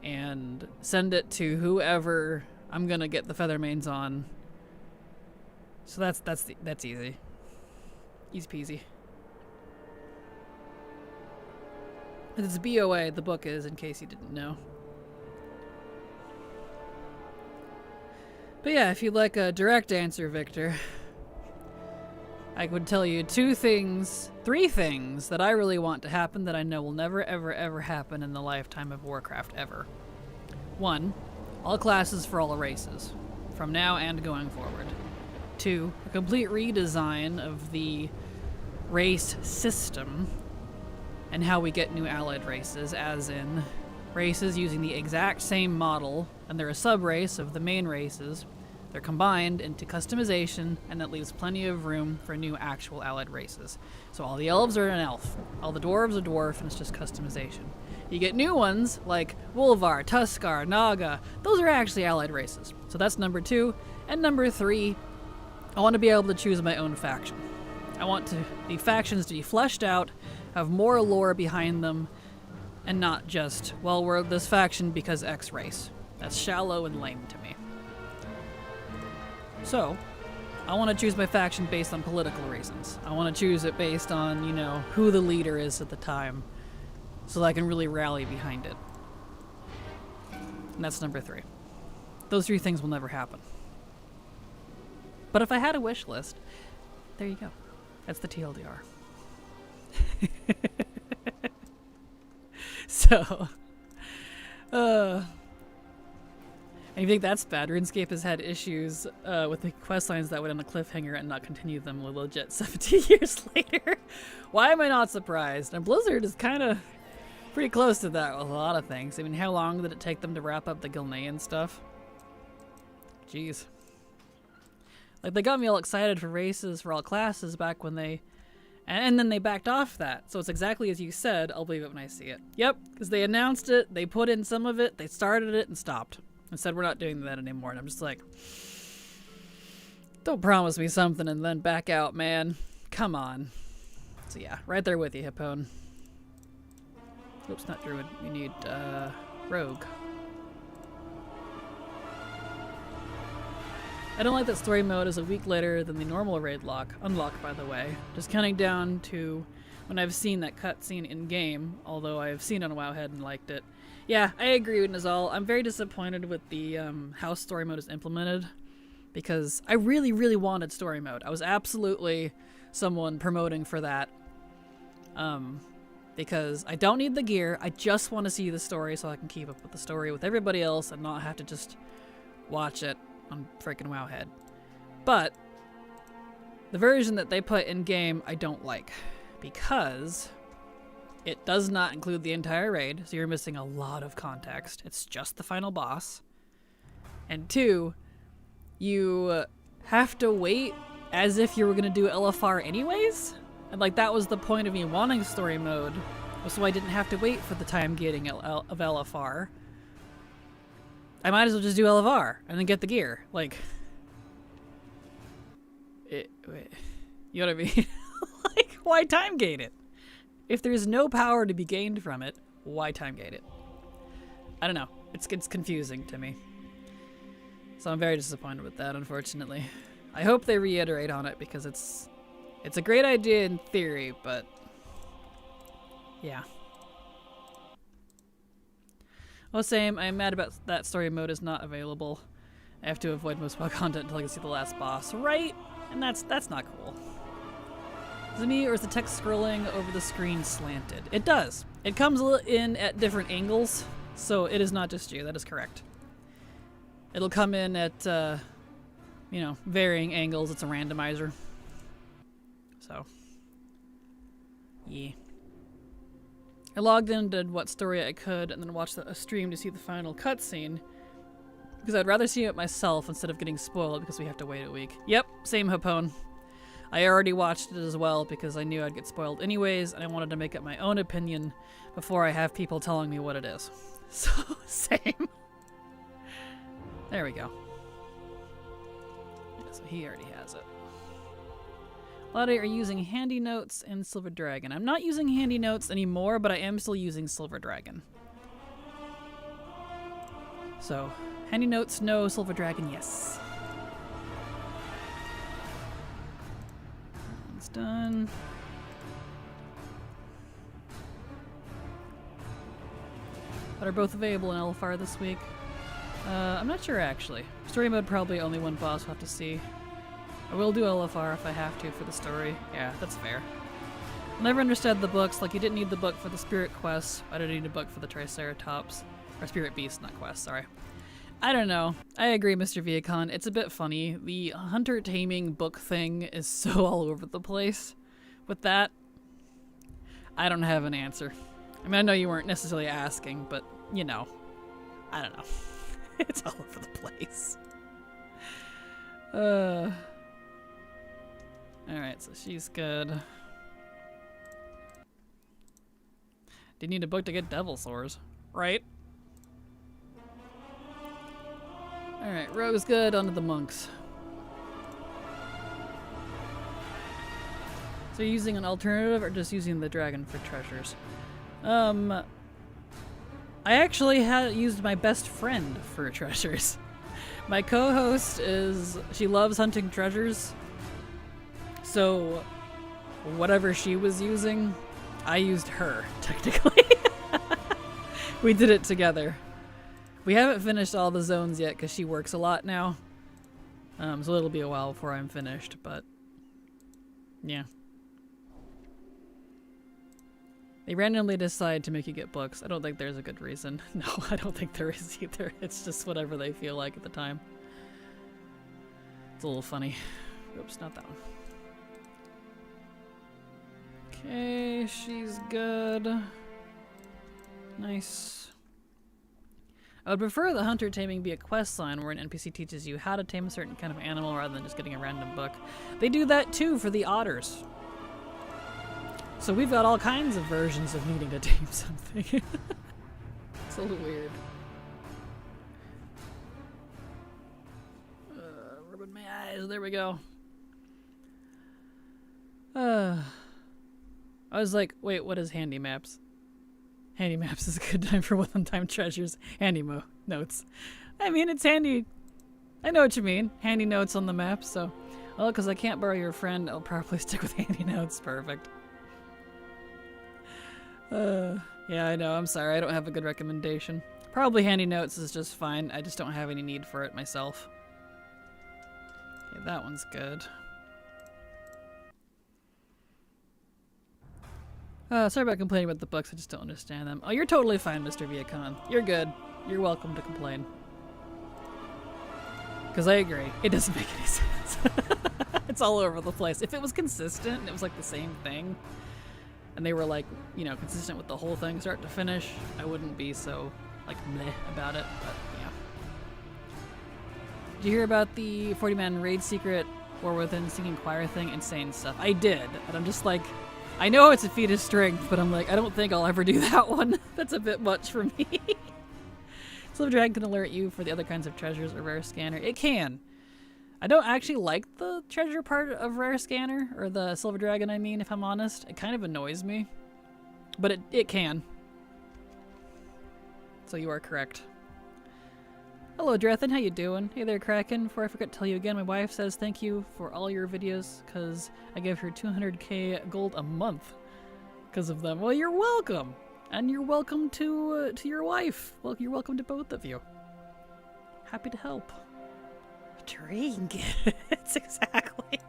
and send it to whoever I'm gonna get the Feathermanes on. So that's easy. Easy peasy. It's BOA, the book is, in case you didn't know. But yeah, if you'd like a direct answer, Victor, I would tell you three things that I really want to happen that I know will never, ever, ever happen in the lifetime of Warcraft, ever. 1, all classes for all races, from now and going forward. 2, a complete redesign of the race system and how we get new allied races, as in races using the exact same model, and they're a sub-race of the main races. They're combined into customization, and that leaves plenty of room for new actual allied races. So all the elves are an elf, all the dwarves are dwarf, and it's just customization. You get new ones like Wolvar, Tuskar, Naga. Those are actually allied races. So that's number 2. And number 3, I want to be able to choose my own faction. I want the factions to be fleshed out, have more lore behind them, and not just, well, we're this faction because X race. That's shallow and lame to me. So, I want to choose my faction based on political reasons. I want to choose it based on, you know, who the leader is at the time, so that I can really rally behind it. And that's number 3. Those 3 things will never happen. But if I had a wish list, there you go. That's the TLDR. So, and you think that's bad? RuneScape has had issues with the quest lines that would end a cliffhanger and not continue them legit 17 years later. Why am I not surprised? And Blizzard is kind of pretty close to that with a lot of things. I mean, how long did it take them to wrap up the Gilnean stuff? Jeez. Like, they got me all excited for races for all classes back when they... And then they backed off that. So it's exactly as you said. I'll believe it when I see it. Yep, because they announced it, they put in some of it, they started it and stopped. And said, we're not doing that anymore. And I'm just like, don't promise me something and then back out, man. Come on. So yeah, right there with you, Hippone. Oops, not Druid. We need, Rogue. I don't like that story mode is a week later than the normal raid unlock, by the way. Just counting down to when I've seen that cutscene in-game, although I've seen it on Wowhead and liked it. Yeah, I agree with Nizal. I'm very disappointed with the how story mode is implemented, because I really, really wanted story mode. I was absolutely someone promoting for that, because I don't need the gear. I just want to see the story so I can keep up with the story with everybody else and not have to just watch it on freaking Wowhead. But the version that they put in game I don't like, because it does not include the entire raid, so you're missing a lot of context. It's just the final boss. And 2, you have to wait as if you were going to do LFR anyways? And like, that was the point of me wanting story mode, so I didn't have to wait for the time gating of LFR. I might as well just do LFR and then get the gear. Like, you know what I mean? Like, why time gate it? If there's no power to be gained from it, why time gate it? I don't know. It's confusing to me. So I'm very disappointed with that, unfortunately. I hope they reiterate on it, because it's a great idea in theory, but yeah. Well, same. I'm mad about that story mode is not available. I have to avoid most WoW content until I can see the last boss, right? And that's not cool. Is it me, or is the text scrolling over the screen slanted? It does. It comes in at different angles, so it is not just you. That is correct. It'll come in at, you know, varying angles. It's a randomizer. So, yeah. I logged in, did what story I could, and then watched a stream to see the final cutscene. Because I'd rather see it myself instead of getting spoiled because we have to wait a week. Yep, same Hapone. I already watched it as well because I knew I'd get spoiled anyways, and I wanted to make up my own opinion before I have people telling me what it is. So, same. There we go. Yeah, so he already has it. Latte are using Handy Notes and Silver Dragon. I'm not using Handy Notes anymore, but I am still using Silver Dragon. So, Handy Notes, no. Silver Dragon, yes. That one's done. But are both available in LFR this week? I'm not sure, actually. Story mode, probably only one boss, we'll have to see. I will do LFR if I have to for the story. Yeah, that's fair. I never understood the books. Like, you didn't need the book for the spirit quests. I didn't need a book for the Triceratops. Or spirit beast, not quest, sorry. I don't know. I agree, Mr. Viacon. It's a bit funny. The hunter taming book thing is so all over the place. With that, I don't have an answer. I mean, I know you weren't necessarily asking, but, you know. I don't know. It's all over the place. Alright, so she's good. Do you need a book to get devil sores? Right? Alright, Rogue's good, onto the monks. So you're using an alternative or just using the dragon for treasures? I actually used my best friend for treasures. My co-host she loves hunting treasures. So whatever she was using, I used her, technically. We did it together. We haven't finished all the zones yet because she works a lot now. So it'll be a while before I'm finished, but yeah. They randomly decide to make you get books. I don't think there's a good reason. No, I don't think there is either. It's just whatever they feel like at the time. It's a little funny. Oops, not that one. Okay, she's good. Nice. I would prefer the hunter taming be a quest line where an NPC teaches you how to tame a certain kind of animal rather than just getting a random book. They do that too for the otters. So we've got all kinds of versions of needing to tame something. It's a little weird. Rubbing my eyes, there we go. I was like, wait, what is handy maps? Handy maps is a good time for one-time treasures. Handy notes. I mean, it's handy. I know what you mean. Handy notes on the map, so. Well, because I can't borrow your friend, I'll probably stick with handy notes. Perfect. Yeah, I know. I'm sorry. I don't have a good recommendation. Probably handy notes is just fine. I just don't have any need for it myself. Okay, that one's good. Sorry about complaining about the books. I just don't understand them. Oh, you're totally fine, Mr. Viacon. You're good. You're welcome to complain. Because I agree. It doesn't make any sense. It's all over the place. If it was consistent and it was like the same thing, and they were like, you know, consistent with the whole thing start to finish, I wouldn't be so, like, meh about it, but yeah. Did you hear about the 40-man raid secret War Within singing choir thing? Insane stuff. I did, but I'm just like, I know it's a feat of strength, but I'm like, I don't think I'll ever do that one. That's a bit much for me. Silver Dragon can alert you for the other kinds of treasures or rare scanner. It can. I don't actually like the treasure part of Rare Scanner, or the Silver Dragon, I mean, if I'm honest. It kind of annoys me, but it can. So you are correct. Hello, Drethan, how you doing? Hey there, Kraken. Before I forget to tell you again, my wife says thank you for all your videos, because I give her 200k gold a month because of them. Well, you're welcome! And you're welcome to your wife. Well, you're welcome to both of you. Happy to help. Trinkets, exactly.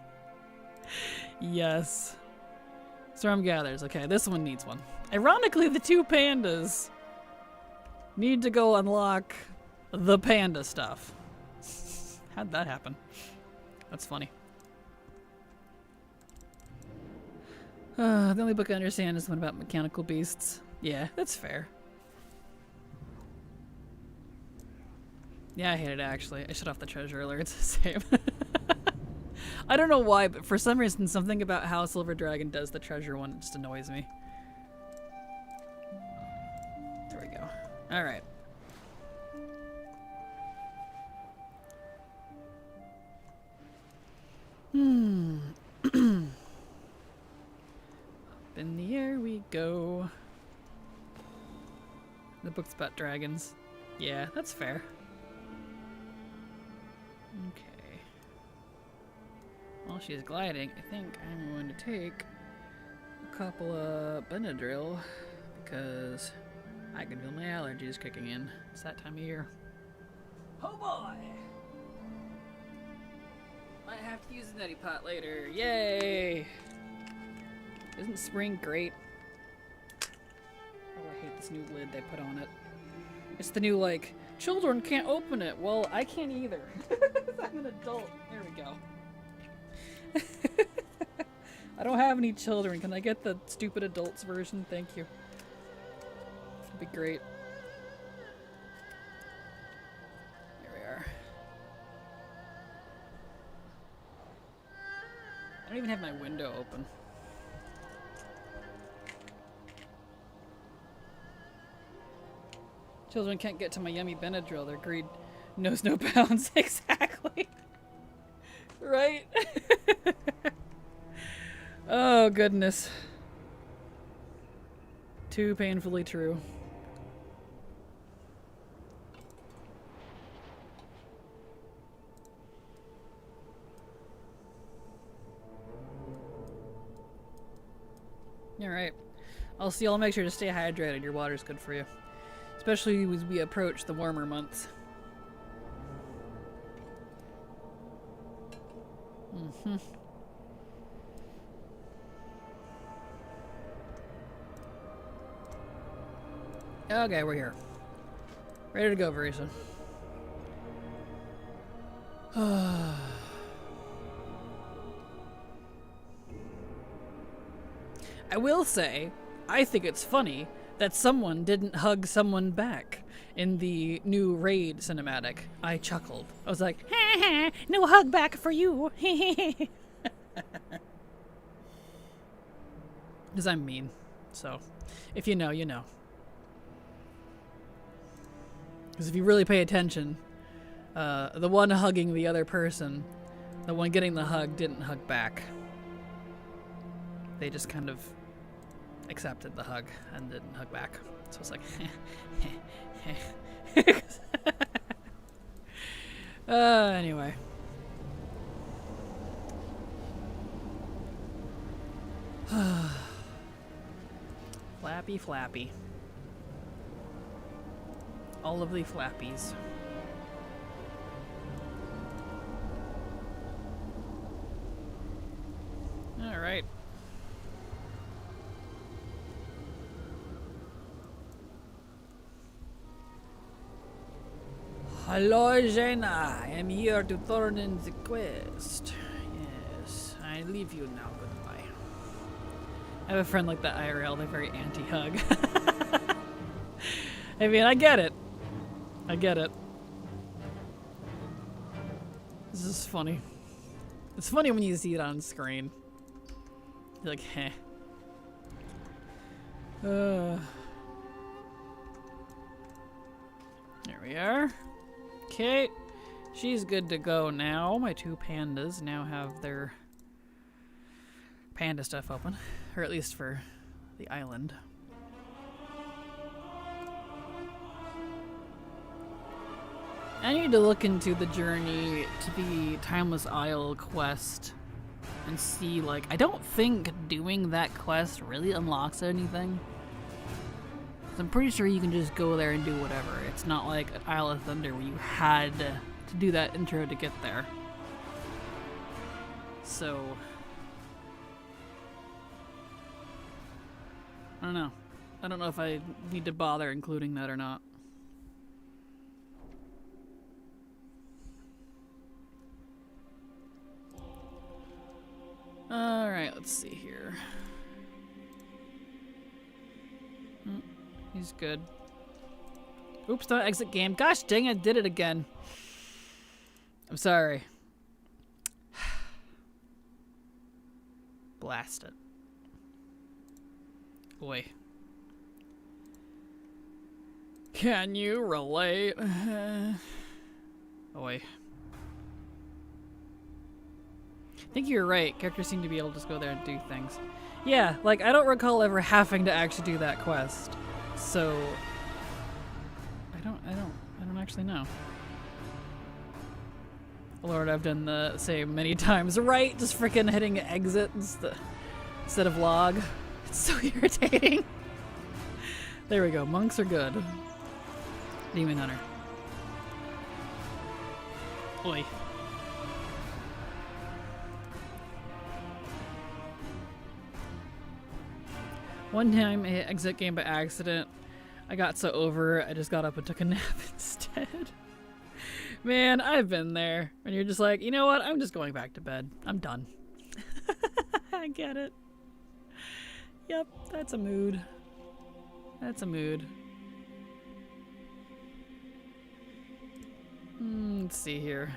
Yes. Storm Gathers. Okay, this one needs one. Ironically, the two pandas need to go unlock the panda stuff. How'd that happen? That's funny. The only book I understand is the one about mechanical beasts. Yeah, that's fair. Yeah, I hate it actually. I shut off the treasure alerts. Same. I don't know why, but for some reason, something about how Silver Dragon does the treasure one just annoys me. There we go. All right. Up in the air we go. The book's about dragons. Yeah, that's fair. Okay. While she's gliding, I think I'm going to take a couple of Benadryl because I can feel my allergies kicking in. It's that time of year. Oh boy! Might have to use a neti pot later. Yay! Isn't spring great? Oh, I hate this new lid they put on it. It's the new, like, children can't open it. Well, I can't either. I'm an adult. There we go. I don't have any children. Can I get the stupid adults version? Thank you. That'd be great. There we are. I don't even have my window open. Children can't get to my yummy Benadryl. Their greed knows no bounds. Exactly. Right? Oh, goodness. Too painfully true. Alright. I'll make sure to stay hydrated. Your water's good for you. Especially as we approach the warmer months. Mm-hmm. Okay, we're here. Ready to go very soon. I will say, I think it's funny that someone didn't hug someone back in the new raid cinematic. I chuckled. I was like, ha ha, no hug back for you. Because I'm mean. So, if you know, you know. Because if you really pay attention, the one hugging the other person, the one getting the hug, didn't hug back. They just kind of accepted the hug and didn't hug back. So it's like, anyway. Flappy, flappy. All of the flappies. All right. Hello, Jaina. I am here to turn in the quest. Yes, I leave you now. Goodbye. I have a friend like that IRL. They're very anti-hug. I mean, I get it. I get it. This is funny. It's funny when you see it on screen. You're like, heh. There we are. Okay. She's good to go now. My two pandas now have their panda stuff open. Or at least for the island. I need to look into the journey to the Timeless Isle quest and see, like, I don't think doing that quest really unlocks anything. 'Cause I'm pretty sure you can just go there and do whatever. It's not like at Isle of Thunder where you had to do that intro to get there. So, I don't know. I don't know if I need to bother including that or not. Alright, let's see here. He's good. Oops, don't exit game. Gosh dang, I did it again. I'm sorry. Blast it. Oi. Can you relate? Oi. I think you're right. Characters seem to be able to just go there and do things. Yeah, like I don't recall ever having to actually do that quest. So I don't actually know. Lord, I've done the same many times, right? Just freaking hitting exit instead of log. It's so irritating. There we go. Monks are good. Demon Hunter. Oi. One time I hit exit game by accident. I got so over it, I just got up and took a nap instead. Man, I've been there. When you're just like, you know what? I'm just going back to bed. I'm done. I get it. Yep, that's a mood. That's a mood. Let's see here.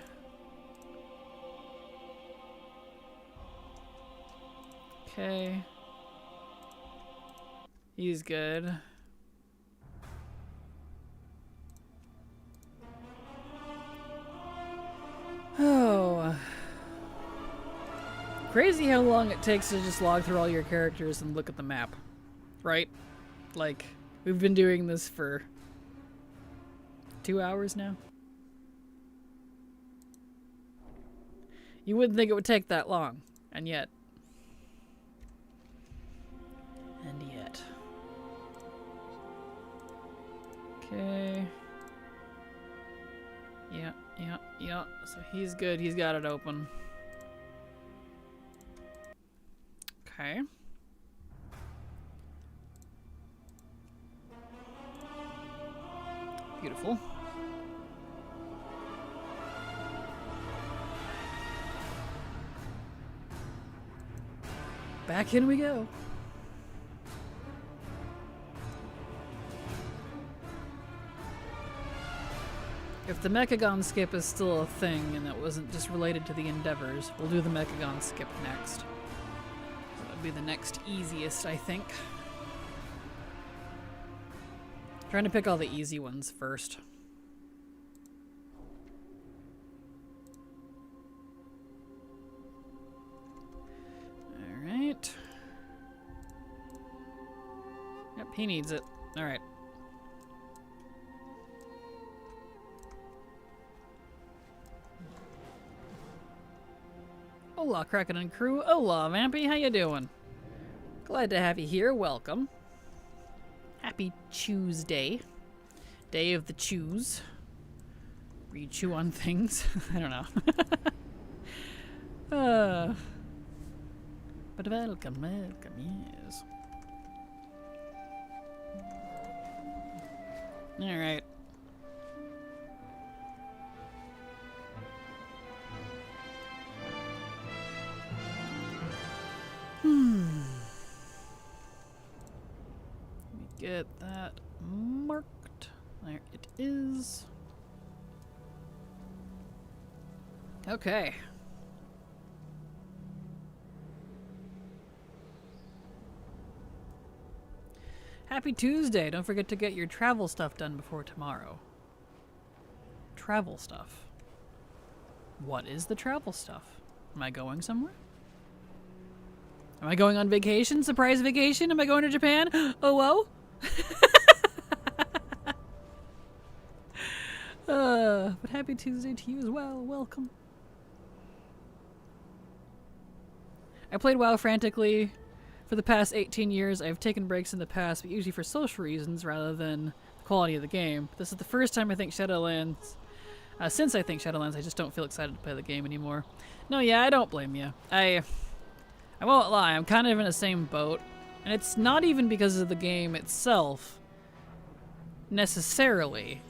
Okay. He's good. Oh. Crazy how long it takes to just log through all your characters and look at the map. Right? Like, we've been doing this for 2 hours now. You wouldn't think it would take that long, and yet. Okay. Yeah. So he's good. He's got it open. Okay. Beautiful. Back in we go. If the Mechagon skip is still a thing and it wasn't just related to the Endeavors, we'll do the Mechagon skip next. So that'll be the next easiest, I think. Trying to pick all the easy ones first. Alright. Yep, he needs it. Alright. Hola, Kraken and crew. Hola, Vampy. How you doing? Glad to have you here. Welcome. Happy Tuesday. Day of the chews. Where you chew on things. I don't know. But welcome, yes. Alright. Get that marked. There it is. Okay. Happy Tuesday. Don't forget to get your travel stuff done before tomorrow. Travel stuff. What is the travel stuff? Am I going somewhere? Am I going on vacation? Surprise vacation? Am I going to Japan? Oh, whoa. But happy Tuesday to you as well. Welcome. I played WoW frantically for the past 18 years. I've taken breaks in the past, but usually for social reasons rather than the quality of the game. This is the first time I think Shadowlands, since I think Shadowlands, I just don't feel excited to play the game anymore. No, yeah, I don't blame you. I won't lie, I'm kind of in the same boat. And it's not even because of the game itself, necessarily.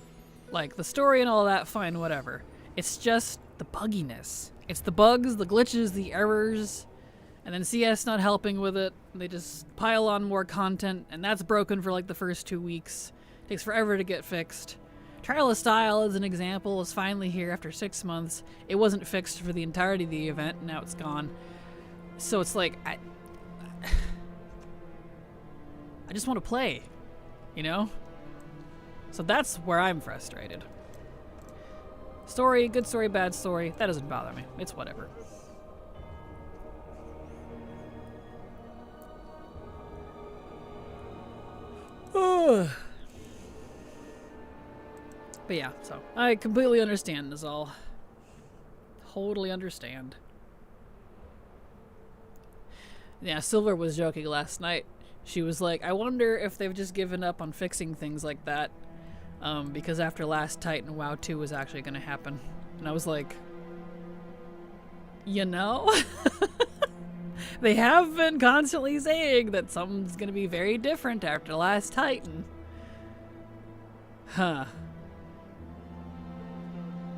Like, the story and all that, fine, whatever. It's just the bugginess. It's the bugs, the glitches, the errors, and then CS not helping with it. They just pile on more content, and that's broken for like the first 2 weeks. Takes forever to get fixed. Trial of Style, as an example, is finally here after 6 months. It wasn't fixed for the entirety of the event, and now it's gone. So it's like, I just want to play, you know? So that's where I'm frustrated. Story, good story, bad story, that doesn't bother me. It's whatever. But yeah, so I completely understand this all. Totally understand. Yeah, Silver was joking last night. She was like, I wonder if they've just given up on fixing things like that. Because after last Titan, WoW 2 was actually going to happen. And I was like, you know? They have been constantly saying that something's going to be very different after last Titan. Huh.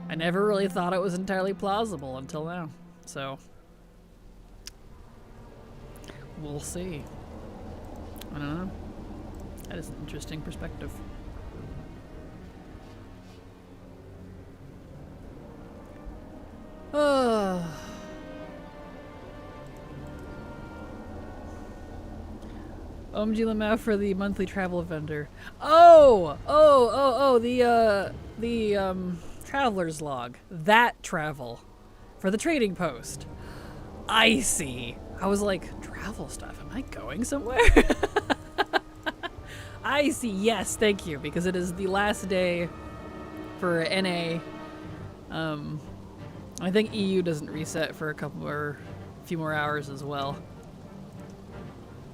I never really thought it was entirely plausible until now. So, we'll see. I don't know. That is an interesting perspective. OMG Lamau for the monthly travel vendor. The traveler's log. That travel. For the trading post. I see. I was like, travel stuff, am I going somewhere? I see, yes, thank you, because it is the last day for NA. I think EU doesn't reset for a few more hours as well.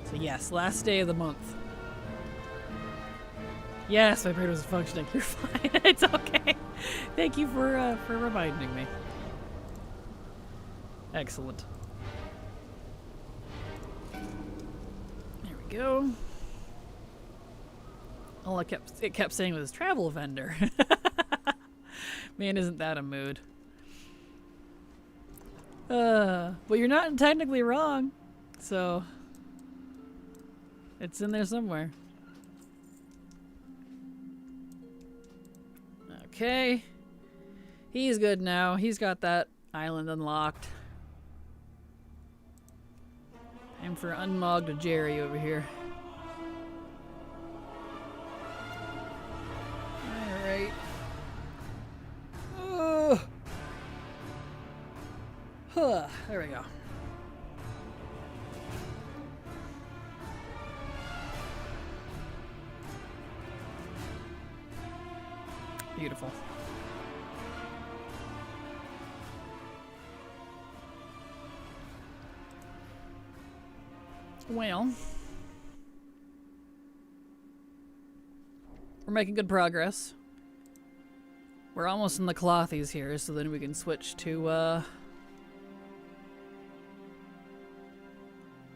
So yes, last day of the month. Yes, my brain wasn't functioning. You're fine. It's okay. Thank you for reminding me. Excellent. There we go. All it kept saying was travel vendor. Man, isn't that a mood? Well, you're not technically wrong, so it's in there somewhere. Okay. He's good now. He's got that island unlocked. Time for unmogged Jerry over here. Alright. There we go. Beautiful. Well, we're making good progress. We're almost in the clothies here, so then we can switch to,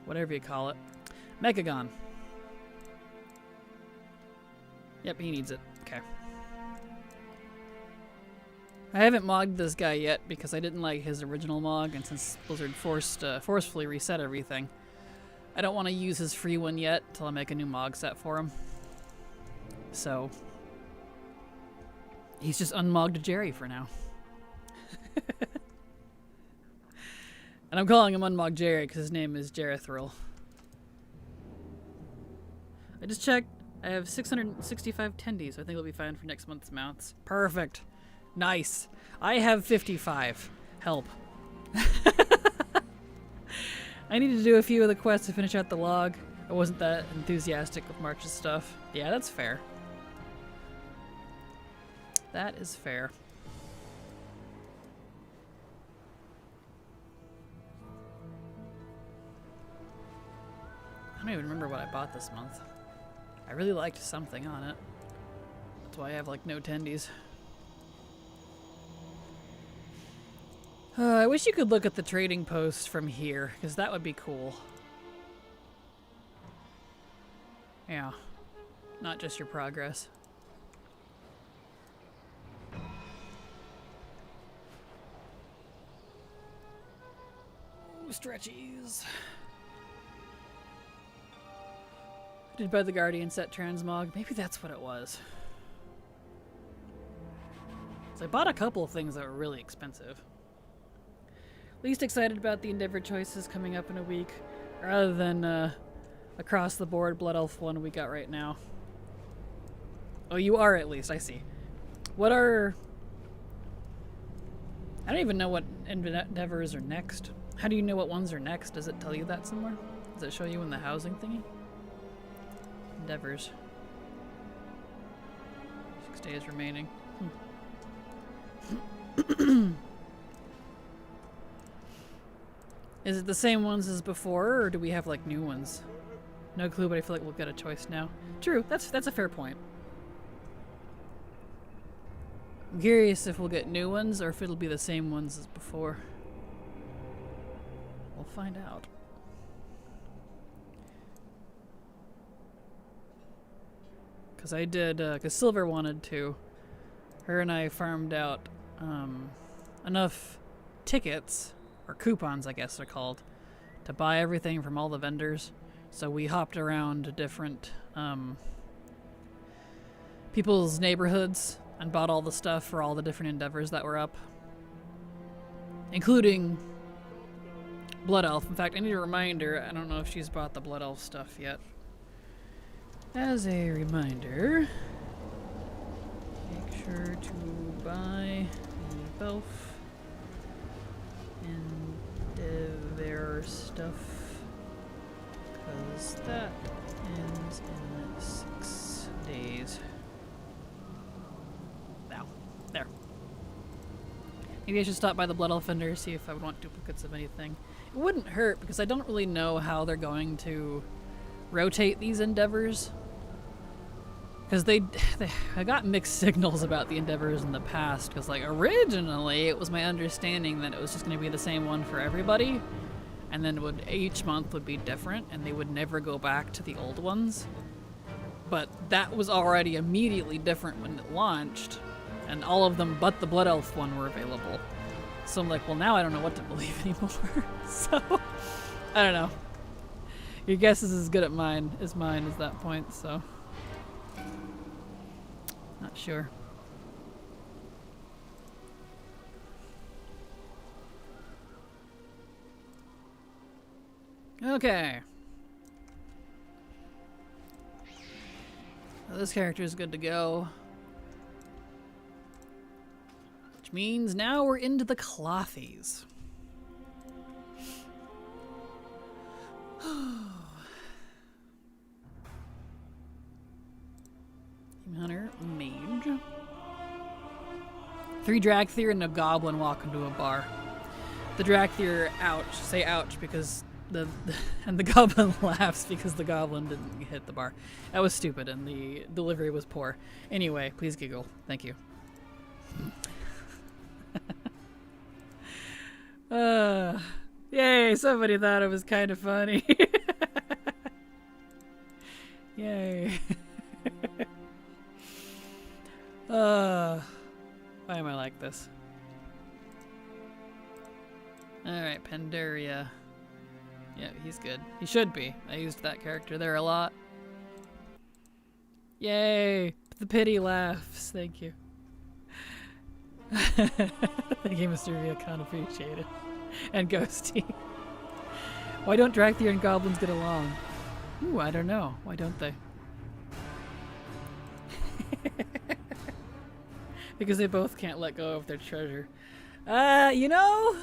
whatever you call it. Mechagon. Yep, he needs it. Okay. I haven't mogged this guy yet because I didn't like his original mog, and since Blizzard forcefully reset everything, I don't want to use his free one yet until I make a new mog set for him. So, he's just unmogged Jerry for now. And I'm calling him Unmogged Jerry because his name is Jarethril. I just checked. I have 665 tendies. I think it'll be fine for next month's mounts. Perfect. Nice. I have 55. Help. I need to do a few of the quests to finish out the log. I wasn't that enthusiastic with March's stuff. Yeah, that's fair. That is fair. I don't even remember what I bought this month. I really liked something on it. That's why I have like no tendies. I wish you could look at the trading post from here, because that would be cool. Yeah. Not just your progress. Ooh, stretchies. Did buy the Guardian set transmog? Maybe that's what it was. So I bought a couple of things that were really expensive. Least excited about the Endeavor choices coming up in a week, rather than across the board Blood Elf one we got right now. Oh, you are at least, I see. What are... I don't even know what endeavors are next. How do you know what ones are next? Does it tell you that somewhere? Does it show you in the housing thingy? Endeavors. 6 days remaining. Is it the same ones as before, or do we have like new ones? No clue, but I feel like we'll get a choice now. True, that's a fair point. I'm curious if we'll get new ones or if it'll be the same ones as before. We'll find out. Because I did, because Silver wanted to. Her and I farmed out enough tickets, or coupons I guess they're called, to buy everything from all the vendors. So we hopped around to different people's neighborhoods and bought all the stuff for all the different endeavors that were up. Including Blood Elf. In fact, I need a reminder. I don't know if she's bought the Blood Elf stuff yet. As a reminder, make sure to buy the Elf Endeavor stuff, because that ends in 6 days. Now, there. Maybe I should stop by the Blood Elf vendor, see if I would want duplicates of anything. It wouldn't hurt, because I don't really know how they're going to rotate these endeavors. Because I got mixed signals about the endeavors in the past, because like originally it was my understanding that it was just going to be the same one for everybody, and then each month would be different, and they would never go back to the old ones. But that was already immediately different when it launched, and all of them but the Blood Elf one were available. So I'm like, well, now I don't know what to believe anymore. So, I don't know. Your guess is as good at mine as that point, so. Not sure. Okay. Well, this character is good to go. Which means now we're into the clothies. Hunter, mage. 3 Dragthyr and a goblin walk into a bar. The Dragthyr, ouch, say ouch, because and the goblin laughs because the goblin didn't hit the bar. That was stupid and the delivery was poor. Anyway, please giggle. Thank you. Yay, somebody thought it was kind of funny. Yay. Why am I like this? Alright, Pandaria. Yeah, he's good. He should be. I used that character there a lot. Yay! The pity laughs. Thank you. Thank you, Mr. Viacon. Appreciate it. And Ghosty. Why don't Dracthyr and goblins get along? Ooh, I don't know. Why don't they? Because they both can't let go of their treasure. You know,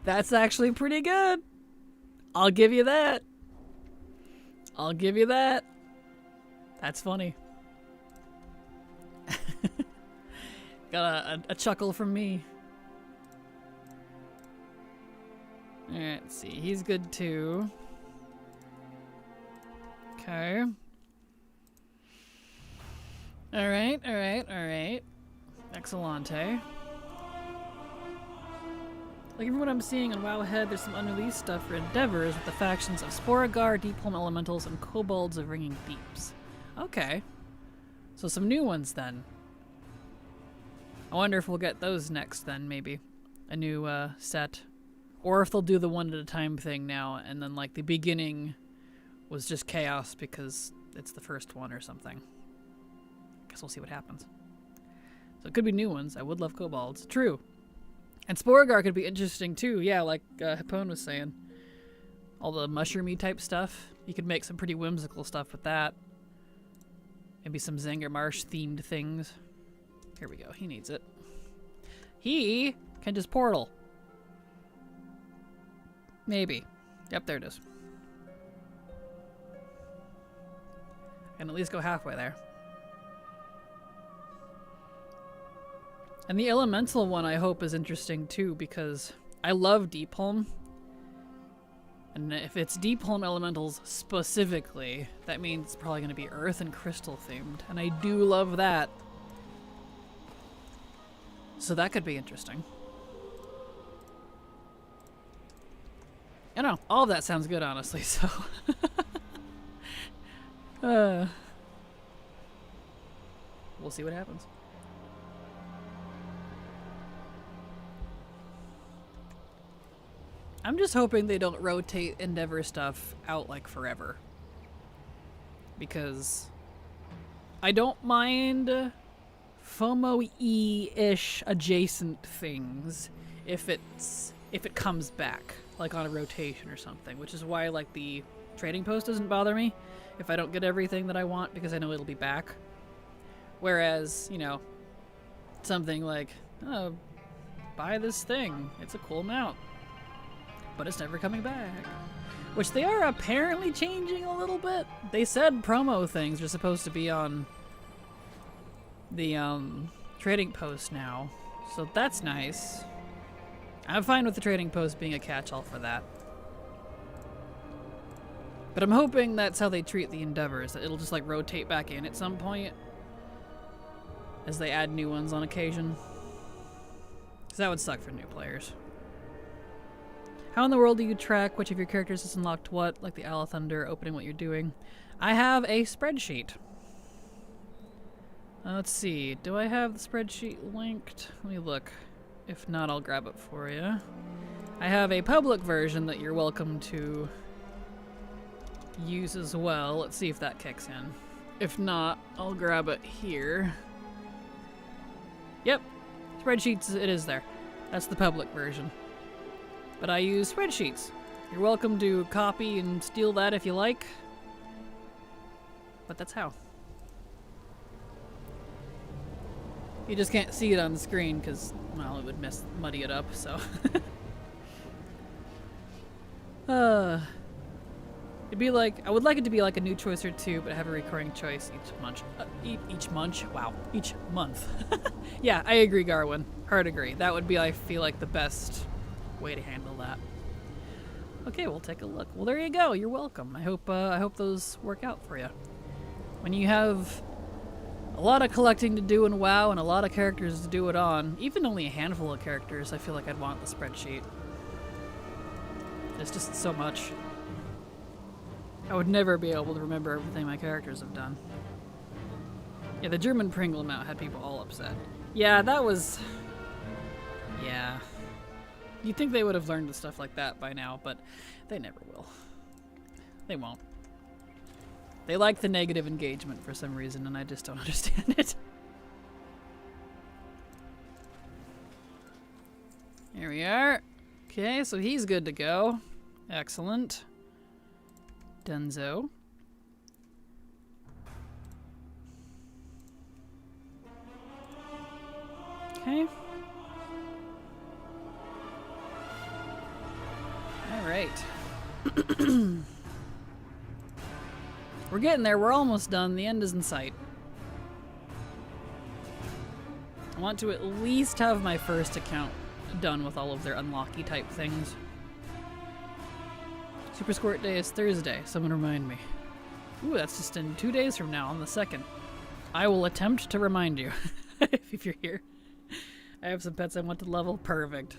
that's actually pretty good. I'll give you that. I'll give you that. That's funny. Got a chuckle from me. Alright, let's see. He's good too. Okay. Alright. Excellente. Like from what I'm seeing on Wowhead, there's some unreleased stuff for endeavors with the factions of Sporagar, Deep Home Elementals, and Kobolds of Ringing Deeps. Okay. So some new ones then. I wonder if we'll get those next then, maybe. A new set. Or if they'll do the one at a time thing now, and then like the beginning was just chaos because it's the first one or something. Guess we'll see what happens. So it could be new ones. I would love kobolds. True. And Sporegar could be interesting too. Yeah, like Hapone was saying. All the mushroomy type stuff. You could make some pretty whimsical stuff with that. Maybe some Zangarmarsh themed things. Here we go. He needs it. He can just portal. Maybe. Yep, there it is. And at least go halfway there. And the elemental one I hope is interesting too, because I love Deepholm. And if it's Deepholm elementals specifically, that means it's probably going to be earth and crystal themed. And I do love that. So that could be interesting. I don't know. All of that sounds good, honestly, so. We'll see what happens. I'm just hoping they don't rotate Endeavor stuff out like forever. Because I don't mind FOMO-y-ish adjacent things if it comes back, like on a rotation or something, which is why like the trading post doesn't bother me if I don't get everything that I want, because I know it'll be back. Whereas, you know, something like, oh, buy this thing, it's a cool mount, but it's never coming back. Which they are apparently changing a little bit. They said promo things are supposed to be on the trading post now, so that's nice. I'm fine with the trading post being a catch-all for that. But I'm hoping that's how they treat the Endeavors, that it'll just like rotate back in at some point as they add new ones on occasion. Because that would suck for new players. How in the world do you track which of your characters has unlocked what, like the Owl of Thunder opening what you're doing? I have a spreadsheet. Let's see, do I have the spreadsheet linked? Let me look. If not, I'll grab it for you. I have a public version that you're welcome to use as well. Let's see if that kicks in. If not, I'll grab it here. Yep, spreadsheets, it is there. That's the public version. But I use spreadsheets. You're welcome to copy and steal that if you like. But that's how. You just can't see it on the screen because, well, it would muddy it up, so. It'd be like, I would like it to be like a new choice or two, but have a recurring choice each month. Yeah, I agree, Garwin. Hard agree. That would be, I feel like, the best way to handle that. Okay, we'll take a look. Well, there you go. You're welcome. I hope those work out for you. When you have a lot of collecting to do in WoW and a lot of characters to do it on, even only a handful of characters, I feel like I'd want the spreadsheet. There's just so much. I would never be able to remember everything my characters have done. Yeah, the German Pringle amount had people all upset. Yeah, that was... Yeah. You'd think they would have learned stuff like that by now, but they never will. They won't. They like the negative engagement for some reason, and I just don't understand it. Here we are. Okay, so he's good to go. Excellent. Dunzo. Okay. All right. We're getting there. We're almost done. The end is in sight. I want to at least have my first account done with all of their unlocky type things. Super Squirt Day is Thursday. Someone remind me. Ooh, that's just in 2 days from now on the 2nd. I will attempt to remind you if you're here. I have some pets I want to level. Perfect.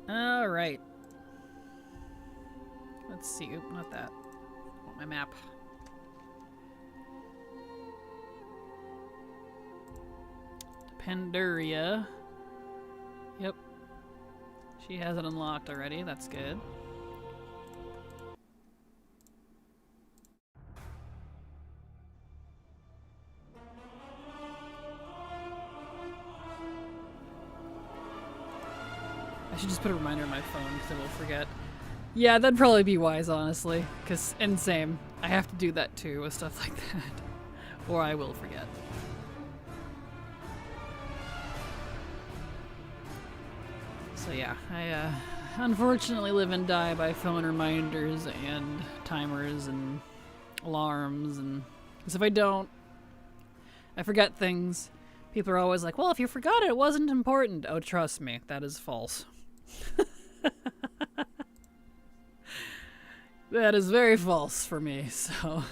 All right. Let's see. Oop, not that. I want my map. Pandaria. Yep. She has it unlocked already. That's good. should just put a reminder on my phone because I will forget. Yeah, that'd probably be wise, honestly. And same. I have to do that too with stuff like that. Or I will forget. So yeah, I unfortunately live and die by phone reminders and timers and alarms, and because if I don't, I forget things. People are always like, well, if you forgot it, it wasn't important. Oh, trust me, that is false. That is very false for me, so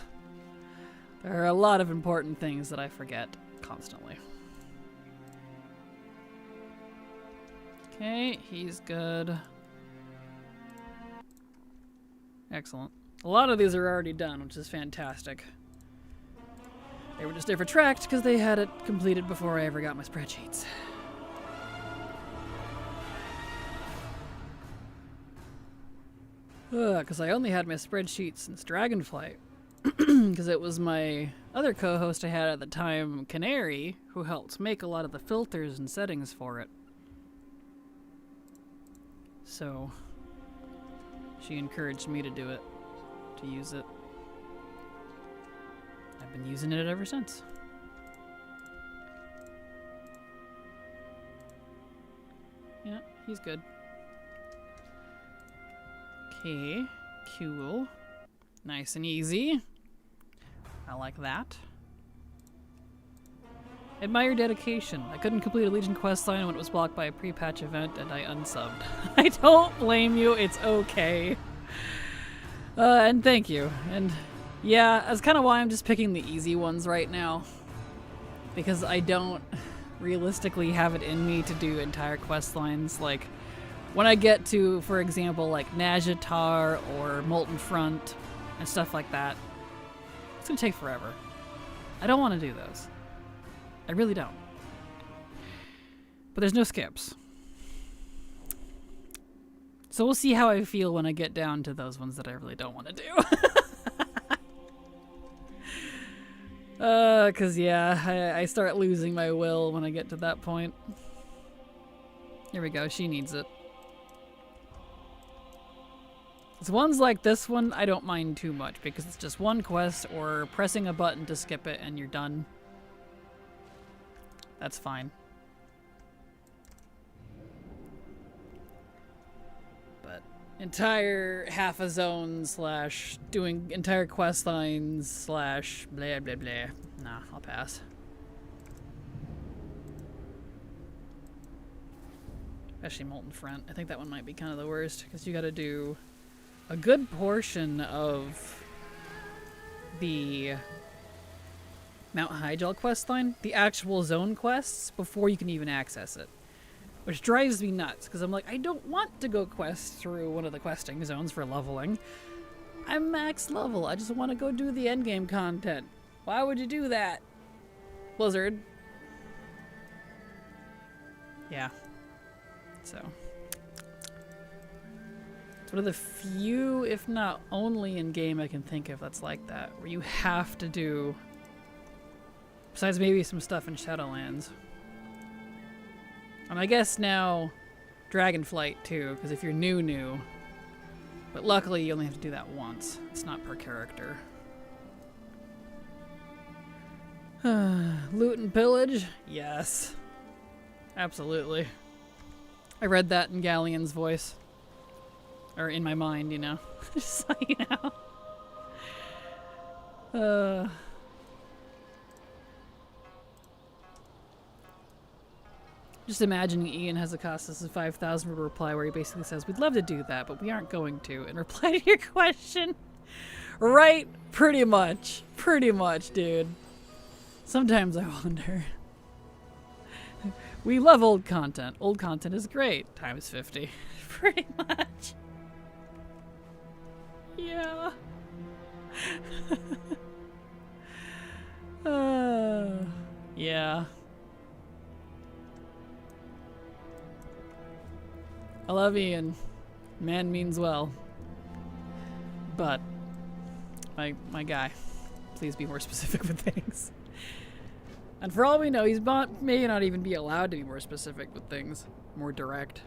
there are a lot of important things that I forget constantly. Okay, he's good. Excellent. A lot of these are already done, which is fantastic. They were just there for tracked because they had it completed before I ever got my spreadsheets. Because I only had my spreadsheet since Dragonflight. Because it was my other co-host I had at the time, Canary, who helped make a lot of the filters and settings for it. So she encouraged me to do it, to use it. I've been using it ever since. Yeah, he's good. Okay, cool. Nice and easy. I like that. Admire dedication. I couldn't complete a Legion questline when it was blocked by a pre-patch event and I unsubbed. I don't blame you, it's okay. And thank you. And yeah, that's kind of why I'm just picking the easy ones right now. Because I don't realistically have it in me to do entire questlines. Like, when I get to, for example, like Najatar or Molten Front and stuff like that, it's gonna take forever. I don't want to do those. I really don't. But there's no skips. So we'll see how I feel when I get down to those ones that I really don't want to do. Cause yeah, I start losing my will when I get to that point. Here we go, she needs it. It's ones like this one I don't mind too much because it's just one quest or pressing a button to skip it and you're done. That's fine. But entire half a zone / doing entire quest lines / blah blah blah. Nah, I'll pass. Especially Molten Front. I think that one might be kind of the worst because you gotta do a good portion of the Mount Hyjal questline, the actual zone quests, before you can even access it. Which drives me nuts, because I'm like, I don't want to go quest through one of the questing zones for leveling. I'm max level, I just want to go do the endgame content. Why would you do that, Blizzard? Yeah. So. It's one of the few, if not only in game I can think of that's like that, where you have to do, besides maybe some stuff in Shadowlands. And I guess now Dragonflight too, because if you're new, but luckily you only have to do that once. It's not per character. Loot and pillage? Yes. Absolutely. I read that in Galleon's voice. Or in my mind, you know. Just so you know. Just imagining Ian Hezekiah's 5,000 word reply where he basically says, we'd love to do that, but we aren't going to. In reply to your question. Right? Pretty much. Pretty much, dude. Sometimes I wonder. We love old content. Old content is great. Times 50. Pretty much. Yeah. Yeah. I love Ian. Man means well. But my guy, please be more specific with things. And for all we know, he's may not even be allowed to be more specific with things. More direct.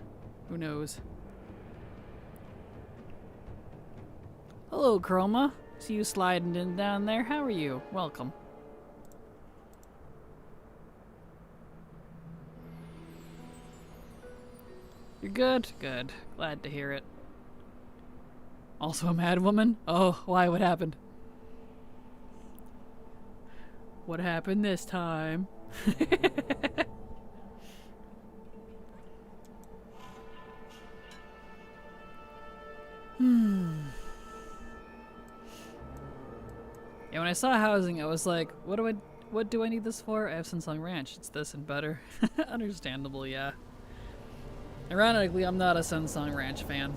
Who knows? Hello, Chroma. See you sliding in down there. How are you? Welcome. You're good? Good. Glad to hear it. Also a mad woman? Oh, why? What happened? What happened this time? Yeah, when I saw housing, I was like, what do I need this for? I have Sunsong Ranch. It's this and better. Understandable, yeah. Ironically, I'm not a Sunsong Ranch fan.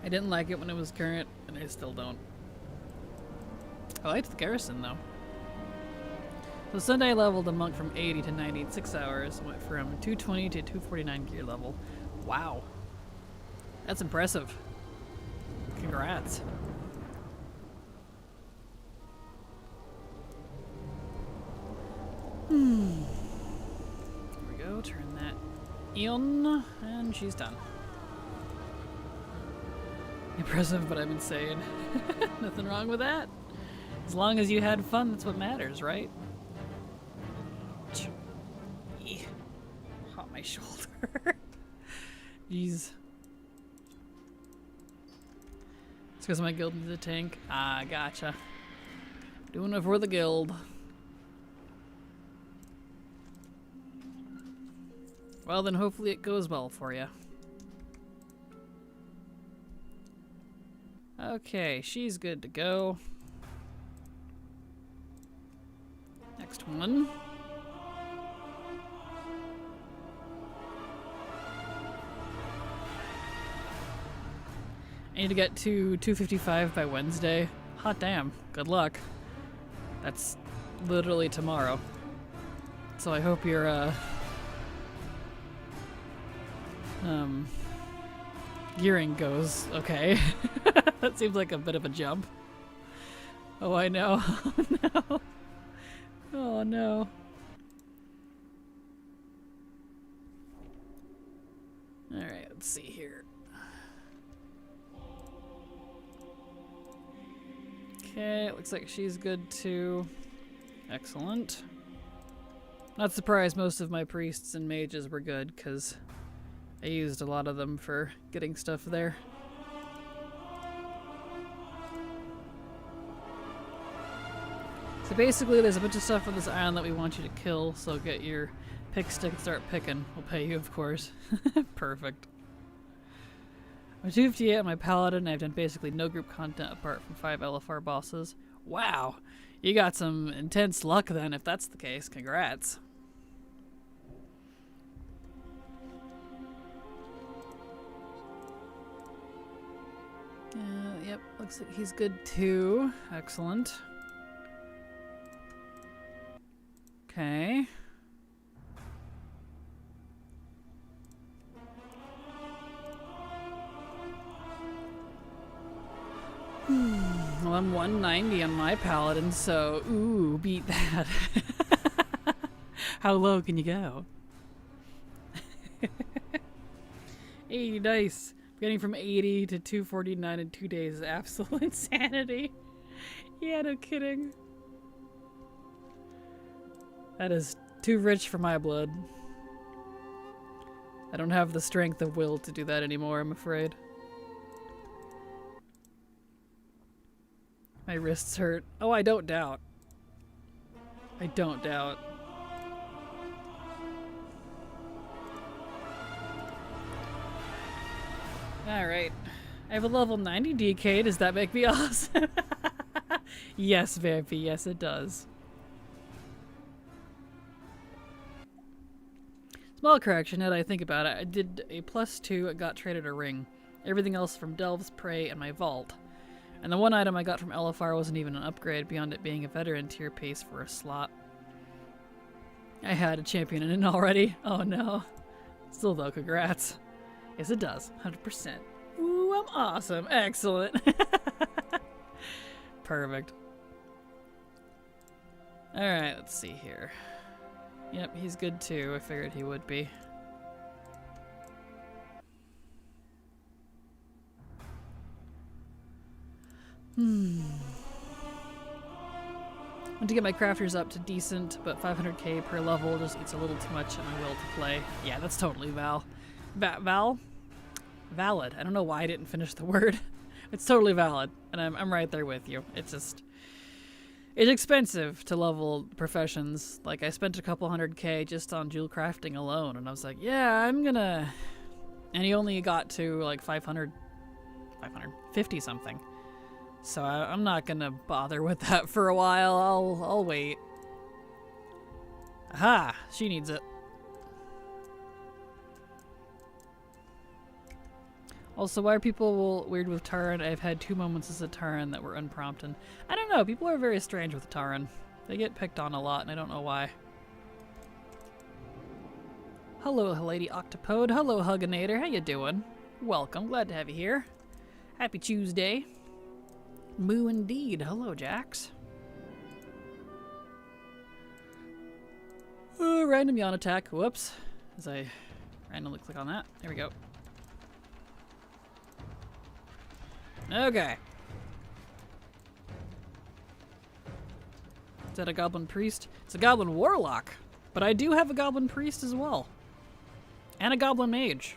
I didn't like it when it was current, and I still don't. I liked the garrison, though. So Sunday I leveled a monk from 80 to 90 in 6 hours. Went from 220 to 249 gear level. Wow. That's impressive. Congrats. There we go. Turn that in, and she's done. Impressive, but I'm insane. Nothing wrong with that. As long as you had fun, that's what matters, right? Hot my shoulder. Jeez. It's because my guild needs a tank. Ah, gotcha. Doing it for the guild. Well, then hopefully it goes well for you. Okay, she's good to go. Next one. I need to get to 255 by Wednesday. Hot damn. Good luck. That's literally tomorrow. So I hope your gearing goes okay. That seems like a bit of a jump. Oh, I know. Oh, no. Oh, no. Alright, let's see here. Okay, it looks like she's good too. Excellent. Not surprised most of my priests and mages were good, because I used a lot of them for getting stuff there. So basically there's a bunch of stuff on this island that we want you to kill, so get your pick stick and start picking. We'll pay you, of course. Perfect. I'm 258 on my paladin, and I've done basically no group content apart from 5 LFR bosses. Wow! You got some intense luck then, if that's the case. Congrats. Yep, looks like he's good too. Excellent. Okay. Well, I'm 190 on my paladin, so ooh, beat that. How low can you go? 80 dice. Getting from 80 to 249 in 2 days is absolute insanity. Yeah, no kidding. That is too rich for my blood. I don't have the strength of will to do that anymore, I'm afraid. My wrists hurt. Oh, I don't doubt. I don't doubt. Alright. I have a level 90 DK. Does that make me awesome? Yes, Vampy. Yes, it does. Small correction, now that I think about it. I did a +2. I got traded a ring. Everything else from Delve's Prey and my vault. And the one item I got from LFR wasn't even an upgrade beyond it being a veteran tier pace for a slot. I had a champion in it already. Oh no. Still though, congrats. Yes, it does. 100%. Ooh, I'm awesome. Excellent. Perfect. Alright, let's see here. Yep, he's good too. I figured he would be. Want to get my crafters up to decent, but 500k per level just eats a little too much of my will to play. Yeah, that's totally valid. I don't know why I didn't finish the word. It's totally valid, and I'm right there with you. It's just, it's expensive to level professions. Like, I spent a couple 100k just on jewel crafting alone, and I was like, yeah, I'm gonna... And he only got to like 550 something. So I'm not gonna bother with that for a while. I'll wait. Aha! She needs it. Also, why are people weird with Taran? I've had 2 moments as a Taran that were unprompted. I don't know. People are very strange with Taran. They get picked on a lot, and I don't know why. Hello, Lady Octopode. Hello, Hugginator. How you doing? Welcome. Glad to have you here. Happy Tuesday. Moo indeed. Hello, Jax. Random yawn attack. Whoops. As I randomly click on that. There we go. Okay. Is that a goblin priest? It's a goblin warlock. But I do have a goblin priest as well. And a goblin mage.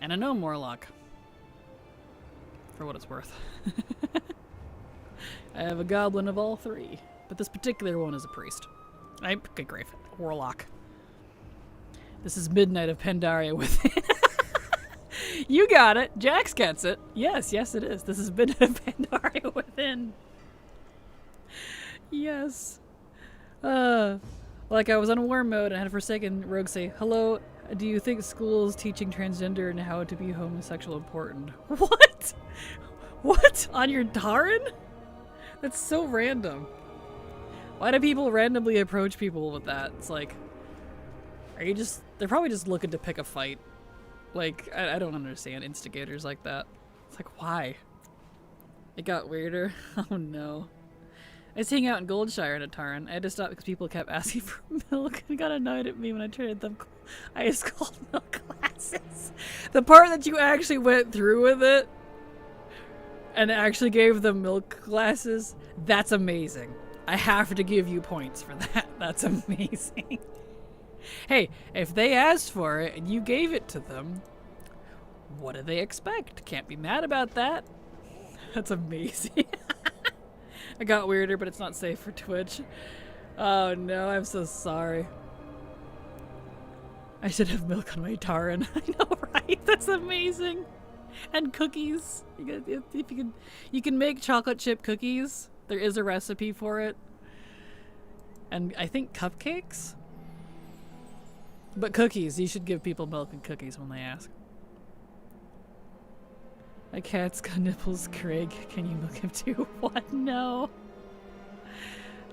And a gnome warlock. For what it's worth. I have a goblin of all 3. But this particular one is a priest. Good grief. Warlock. This is Midnight of Pandaria Within. You got it. Jax gets it. Yes, yes it is. This is Midnight of Pandaria Within. Yes. Like I was on war mode and I had a Forsaken rogue say, hello, do you think schools teaching transgender and how to be homosexual important? What? What? On your Taran? That's so random. Why do people randomly approach people with that? It's like, are you just, they're probably just looking to pick a fight. Like, I don't understand instigators like that. It's like, why? It got weirder. Oh no. I was hanging out in Goldshire in a Taran. I had to stop because people kept asking for milk and got annoyed at me when I traded them ice cold milk glasses. The part that you actually went through with it and actually gave them milk glasses, that's amazing. I have to give you points for that. That's amazing. Hey, if they asked for it and you gave it to them, what do they expect? Can't be mad about that. That's amazing. I got weirder, but it's not safe for Twitch. Oh no, I'm so sorry. I should have milk on my Taran. I know, right? That's amazing. And cookies. You can make chocolate chip cookies. There is a recipe for it. And I think cupcakes? But cookies. You should give people milk and cookies when they ask. My cat's got nipples, Craig. Can you milk him too? What? No.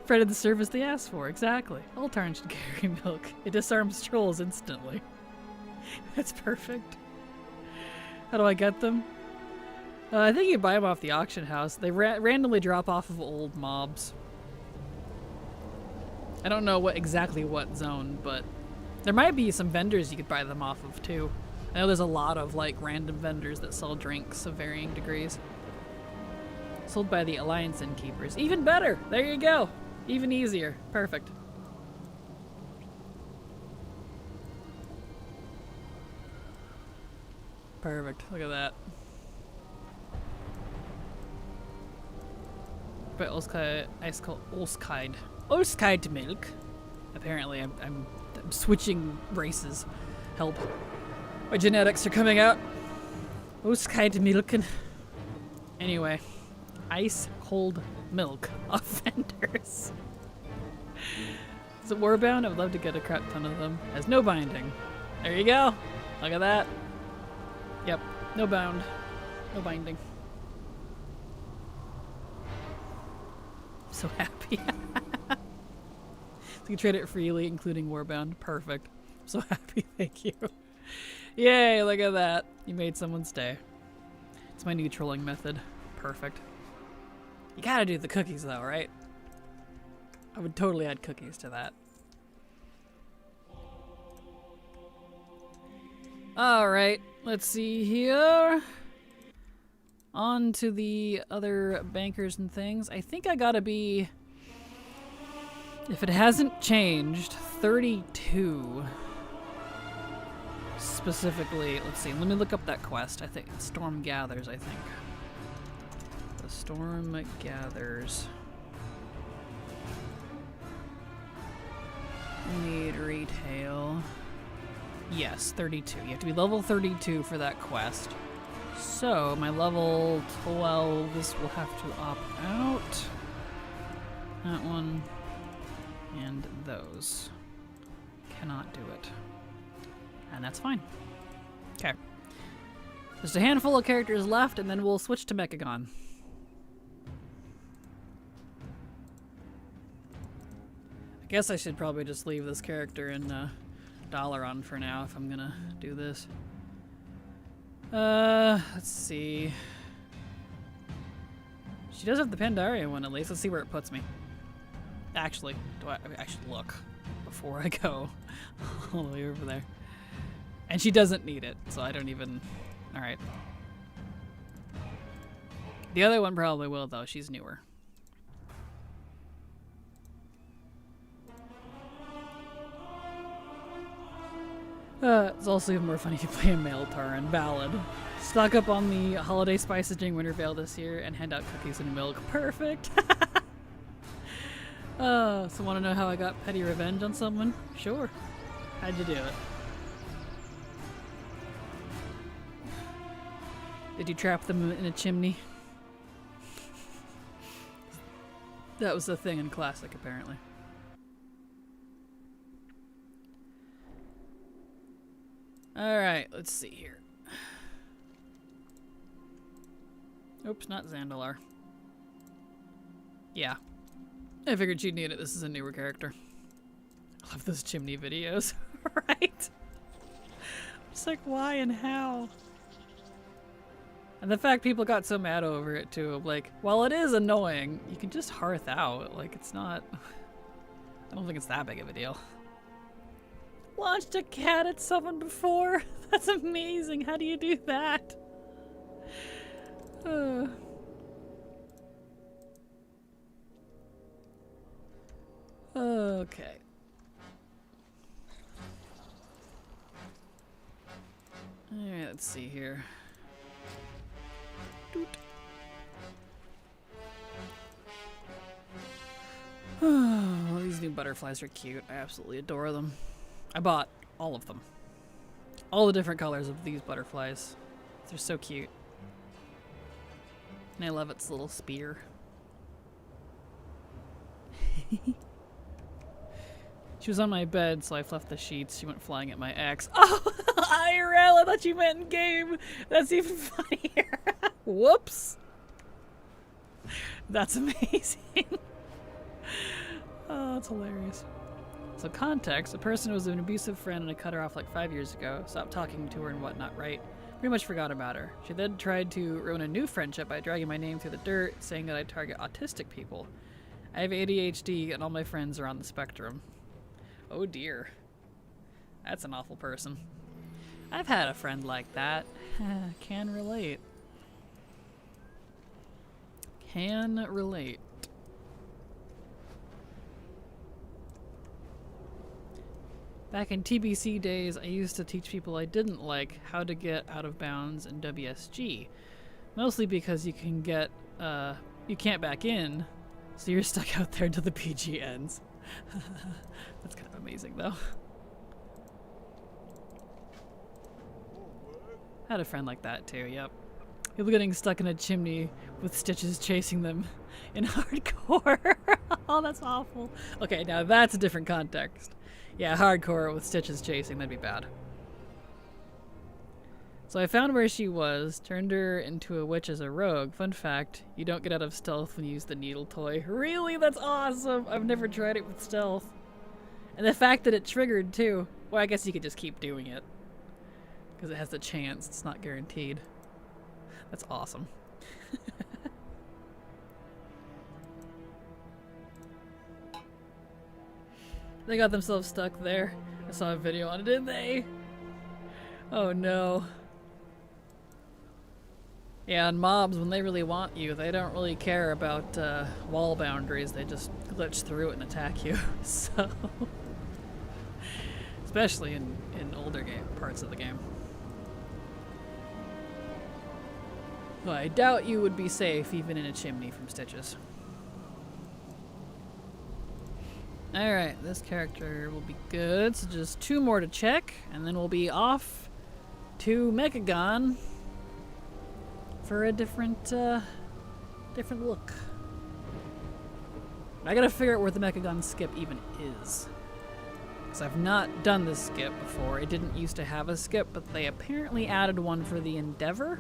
Fred of the service they asked for. Exactly. All Tarns should carry milk. It disarms trolls instantly. That's perfect. How do I get them? I think you buy them off the auction house. They randomly drop off of old mobs. I don't know exactly what zone, but there might be some vendors you could buy them off of too. I know there's a lot of like random vendors that sell drinks of varying degrees. Sold by the Alliance Innkeepers. Even better! There you go! Even easier. Perfect. Perfect. Look at that. But Olskide milk. Apparently I'm switching races. Help. My genetics are coming out. Olskide milk. Anyway. Ice cold milk offenders. Is it warbound? I would love to get a crap ton of them. Has no binding. There you go. Look at that. Yep. No bound. No binding. I'm so happy. So you can trade it freely, including warbound. Perfect. I'm so happy. Thank you. Yay, look at that. You made someone stay. It's my new trolling method. Perfect. You gotta do the cookies though, right? I would totally add cookies to that. Alright, let's see here. On to the other bankers and things. I think I gotta be, if it hasn't changed, 32. Specifically, let's see, let me look up that quest. I think Storm Gathers, I think. The Storm Gathers. Need retail. Yes, 32. You have to be level 32 for that quest. So, my level 12, this will have to opt out. That one. And those. Cannot do it. And that's fine. Okay. Just a handful of characters left, and then we'll switch to Mechagon. I guess I should probably just leave this character in Dalaran for now if I'm gonna do this. Let's see. She does have the Pandaria one at least. Let's see where it puts me. Actually, I should look before I go all the way over there. And she doesn't need it, so I don't even... Alright. The other one probably will, though. She's newer. It's also even more funny if you play a male Tauren Ballad. Stock up on the holiday spices during Wintervale this year and hand out cookies and milk. Perfect! So want to know how I got petty revenge on someone? Sure. Had to do it. Did you trap them in a chimney? That was the thing in Classic, apparently. Alright, let's see here. Oops, not Zandalar. Yeah. I figured she'd need it. This is a newer character. I love those chimney videos. Right? It's like, why and how? And the fact people got so mad over it, too. Like, while it is annoying, you can just hearth out. Like, it's not... I don't think it's that big of a deal. Launched a cat at someone before? That's amazing. How do you do that? Okay. Alright, let's see here. Doot. Oh, these new butterflies are cute. I absolutely adore them. I bought all of them. All the different colors of these butterflies. They're so cute. And I love its little spear. She was on my bed, so I fluffed the sheets. She went flying at my ex. Oh, IRL! I thought you meant in game. That's even funnier. Whoops. That's amazing. Oh, that's hilarious. So context, a person was an abusive friend and I cut her off like 5 years ago. Stopped talking to her and whatnot, right? Pretty much forgot about her. She then tried to ruin a new friendship by dragging my name through the dirt, saying that I target autistic people. I have ADHD and all my friends are on the spectrum. Oh dear. That's an awful person. I've had a friend like that. Can relate. Can relate. Back in TBC days, I used to teach people I didn't like how to get out of bounds in WSG. Mostly because you can get, you can't back in, so you're stuck out there until the PG ends. That's kind of amazing, though. I had a friend like that, too, yep. People getting stuck in a chimney with Stitches chasing them in hardcore. Oh, that's awful. Okay, now that's a different context. Yeah, hardcore with Stitches chasing, that'd be bad. So I found where she was, turned her into a witch as a rogue. Fun fact, you don't get out of stealth when you use the needle toy. Really? That's awesome! I've never tried it with stealth. And the fact that it triggered, too. Well, I guess you could just keep doing it. Because it has the chance, it's not guaranteed. That's awesome. They got themselves stuck there. I saw a video on it, didn't they? Oh no. Yeah, and mobs, when they really want you, they don't really care about wall boundaries. They just glitch through it and attack you. So, especially in older parts of the game. Well, I doubt you would be safe even in a chimney from Stitches. Alright, this character will be good. So just 2 more to check, and then we'll be off to Mechagon for a different look. I gotta figure out where the Mechagon skip even is. Because I've not done this skip before. It didn't used to have a skip, but they apparently added one for the Endeavor,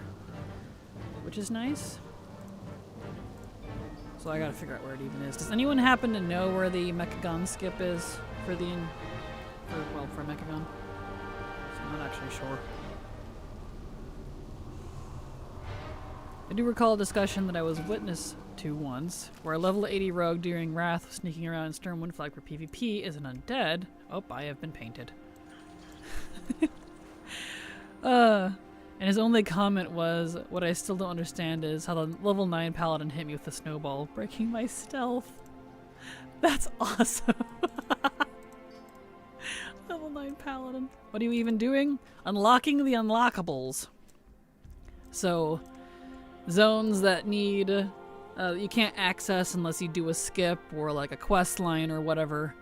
which is nice. So I gotta figure out where it even is. Does anyone happen to know where the Mechagon skip is for Mechagon? So I'm not actually sure. I do recall a discussion that I was witness to once, where a level 80 rogue during Wrath was sneaking around in Stormwind Flag for PvP is an undead. Oh, I have been painted. And his only comment was, what I still don't understand is how the level 9 paladin hit me with a snowball, breaking my stealth. That's awesome. Level 9 paladin. What are you even doing? Unlocking the unlockables. So, zones that need you can't access unless you do a skip or like a quest line or whatever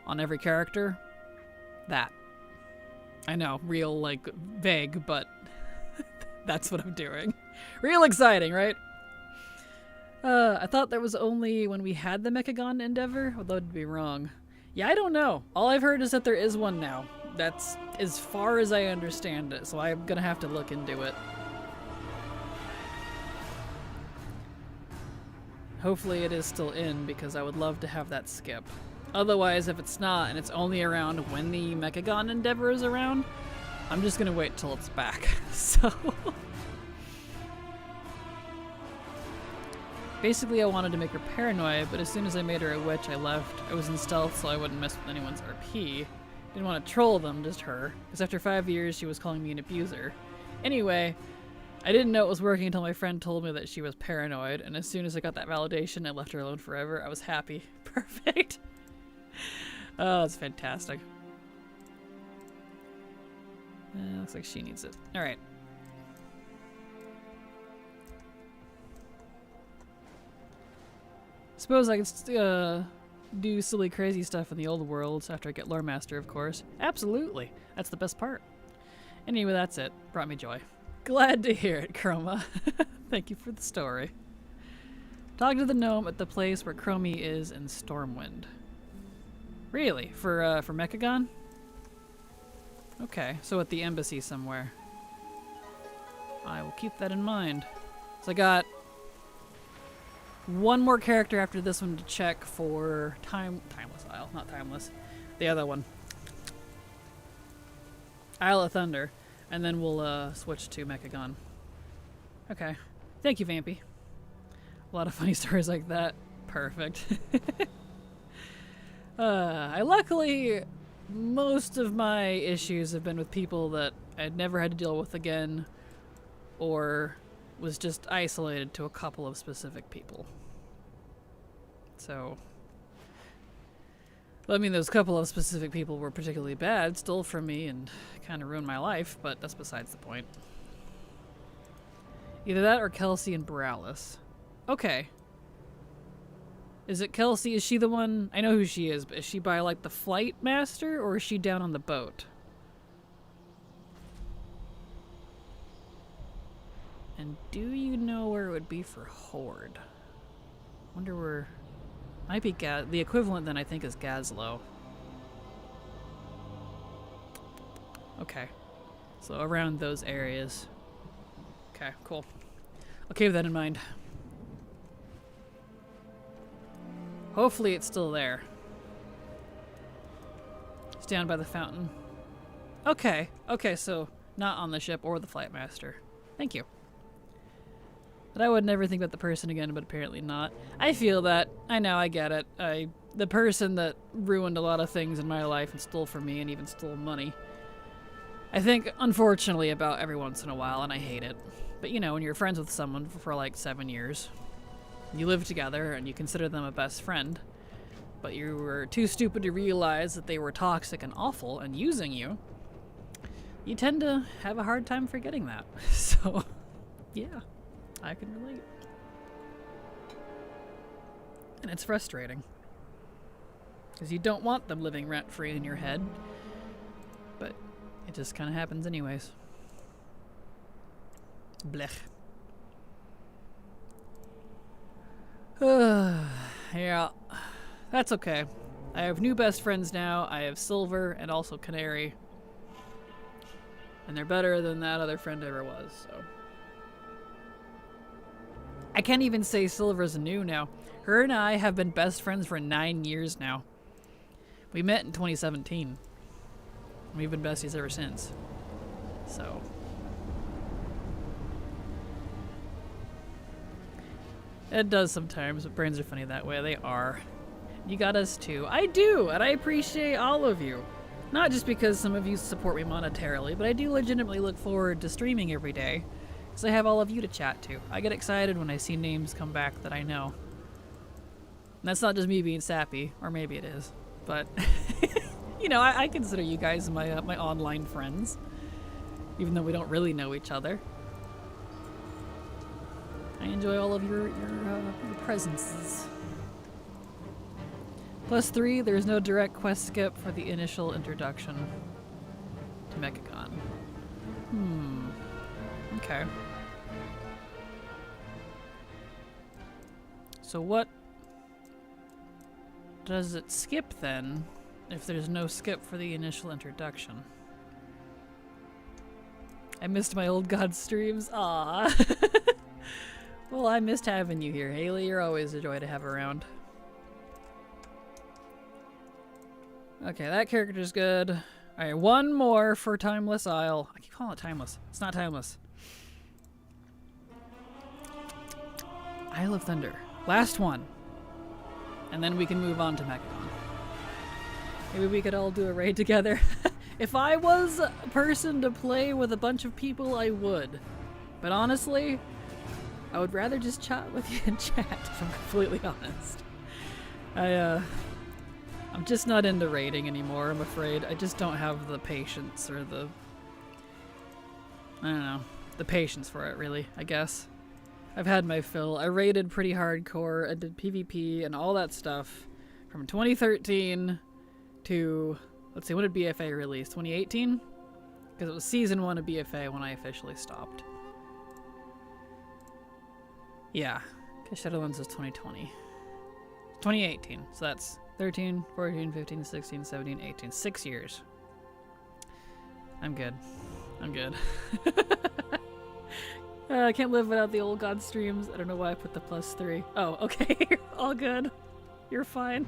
on every character. That. I know, real like vague, but that's what I'm doing. Real exciting, right? I thought that was only when we had the Mechagon Endeavor, although I'd be wrong. Yeah, I don't know. All I've heard is that there is one now. That's as far as I understand it, so I'm gonna have to look into it. Hopefully it is still in, because I would love to have that skip. Otherwise, if it's not, and it's only around when the Mechagon Endeavor is around, I'm just gonna wait till it's back. So... Basically, I wanted to make her paranoid, but as soon as I made her a witch, I left. I was in stealth, so I wouldn't mess with anyone's RP. Didn't want to troll them, just her. Because after 5 years, she was calling me an abuser. Anyway... I didn't know it was working until my friend told me that she was paranoid, and as soon as I got that validation, I left her alone forever. I was happy. Perfect. Oh, that's fantastic. Looks like she needs it. Alright. Suppose I could do silly crazy stuff in the old worlds after I get Lore Master, of course. Absolutely. That's the best part. Anyway, that's it. Brought me joy. Glad to hear it, Chroma. Thank you for the story. Talk to the gnome at the place where Chromie is in Stormwind. Really? For Mechagon? Okay, so at the embassy somewhere. I will keep that in mind. So I got one more character after this one to check for Timeless Isle, not Timeless. The other one. Isle of Thunder. And then we'll switch to Mechagon. Okay. Thank you, Vampy. A lot of funny stories like that. Perfect. Luckily, most of my issues have been with people that I'd never had to deal with again, or was just isolated to a couple of specific people. So... I mean, those couple of specific people were particularly bad, stole from me, and kind of ruined my life, but that's besides the point. Either that or Kelsey and Borealis. Okay. Is it Kelsey? Is she the one? I know who she is, but is she by, like, the Flight Master, or is she down on the boat? And do you know where it would be for Horde? Wonder where... Might be the equivalent then I think is Gazlowe. Okay. So around those areas. Okay, cool. I'll keep that in mind. Hopefully it's still there. It's down by the fountain. Okay. Okay, so not on the ship or the Flight Master. Thank you. But I would never think about the person again, but apparently not. I feel that I know, I get it. The person that ruined a lot of things in my life and stole from me and even stole money. I think, unfortunately, about every once in a while, and I hate it. But you know, when you're friends with someone for like 7 years, you live together and you consider them a best friend, but you were too stupid to realize that they were toxic and awful and using you, you tend to have a hard time forgetting that. So, yeah, I can relate. And it's frustrating. Because you don't want them living rent-free in your head. But it just kind of happens anyways. Blech. Yeah, that's okay. I have new best friends now. I have Silver and also Canary. And they're better than that other friend ever was, so. I can't even say Silver's new now. Her and I have been best friends for 9 years now. We met in 2017. We've been besties ever since. So. It does sometimes, but brains are funny that way. They are. You got us too. I do, and I appreciate all of you. Not just because some of you support me monetarily, but I do legitimately look forward to streaming every day. Because I have all of you to chat to. I get excited when I see names come back that I know. And that's not just me being sappy, or maybe it is. But, you know, I consider you guys my online friends. Even though we don't really know each other. I enjoy all of your presences. +3, there's no direct quest skip for the initial introduction to Mechagon. Okay. So what does it skip then, if there's no skip for the initial introduction? I missed my old god streams. Aww. Well, I missed having you here, Haley. You're always a joy to have around. Okay, that character's good. Alright, one more for Timeless Isle. I keep calling it Timeless. It's not Timeless. Isle of Thunder. Last one. And then we can move on to Mechagon. Maybe we could all do a raid together. If I was a person to play with a bunch of people, I would. But honestly, I would rather just chat with you in chat, if I'm completely honest. I'm just not into raiding anymore, I'm afraid. I just don't have the patience or the... I don't know. The patience for it, really, I guess. I've had my fill. I raided pretty hardcore. I did PvP and all that stuff from 2013 to... Let's see, when did BFA release? 2018? Because it was Season 1 of BFA when I officially stopped. Yeah. Okay, Shadowlands is 2020. 2018, so that's 13, 14, 15, 16, 17, 18. 6 years. I'm good. I'm good. I can't live without the old god streams. I don't know why I put the +3. Oh, okay. All good. You're fine.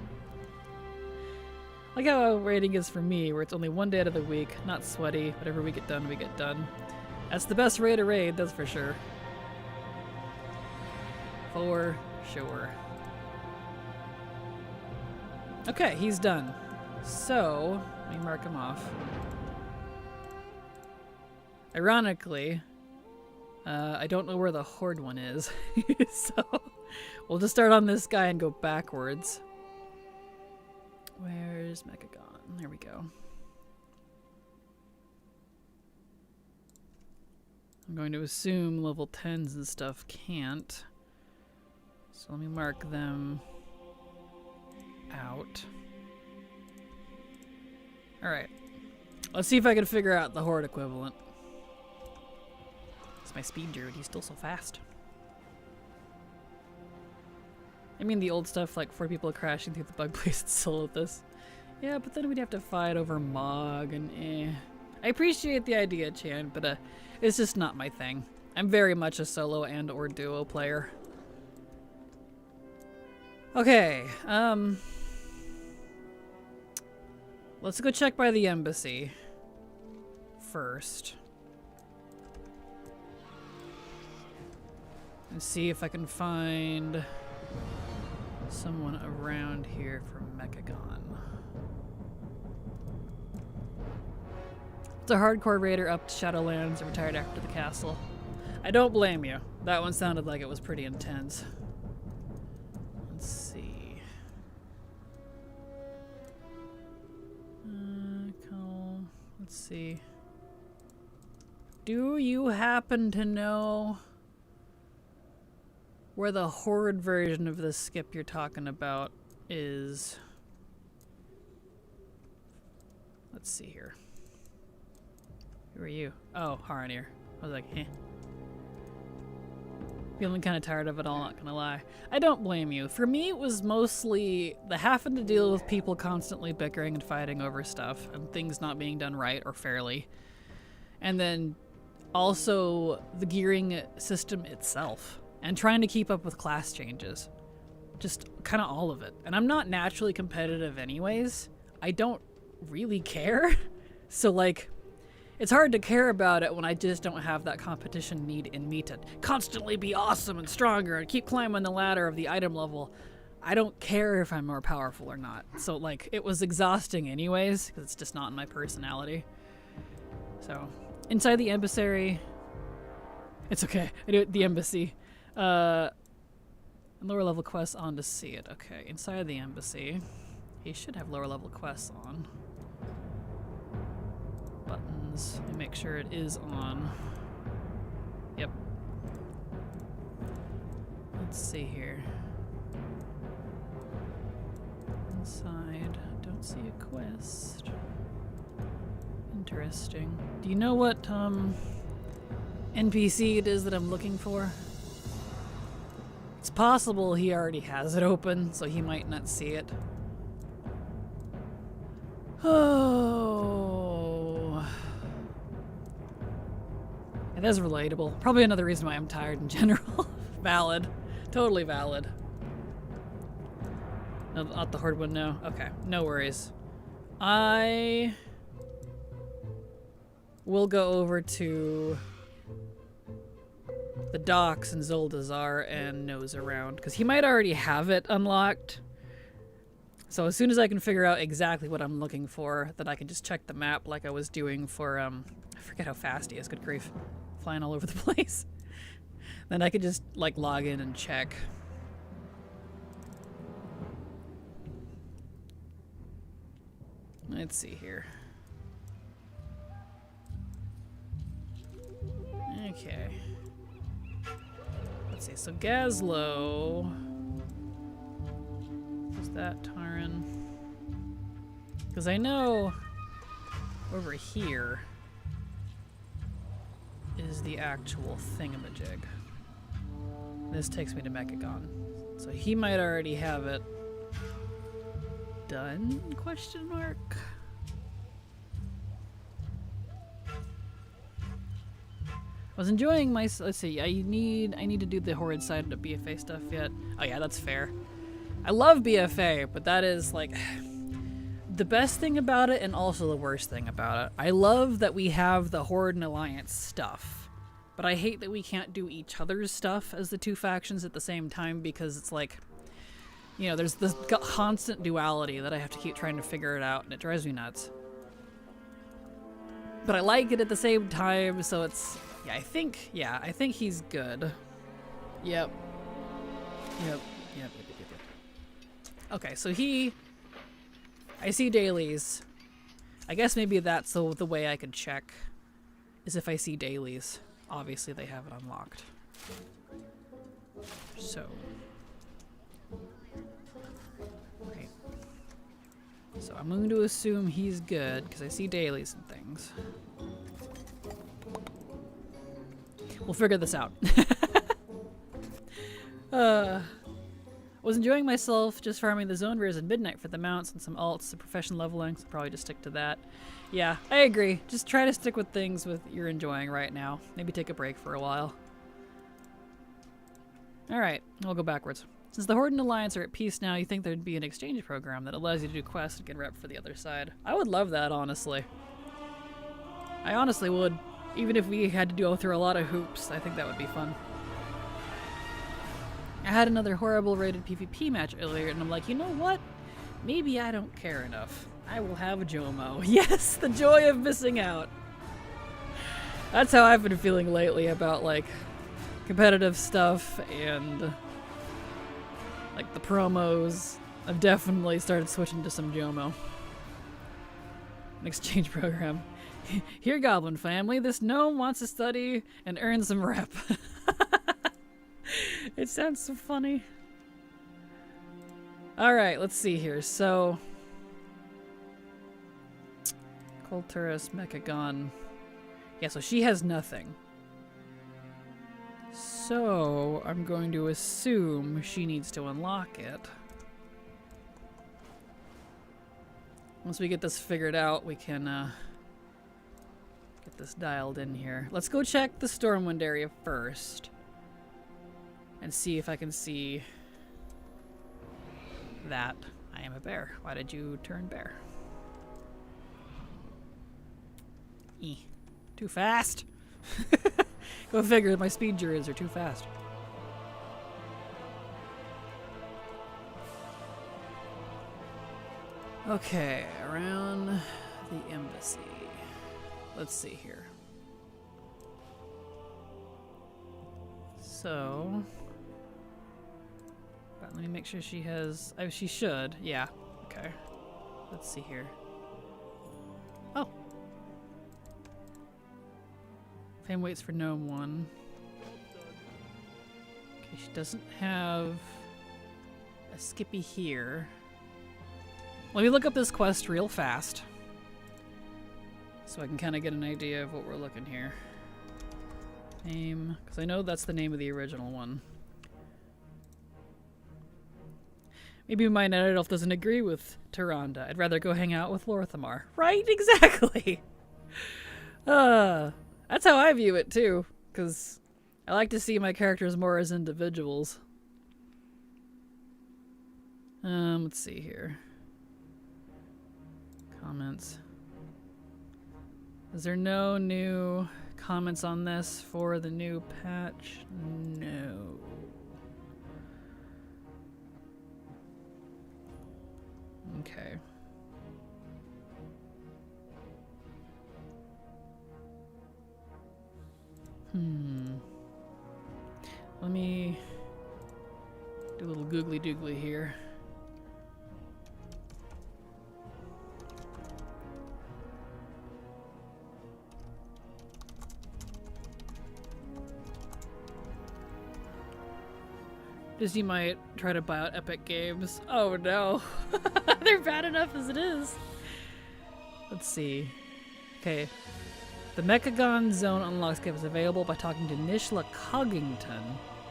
Like how rating is for me, where it's only one day out of the week, not sweaty. Whatever we get done, we get done. That's the best way to raid, that's for sure. For sure. Okay, he's done. So, let me mark him off. Ironically, I don't know where the Horde one is. So, we'll just start on this guy and go backwards. Where's Mechagon? There we go. I'm going to assume level 10s and stuff can't. So let me mark them out. Alright. Let's see if I can figure out the Horde equivalent. It's my speed druid, he's still so fast. I mean the old stuff like 4 people crashing through the bug place and solo this. Yeah, but then we'd have to fight over Mog and eh. I appreciate the idea, Chan, but it's just not my thing. I'm very much a solo and or duo player. Okay, let's go check by the embassy first. And see if I can find someone around here from Mechagon. It's a hardcore raider up to Shadowlands and retired after the castle. I don't blame you. That one sounded like it was pretty intense. Let's see. Cool. Let's see. Do you happen to know where the horde version of this skip you're talking about is? Let's see here. Who are you? Oh, Haranir. I was like, eh. Feeling kind of tired of it all, not gonna lie. I don't blame you. For me, it was mostly the having to deal with people constantly bickering and fighting over stuff and things not being done right or fairly. And then also the gearing system itself and trying to keep up with class changes. Just kind of all of it. And I'm not naturally competitive anyways. I don't really care. So like, it's hard to care about it when I just don't have that competition need in me to constantly be awesome and stronger and keep climbing the ladder of the item level. I don't care if I'm more powerful or not. So like, it was exhausting anyways, because it's just not in my personality. So, inside the embassy, it's okay. I do it the embassy. Lower level quests on to see it. Okay, inside the embassy, he should have lower level quests on. Buttons. Let me make sure it is on. Yep. Let's see here. Inside, don't see a quest. Interesting. Do you know what NPC it is that I'm looking for? It's possible he already has it open, so he might not see it. Oh. It is relatable. Probably another reason why I'm tired in general. Valid. Totally valid. No, not the hard one, no. Okay, no worries. I will go over to the docks in Zuldazar and nose around, because he might already have it unlocked. So as soon as I can figure out exactly what I'm looking for, then I can just check the map like I was doing for, I forget how fast he is, good grief. Flying all over the place. Then I could just, like, log in and check. Let's see here. Okay. Let's see, so Gazlo... Is that Taran? Because I know over here is the actual thingamajig. This takes me to Mechagon. So he might already have it done? Question mark. I was enjoying my, let's see, I need to do the Horde side of the BFA stuff yet. Oh yeah, that's fair. I love BFA, but that is like the best thing about it and also the worst thing about it. I love that we have the Horde and Alliance stuff, but I hate that we can't do each other's stuff as the two factions at the same time, because it's like, you know, there's this constant duality that I have to keep trying to figure it out, and it drives me nuts. But I like it at the same time, so it's, I think he's good. Yep. Okay, so I see dailies. I guess maybe that's the way I could check, is if I see dailies. Obviously they have it unlocked. So. Right. So I'm going to assume he's good, because I see dailies and things. We'll figure this out. Was enjoying myself just farming the zone rares at midnight for the mounts and some alts and profession leveling, so probably just stick to that. Yeah, I agree. Just try to stick with things you're enjoying right now. Maybe take a break for a while. Alright, we'll go backwards. Since the Horde and Alliance are at peace now, you think there'd be an exchange program that allows you to do quests and get rep for the other side. I would love that, honestly. I honestly would. Even if we had to go through a lot of hoops, I think that would be fun. I had another horrible rated PvP match earlier, and I'm like, you know what? Maybe I don't care enough. I will have a Jomo. Yes, the joy of missing out. That's how I've been feeling lately about, like, competitive stuff and, like, the promos. I've definitely started switching to some Jomo. An exchange program. Here, Goblin family, this gnome wants to study and earn some rep. It sounds so funny. Alright, let's see here. So, Culturus Mechagon. Yeah, so she has nothing. So, I'm going to assume she needs to unlock it. Once we get this figured out, we can get this dialed in here. Let's go check the Stormwind area first. And see if I can see that I am a bear. Why did you turn bear? Too fast. Go figure, my speed druids are too fast. Okay, around the embassy. Let's see here. So, let me make sure she has. Oh, she should. Yeah. Okay. Let's see here. Oh. Fame waits for Gnome 1. Okay, she doesn't have a Skippy here. Let me look up this quest real fast so I can kind of get an idea of what we're looking here. Name, because I know that's the name of the original one. Maybe my night elf doesn't agree with Tyrande. I'd rather go hang out with Lorthamar. Right? Exactly! That's how I view it too, because I like to see my characters more as individuals. Let's see here. Comments. Is there no new comments on this for the new patch? No. Okay. Let me do a little googly doogly here. Disney might try to buy out Epic Games. Oh no. They're bad enough as it is. Let's see. Okay. The Mechagon Zone unlock skip is available by talking to Nishla Coggington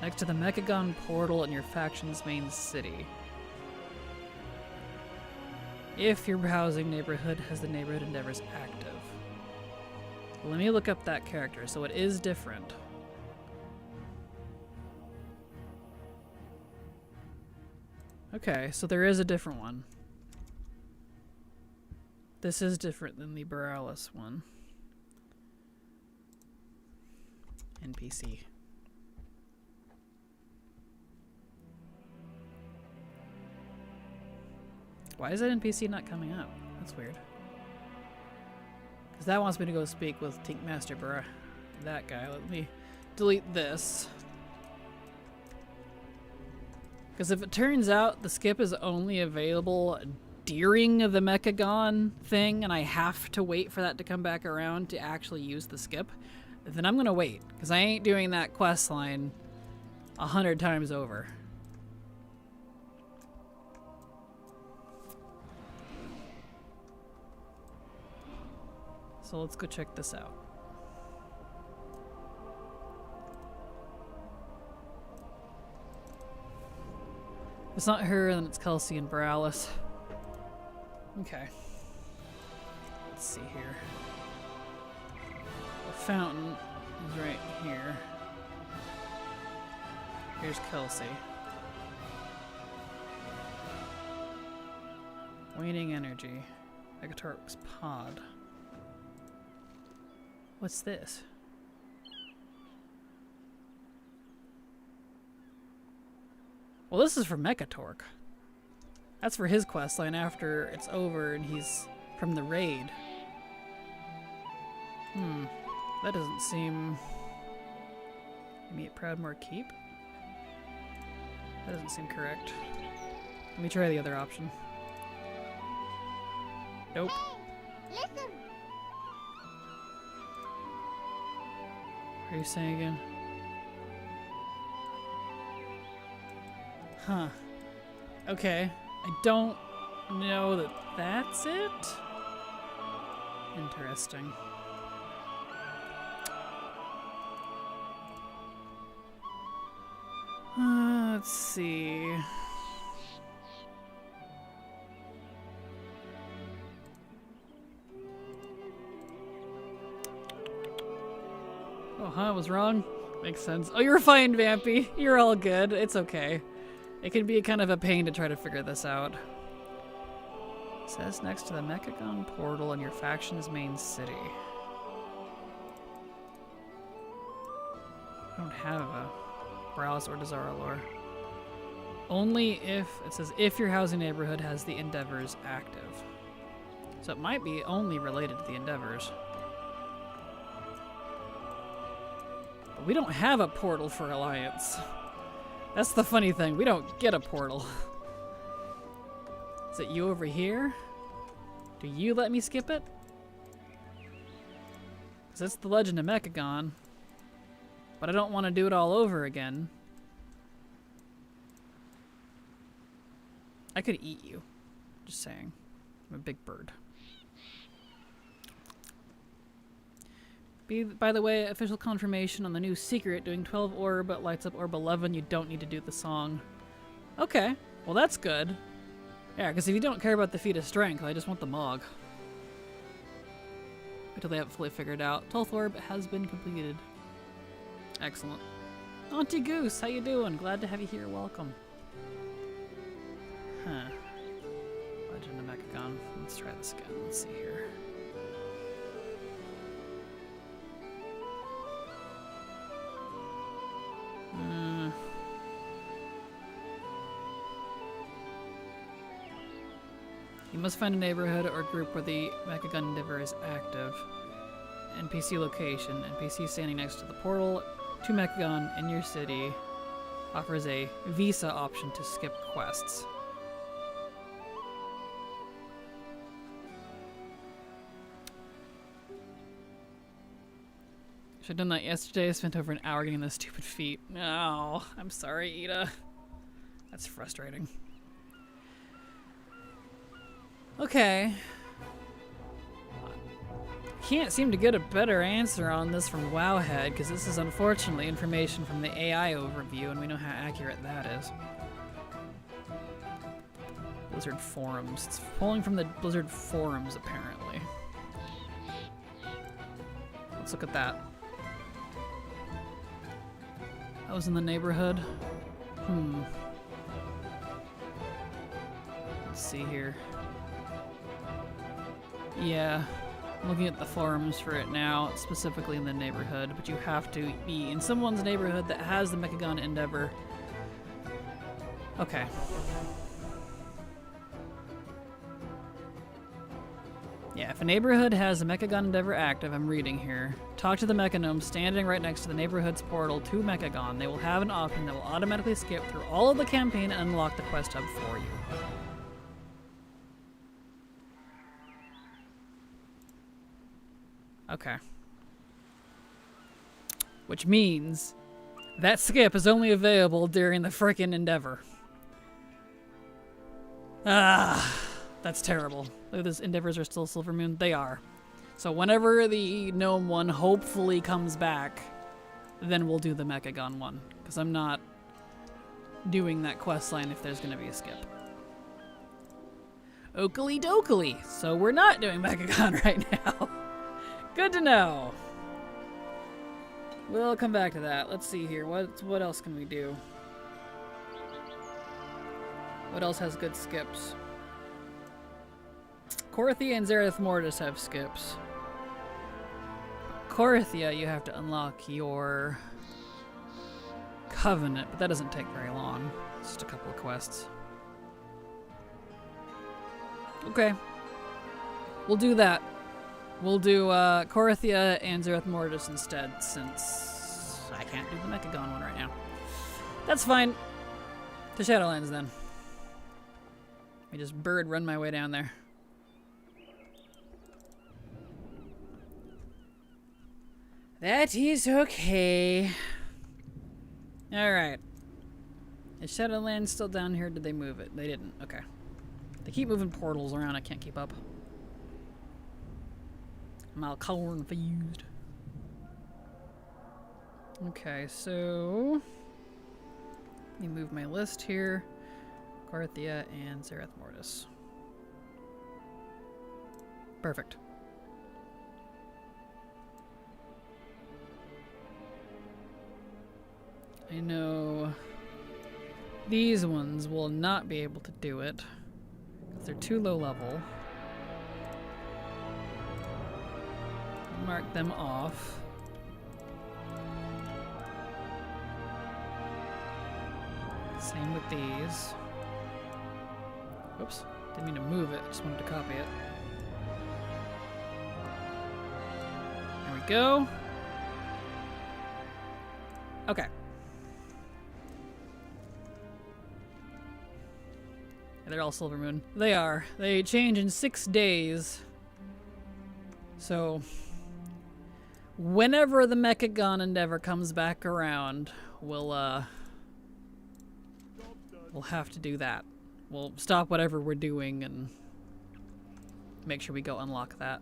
next to the Mechagon portal in your faction's main city. If your browsing neighborhood has the neighborhood endeavors active. Let me look up that character. So it is different. Okay, so there is a different one. This is different than the Borealis one. NPC. Why is that NPC not coming up? That's weird. Because that wants me to go speak with Tinkmaster Bruh. That guy. Let me delete this. Because if it turns out the skip is only available during the Mechagon thing and I have to wait for that to come back around to actually use the skip, then I'm gonna wait. Because I ain't doing that quest line 100 times over. So let's go check this out. If it's not her, then it's Kelsey and Borealis. Okay. Let's see here. The fountain is right here. Here's Kelsey. Waning energy. Megatorp's pod. What's this? Well, this is for Mechatork. That's for his questline after it's over and he's from the raid. That doesn't seem... Meet Proudmoore Keep? That doesn't seem correct. Let me try the other option. Nope. Hey, listen. What are you saying again? Huh. Okay. I don't know that that's it? Interesting. Let's see. Oh, huh? I was wrong? Makes sense. Oh, you're fine, Vampy. You're all good. It's okay. It can be kind of a pain to try to figure this out. It says next to the Mechagon portal in your faction's main city. I don't have a browse or Desara lore. Only if, it says if your housing neighborhood has the Endeavors active. So it might be only related to the Endeavors. But we don't have a portal for Alliance. That's the funny thing, we don't get a portal. Is it you over here? Do you let me skip it? Because it's the Legend of Mechagon. But I don't want to do it all over again. I could eat you. Just saying. I'm a big bird. By the way, official confirmation on the new secret, doing 12 orb but lights up orb 11, you don't need to do the song. Okay, well that's good. Yeah, because if you don't care about the feat of strength, I just want the Mog. Until they have it fully figured out. 12th orb has been completed. Excellent. Auntie Goose, how you doing? Glad to have you here, welcome. Huh. Legend of Mechagon. Let's try this again, let's see here. You must find a neighborhood or group where the Mechagon Endeavor is active. NPC location. NPC standing next to the portal to Mechagon in your city offers a visa option to skip quests. Should have done that yesterday. I spent over an hour getting this stupid feat. No, I'm sorry, Ida. That's frustrating. Okay. Can't seem to get a better answer on this from Wowhead, because this is unfortunately information from the AI overview, and we know how accurate that is. Blizzard forums. It's pulling from the Blizzard forums, apparently. Let's look at that. I was in the neighborhood. Let's see here. Yeah, I'm looking at the forums for it now, specifically in the neighborhood, but you have to be in someone's neighborhood that has the Mechagon Endeavor. Okay. Yeah, if a neighborhood has a Mechagon Endeavor active, I'm reading here, talk to the Mechanome standing right next to the neighborhood's portal to Mechagon. They will have an option that will automatically skip through all of the campaign and unlock the quest hub for you. Okay. Which means that skip is only available during the frickin' Endeavor. Ah, that's terrible. Look, those Endeavors are still Silver Moon. They are. So whenever the Gnome one hopefully comes back, then we'll do the Mechagon one. Because I'm not doing that quest line if there's going to be a skip. Oakley dokley. So we're not doing Mechagon right now. Good to know. We'll come back to that. Let's see here. What else can we do? What else has good skips? Korthia and Zareth Mortis have skips. Korthia, you have to unlock your Covenant, but that doesn't take very long. Just a couple of quests. Okay. We'll do that. We'll do Korithia and Zereth Mortis instead, since I can't do the Mechagon one right now. That's fine. To Shadowlands then. Let me just bird run my way down there. That is okay. Alright. Is Shadowlands still down here? Did they move it? They didn't. Okay. They keep moving portals around. I can't keep up. I'm all confused. Okay, so... let me move my list here. Korithia and Zereth Mortis. Perfect. I know these ones will not be able to do it because they're too low level. Mark them off. Same with these. Oops, didn't mean to move it, just wanted to copy it. There we go. Okay. They're all Silver Moon. They are. They change in 6 days. So, whenever the Mechagon Endeavor comes back around, we'll have to do that. We'll stop whatever we're doing and make sure we go unlock that.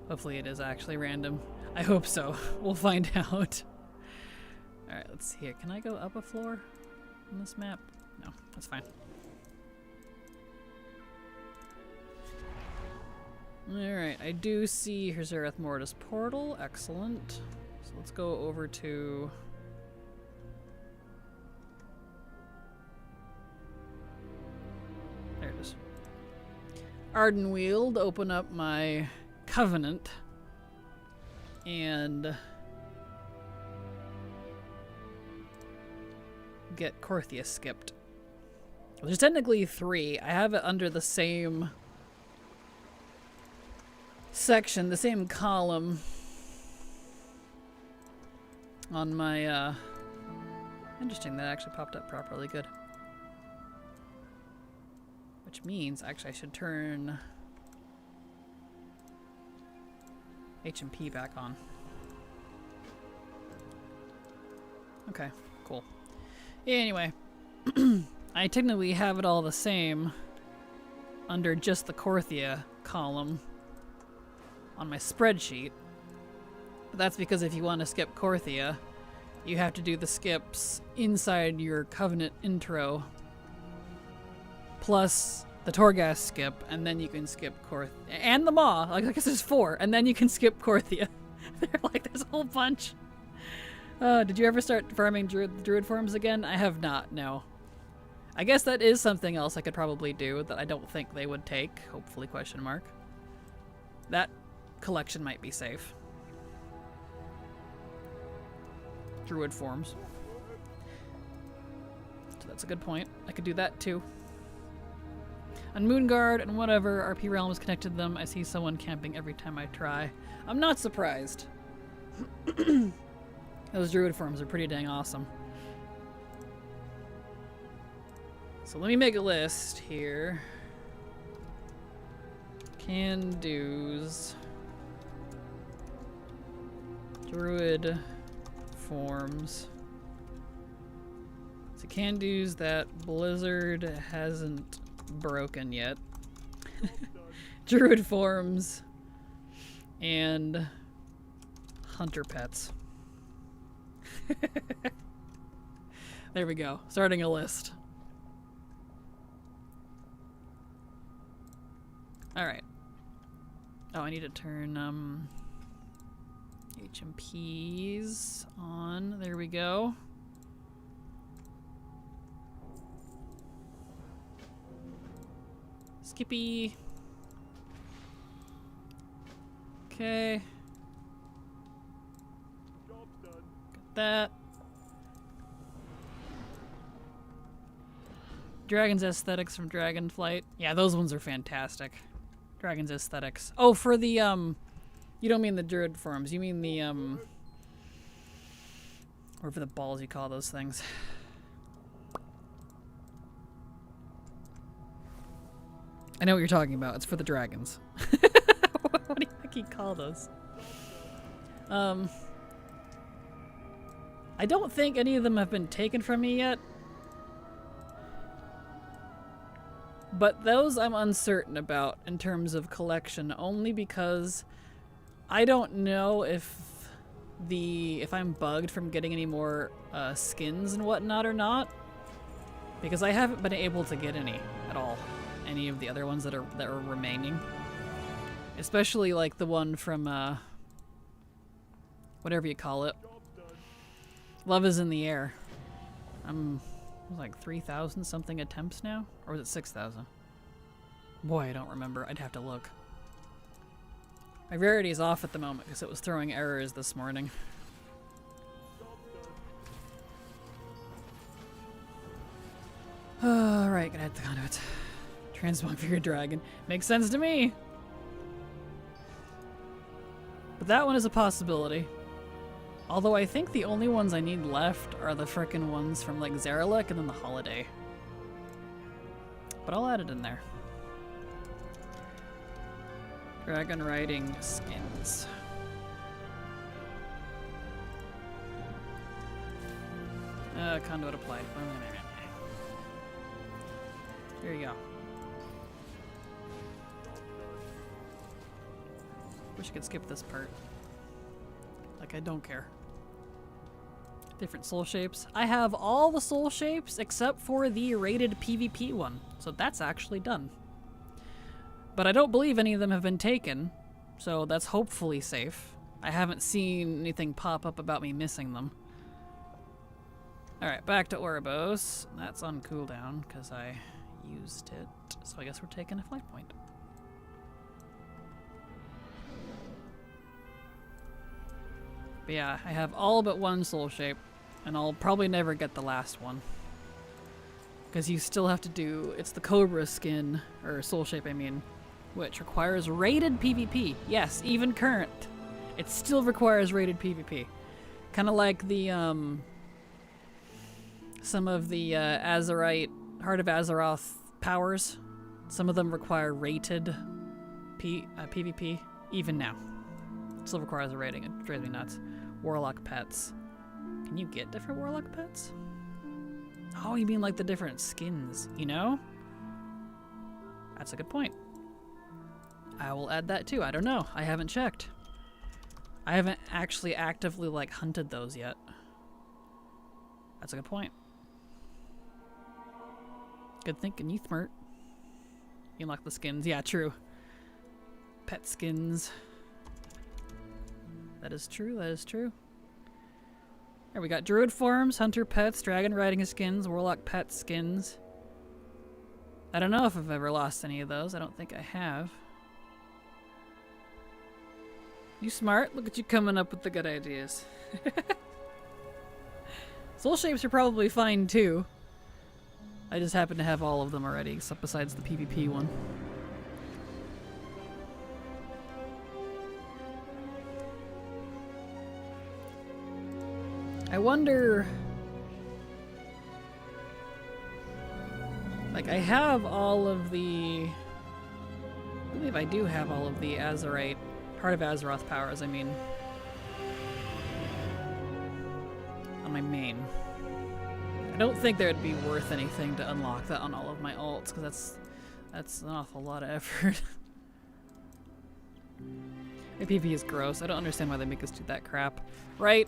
Hopefully it is actually random. I hope so. We'll find out. Alright, let's see here. Can I go up a floor on this map? No, that's fine. Alright, I do see her Zereth Mortis portal. Excellent. So let's go over to... there it is. Ardenweald to open up my Covenant. And... get Korithia skipped. Well, there's technically 3. I have it under the same section, the same column on my interesting, that actually popped up properly. Good. Which means actually I should turn H&P back on. Okay, cool. Anyway, I technically have it all the same under just the Korithia column on my spreadsheet. But that's because if you want to skip Korithia, you have to do the skips inside your Covenant intro plus the Torghast skip, and then you can skip Korithia. And the Maw. Like, I guess there's 4, and then you can skip Korithia. They're like, there's a whole bunch. Did you ever start farming druid forms again? I have not, no. I guess that is something else I could probably do that I don't think they would take. Hopefully, question mark. That collection might be safe. Druid forms. So that's a good point. I could do that too. On Moonguard and whatever RP Realms connected them, I see someone camping every time I try. I'm not surprised. Those druid forms are pretty dang awesome. So let me make a list here. Can-dos. Druid forms. So can-dos that Blizzard hasn't broken yet. Druid forms. And hunter pets. There we go. Starting a list. Alright. Oh, I need to turn HMPs on. There we go. Skippy. that. Dragon's aesthetics from Dragonflight. Yeah, those ones are fantastic. Dragon's aesthetics. Oh, for the, you don't mean the druid forms. You mean the, or for the balls you call those things. I know what you're talking about. It's for the dragons. What do you think you call those? I don't think any of them have been taken from me yet. But those I'm uncertain about in terms of collection, only because I don't know if I'm bugged from getting any more skins and whatnot or not. Because I haven't been able to get any at all. Any of the other ones that are remaining. Especially like the one from whatever you call it. Love is in the air. I'm like 3,000 something attempts now? Or was it 6,000? Boy, I don't remember. I'd have to look. My rarity is off at the moment because it was throwing errors this morning. Alright, gonna hit the conduit. Transmog for your dragon. Makes sense to me! But that one is a possibility. Although I think the only ones I need left are the frickin' ones from like Zaralek and then the Holiday. But I'll add it in there. Dragon riding skins. Conduit applied. Here you go. Wish I could skip this part. Like, I don't care. Different soul shapes. I have all the soul shapes except for the rated PvP one. So that's actually done. But I don't believe any of them have been taken. So that's hopefully safe. I haven't seen anything pop up about me missing them. Alright, back to Ouroboros. That's on cooldown because I used it. So I guess we're taking a flight point. But yeah, I have all but one soul shape, and I'll probably never get the last one. Because you still have to do, it's the Cobra skin, or soul shape I mean, which requires rated PvP. Yes, even current. It still requires rated PvP. Kind of like the, some of the Azerite, Heart of Azeroth powers. Some of them require rated PvP, even now. It still requires a rating, it drives me nuts. Warlock pets. Can you get different warlock pets? Oh, you mean like the different skins, you know? That's a good point. I will add that too. I don't know. I haven't checked. I haven't actually actively like hunted those yet. That's a good point. Good thinking, you smart. You unlock the skins. Yeah, true. Pet skins. That is true, that is true. Here we got druid forms, hunter pets, dragon riding skins, warlock pet skins. I don't know if I've ever lost any of those. I don't think I have. You smart. Look at you coming up with the good ideas. Soul shapes are probably fine too. I just happen to have all of them already, except besides the PvP one. I wonder... Like, I have all of the... I believe I do have all of the Azerite, Heart of Azeroth powers, I mean. On my main. I don't think that would be worth anything to unlock that on all of my alts, because that's an awful lot of effort. My PvP is gross. I don't understand why they make us do that crap. Right?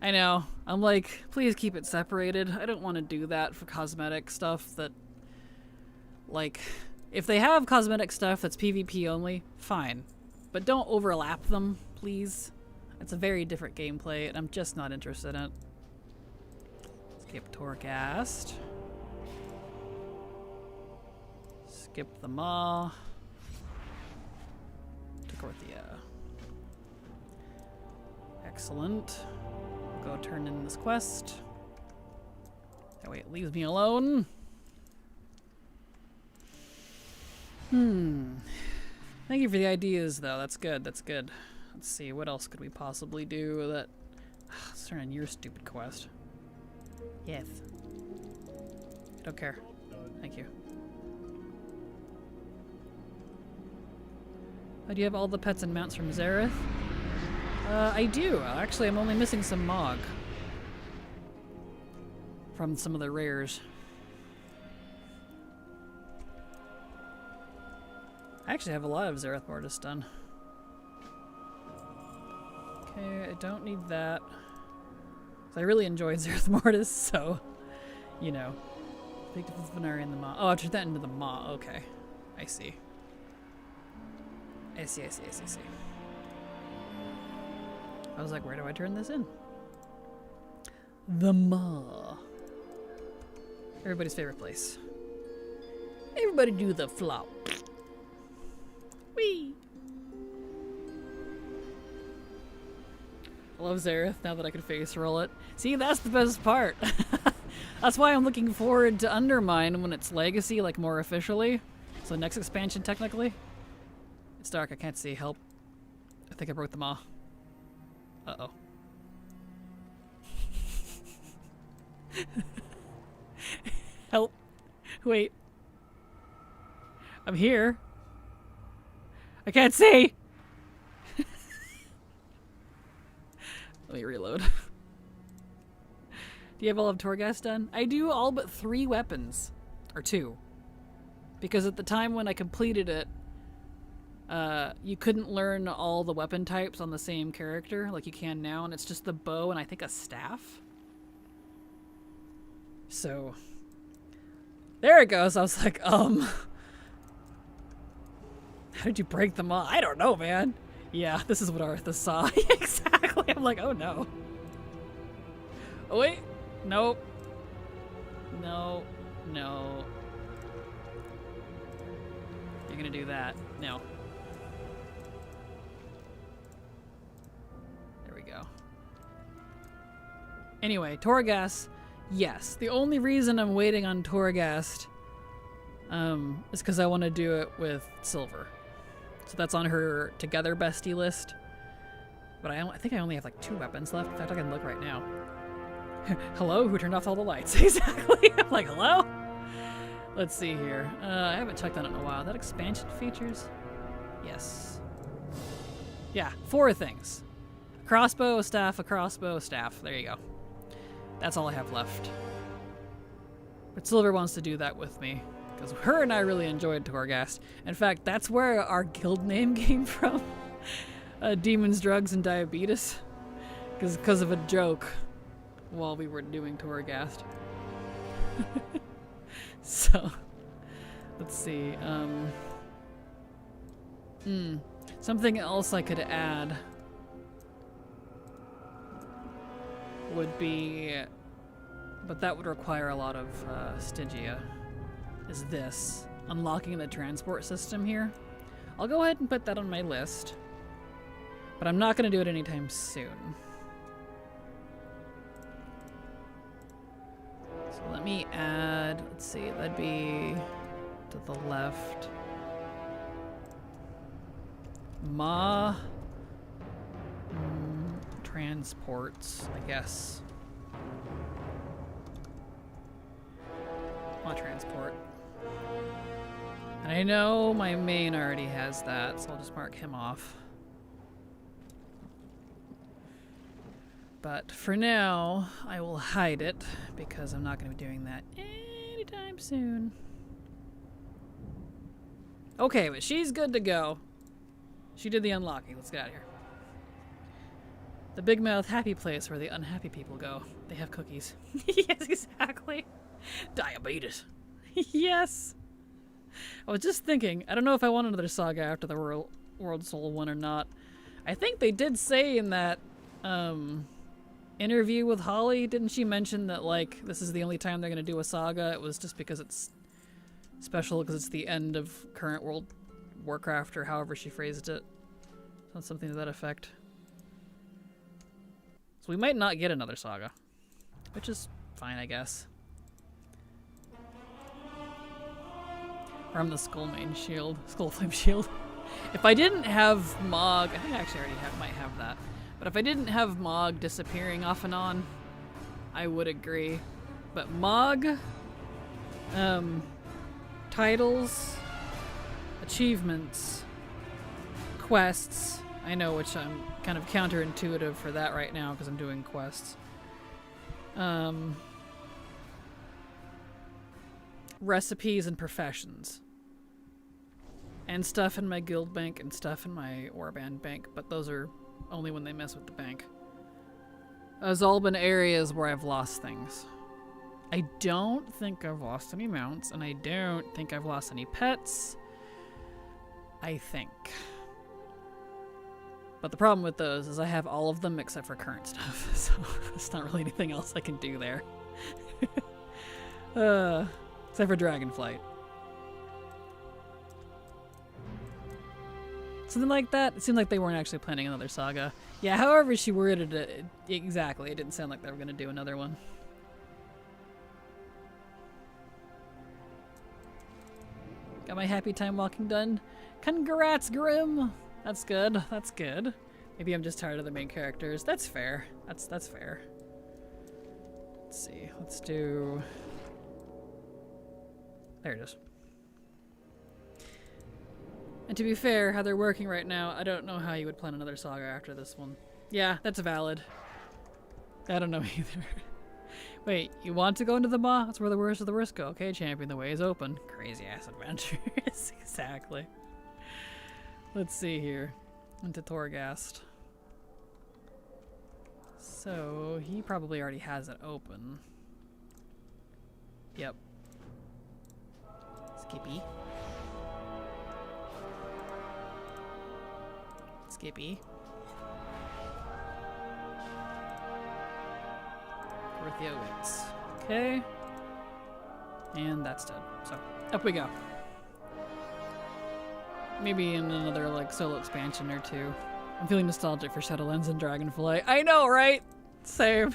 I know. I'm like, please keep it separated. I don't want to do that for cosmetic stuff that, like, if they have cosmetic stuff that's PvP only, fine. But don't overlap them, please. It's a very different gameplay, and I'm just not interested in it. Skip Torghast. Skip the Maw. Took Orthia. Excellent. go turn in this quest. That way it leaves me alone. Thank you for the ideas, though. That's good. That's good. Let's see. What else could we possibly do that... Let's turn in your stupid quest. Yes. I don't care. Thank you. Oh, do you have all the pets and mounts from Zareth? I do. Actually, I'm only missing some Mog. From some of the rares. I actually have a lot of Zareth Mortis done. Okay, I don't need that. I really enjoyed Zareth Mortis, so, you know. Big difference Venari and the Maw. Oh, I turned that into the Maw. Okay. I see. I see. I was like, where do I turn this in? The Maw. Everybody's favorite place. Everybody do the flop. Whee! I love Zareth now that I can face roll it. See, that's the best part. That's why I'm looking forward to Undermine when it's Legacy, like more officially. So next expansion, technically. It's dark, I can't see. Help. I think I broke the Maw. Uh-oh. Help. Wait. I'm here. I can't see! Let me reload. Do you have all of Torghast done? I do all but 3 weapons. Or 2. Because at the time when I completed it, you couldn't learn all the weapon types on the same character like you can now, and it's just the bow and I think a staff. So, there it goes. I was like, how did you break them all? I don't know, man. Yeah, this is what Arthas saw. Exactly. I'm like, oh no. Oh wait. Nope. No. No. You're gonna do that. No. There we go. Anyway, Torghast. Yes. The only reason I'm waiting on Torghast is because I want to do it with Silver. So that's on her together bestie list. But I think I only have like 2 weapons left. In fact, I can look right now. Hello? Who turned off all the lights? Exactly. I'm like, hello? Let's see here. I haven't checked on it in a while. That expansion features? Yes. Yeah, 4 things. A crossbow, a staff, a crossbow, a staff. There you go. That's all I have left. But Silver wants to do that with me. Because her and I really enjoyed Torghast. In fact, that's where our guild name came from. Demons, Drugs, and Diabetes. Because of a joke while we were doing Torghast. So, let's see. Something else I could add would be, but that would require a lot of Stygia, is this. Unlocking the transport system here. I'll go ahead and put that on my list, but I'm not going to do it anytime soon. So let me add, let's see, that'd be to the left. Transports, I guess. Transport. And I know my main already has that, so I'll just mark him off. But for now, I will hide it because I'm not going to be doing that anytime soon. Okay, but she's good to go. She did the unlocking. Let's get out of here. The big mouth happy place where the unhappy people go. They have cookies. Yes, exactly. Diabetes. Yes. I was just thinking, I don't know if I want another saga after the World Soul one or not. I think they did say in that interview with Holly, didn't she mention that, like, this is the only time they're going to do a saga? It was just because it's special because it's the end of current World Warcraft, or however she phrased it. Something to that effect. So we might not get another saga, which is fine, I guess. Or I'm the Skullmane Shield. Skullflame Shield. If I didn't have Mog... I think I actually already might have that. But if I didn't have Mog disappearing off and on, I would agree. But Mog... titles... achievements... quests... I know, which I'm kind of counterintuitive for that right now because I'm doing quests. Recipes and professions. And stuff in my guild bank and stuff in my warband bank, but those are only when they mess with the bank. Those all been areas where I've lost things. I don't think I've lost any mounts, and I don't think I've lost any pets. I think. But the problem with those is I have all of them except for current stuff, so there's not really anything else I can do there. Except for Dragonflight. Something like that. It seemed like they weren't actually planning another saga. Yeah, however she worded it, exactly, it didn't sound like they were going to do another one. Got my happy time walking done. Congrats, Grim! That's good. That's good. Maybe I'm just tired of the main characters. That's fair. That's fair. Let's see. Let's do... There it is. And to be fair, how they're working right now, I don't know how you would plan another saga after this one. Yeah, that's valid. I don't know either. Wait, you want to go into the Maw? That's where the worst of the worst go. Okay, champion, the way is open. Crazy ass adventures. Exactly. Let's see here. Into Torghast. So, he probably already has it open. Yep. Skippy. Skippy. Orthiowitz. Okay. And that's dead. So, up we go. Maybe in another, like, solo expansion or two. I'm feeling nostalgic for Shadowlands and Dragonflight. I know, right? Same.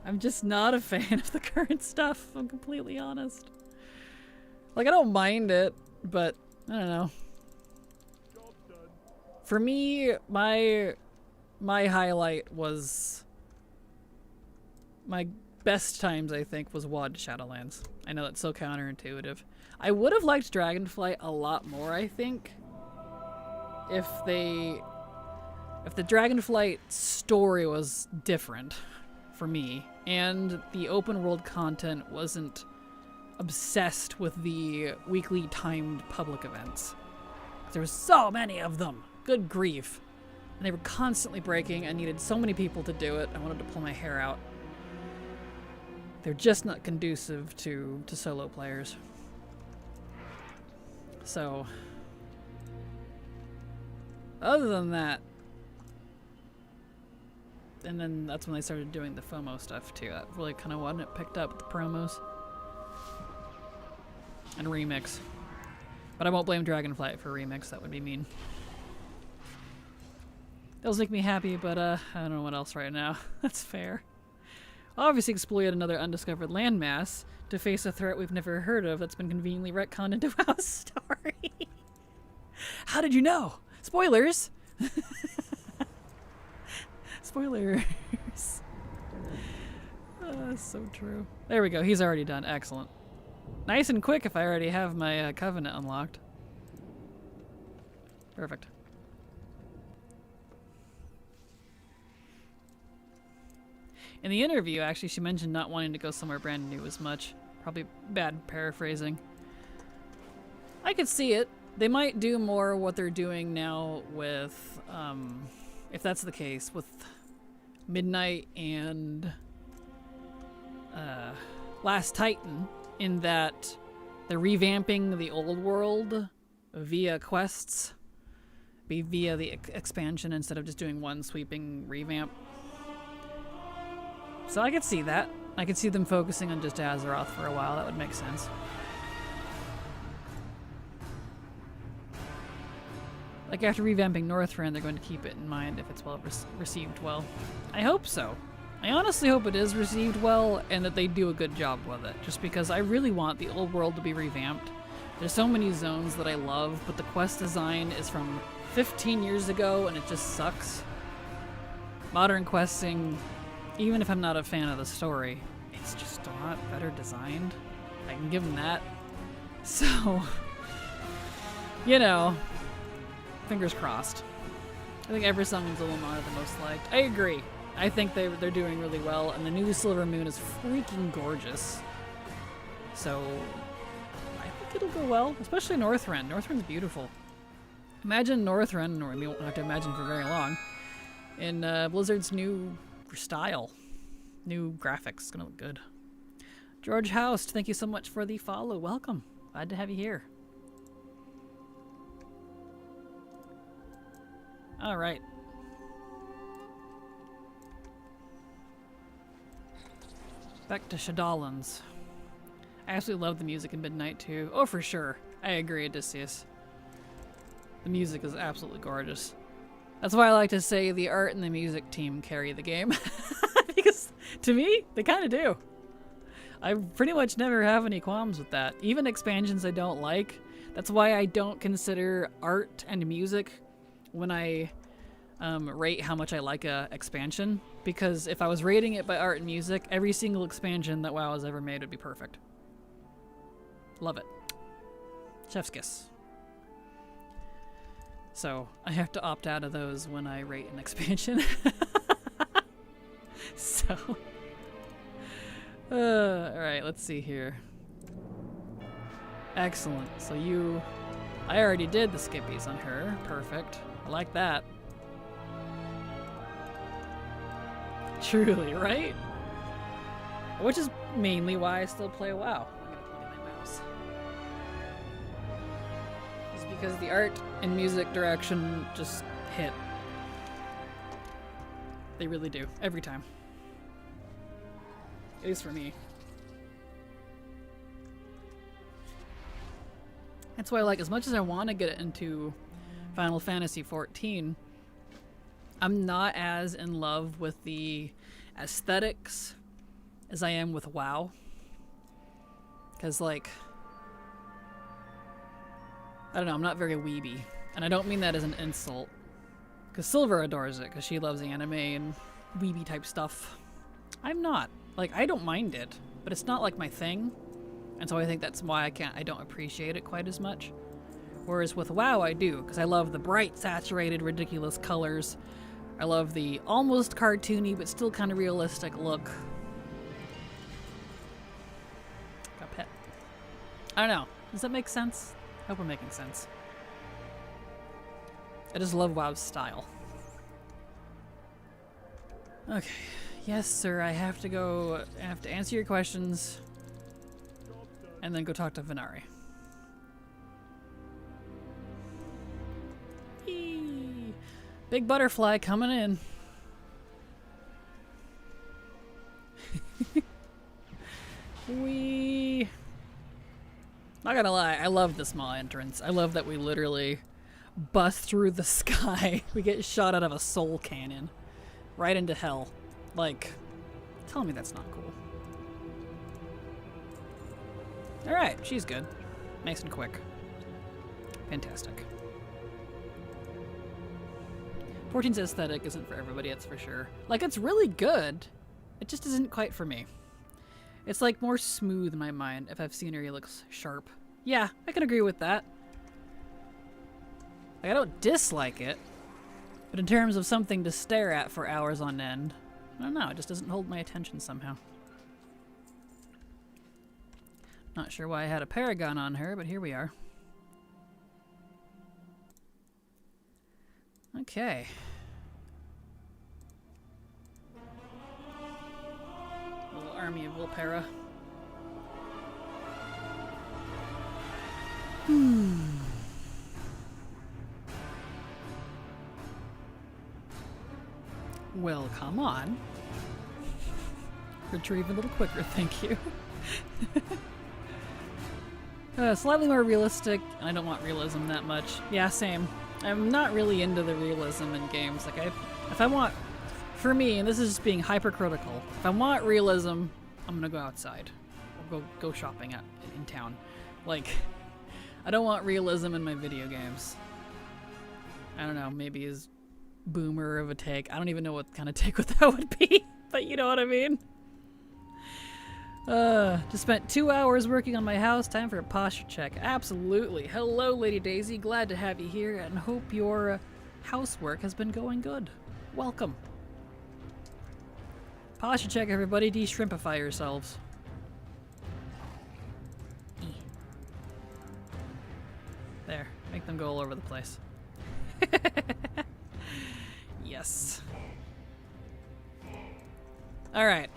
I'm just not a fan of the current stuff, if I'm completely honest. Like, I don't mind it, but I don't know. For me, my highlight was... My best times, I think, was WoD Shadowlands. I know that's so counterintuitive. I would have liked Dragonflight a lot more, I think, if the Dragonflight story was different for me, and the open world content wasn't obsessed with the weekly timed public events. There were so many of them. Good grief. And they were constantly breaking. I needed so many people to do it. I wanted to pull my hair out. They're just not conducive to solo players. So, other than that, and then that's when they started doing the FOMO stuff too. That really kind of wasn't it picked up with the promos and remix. But I won't blame Dragonflight for remix. That would be mean. Those make me happy, but I don't know what else right now. That's fair. Obviously exploit another undiscovered landmass to face a threat we've never heard of that's been conveniently retconned into our story. How did you know? Spoilers! Spoilers. So true. There we go. He's already done. Excellent. Nice and quick if I already have my covenant unlocked. Perfect. In the interview, actually, she mentioned not wanting to go somewhere brand new as much. Probably bad paraphrasing. I could see it. They might do more what they're doing now with, if that's the case, with Midnight and Last Titan, in that they're revamping the old world via quests, via the expansion instead of just doing one sweeping revamp. So I could see that. I could see them focusing on just Azeroth for a while. That would make sense. Like after revamping Northrend, they're going to keep it in mind if it's well received well. I hope so. I honestly hope it is received well and that they do a good job with it, just because I really want the old world to be revamped. There's so many zones that I love, but the quest design is from 15 years ago and it just sucks. Modern questing, even if I'm not a fan of the story, it's just a lot better designed. I can give them that. So, you know, fingers crossed. I think Eversong is the one of the most liked. I agree. I think they're doing really well, and the new Silver Moon is freaking gorgeous. So, I think it'll go well, especially Northrend. Northrend's beautiful. Imagine Northrend, or we won't have to imagine for very long, in Blizzard's new style. New graphics. It's gonna look good. George Houst, thank you so much for the follow. Welcome. Glad to have you here. Alright. Back to Shadowlands. I absolutely love the music in Midnight too. Oh, for sure. I agree, Odysseus. The music is absolutely gorgeous. That's why I like to say the art and the music team carry the game. Because, to me, they kind of do. I pretty much never have any qualms with that. Even expansions I don't like. That's why I don't consider art and music when I rate how much I like a expansion. Because if I was rating it by art and music, every single expansion that WoW has ever made would be perfect. Love it. Chef's kiss. So, I have to opt out of those when I rate an expansion. So... alright, let's see here. Excellent. So I already did the skippies on her. Perfect. I like that. Truly, right? Which is mainly why I still play WoW. I'm gonna plug in my mouse. It's because the art and music direction just hit. They really do. Every time. At least for me. That's why, like, as much as I want to get into Final Fantasy XIV, I'm not as in love with the aesthetics as I am with WoW. Because, like, I don't know, I'm not very weeby. And I don't mean that as an insult. Because Silver adores it, because she loves anime and weeby type stuff. I'm not. Like, I don't mind it, but it's not like my thing. And so I think that's why I don't appreciate it quite as much. Whereas with WoW I do, because I love the bright, saturated, ridiculous colors. I love the almost cartoony, but still kind of realistic look. Got a pet. I don't know. Does that make sense? I hope I'm making sense. I just love WoW's style. Okay. Yes, sir, I have to answer your questions and then go talk to Venari. Eee. Big butterfly coming in. Not gonna lie, I love the small entrance. I love that we literally bust through the sky. We get shot out of a soul cannon. Right into hell. Like, tell me that's not cool. Alright, she's good. Nice and quick. Fantastic. 14's aesthetic isn't for everybody, that's for sure. Like, it's really good. It just isn't quite for me. It's like more smooth in my mind if I've scenery looks sharp. Yeah, I can agree with that. Like, I don't dislike it. But in terms of something to stare at for hours on end, I don't know, it just doesn't hold my attention somehow. Not sure why I had a paragon on her, but here we are. Okay. Little army of Wilpera. Well, come on. Retrieve a little quicker, thank you. Slightly more realistic, and I don't want realism that much. Yeah, same. I'm not really into the realism in games. Like, if I want, for me, and this is just being hypercritical, if I want realism, I'm gonna go outside or go shopping in town. Like, I don't want realism in my video games. I don't know, maybe as boomer of a take. I don't even know what kind of take that would be, but you know what I mean. Just spent 2 hours working on my house. Time for a posture check. Absolutely. Hello, Lady Daisy. Glad to have you here and hope your housework has been going good. Welcome. Posture check, everybody. De-shrimpify yourselves. There. Make them go all over the place. Yes. Alright.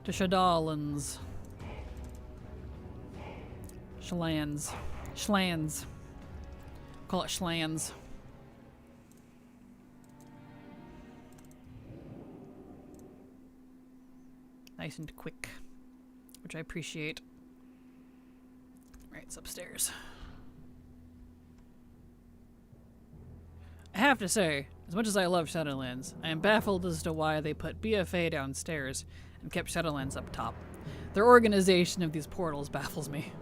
To Shadalans. Schlans. Call it Schlans. Nice and quick, which I appreciate. Right, it's upstairs. I have to say, as much as I love Shadowlands, I am baffled as to why they put BFA downstairs and kept Shadowlands up top. Their organization of these portals baffles me.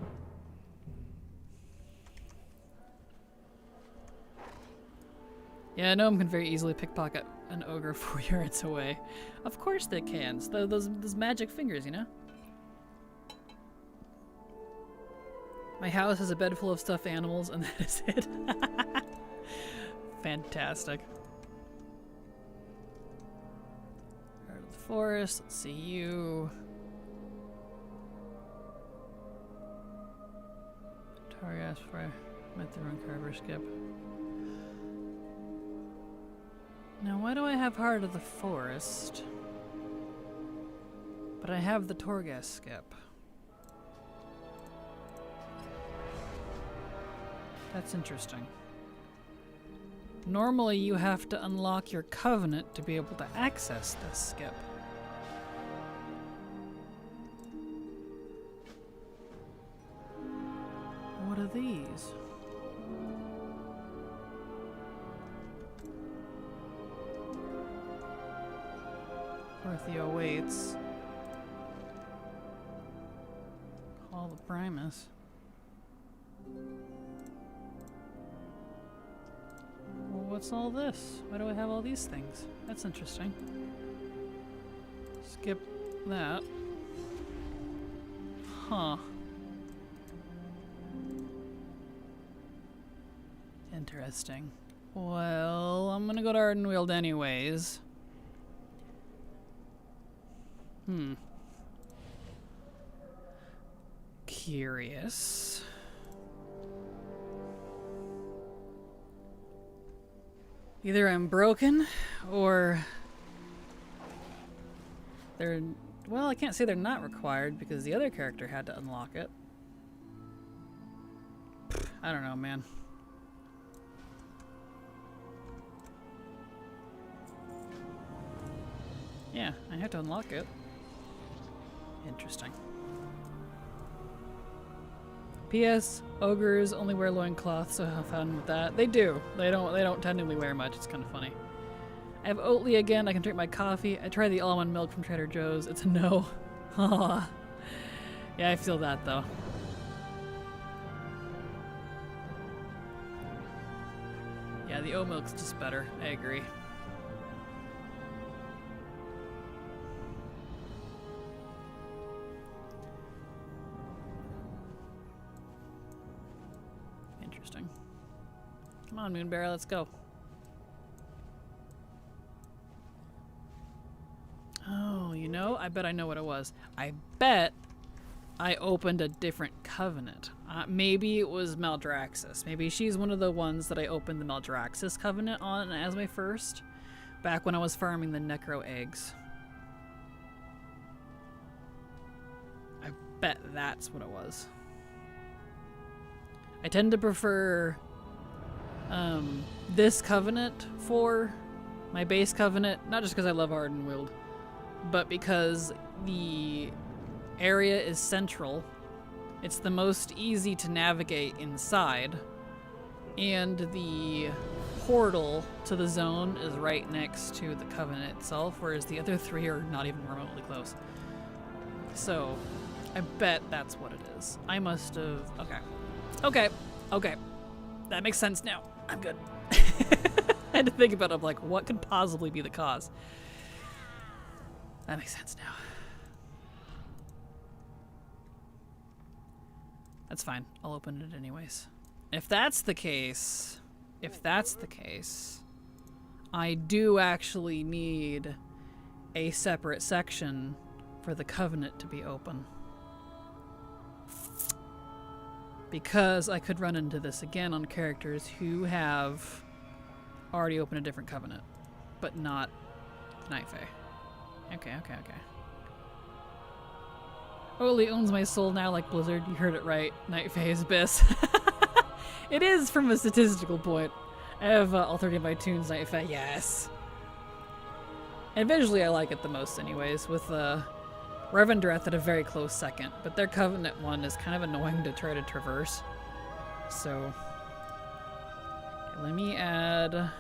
Yeah, a gnome can very easily pickpocket an ogre 4 yards away. Of course they can. So those magic fingers, you know? My house has a bed full of stuffed animals, and that is it. Fantastic. Heart of the forest. Let's see you. Target before I met the rune carver skip. Now, why do I have Heart of the Forest? But I have the Torghast skip. That's interesting. Normally, you have to unlock your covenant to be able to access this skip. What are these? Dorothy awaits. Call the Primus. Well, what's all this? Why do I have all these things? That's interesting. Skip that. Huh. Interesting. Well, I'm gonna go to Ardenweald anyways. Curious. Either I'm broken, or they're... Well, I can't say they're not required, because the other character had to unlock it. I don't know, man. Yeah, I have to unlock it. Interesting. P.S. Ogres only wear loincloths, so have fun with that. They do. They don't technically wear much. It's kind of funny. I have Oatly again. I can drink my coffee. I tried the almond milk from Trader Joe's. It's a no. Yeah, I feel that though. Yeah, the oat milk's just better. I agree. Interesting. Come on, Moonbear, let's go. Oh, you know, I bet I know what it was. I bet I opened a different covenant. Maybe it was Maldraxxus. Maybe she's one of the ones that I opened the Maldraxxus covenant on as my first, back when I was farming the Necro eggs. I bet that's what it was. I tend to prefer this covenant for my base covenant, not just because I love Ardenweald, but because the area is central. It's the most easy to navigate inside, And the portal to the zone is right next to the Covenant itself, whereas the other three are not even remotely close. So, I bet that's what it is. I must have... Okay. Okay. Okay. That makes sense now. I'm good. I had to think about it. I'm like, what could possibly be the cause? That makes sense now. That's fine. I'll open it anyways. If that's the case, I do actually need a separate section for the Covenant to be open. Because I could run into this again on characters who have already opened a different Covenant, but not Night Fae. Okay. Holy owns my soul now like Blizzard. You heard it right. Night Fae is Abyss. It is from a statistical point. I have all 30 of my tunes Night Fae. Yes. And visually I like it the most anyways, with Revendreth at a very close second. But their Covenant one is kind of annoying to try to traverse. So let me add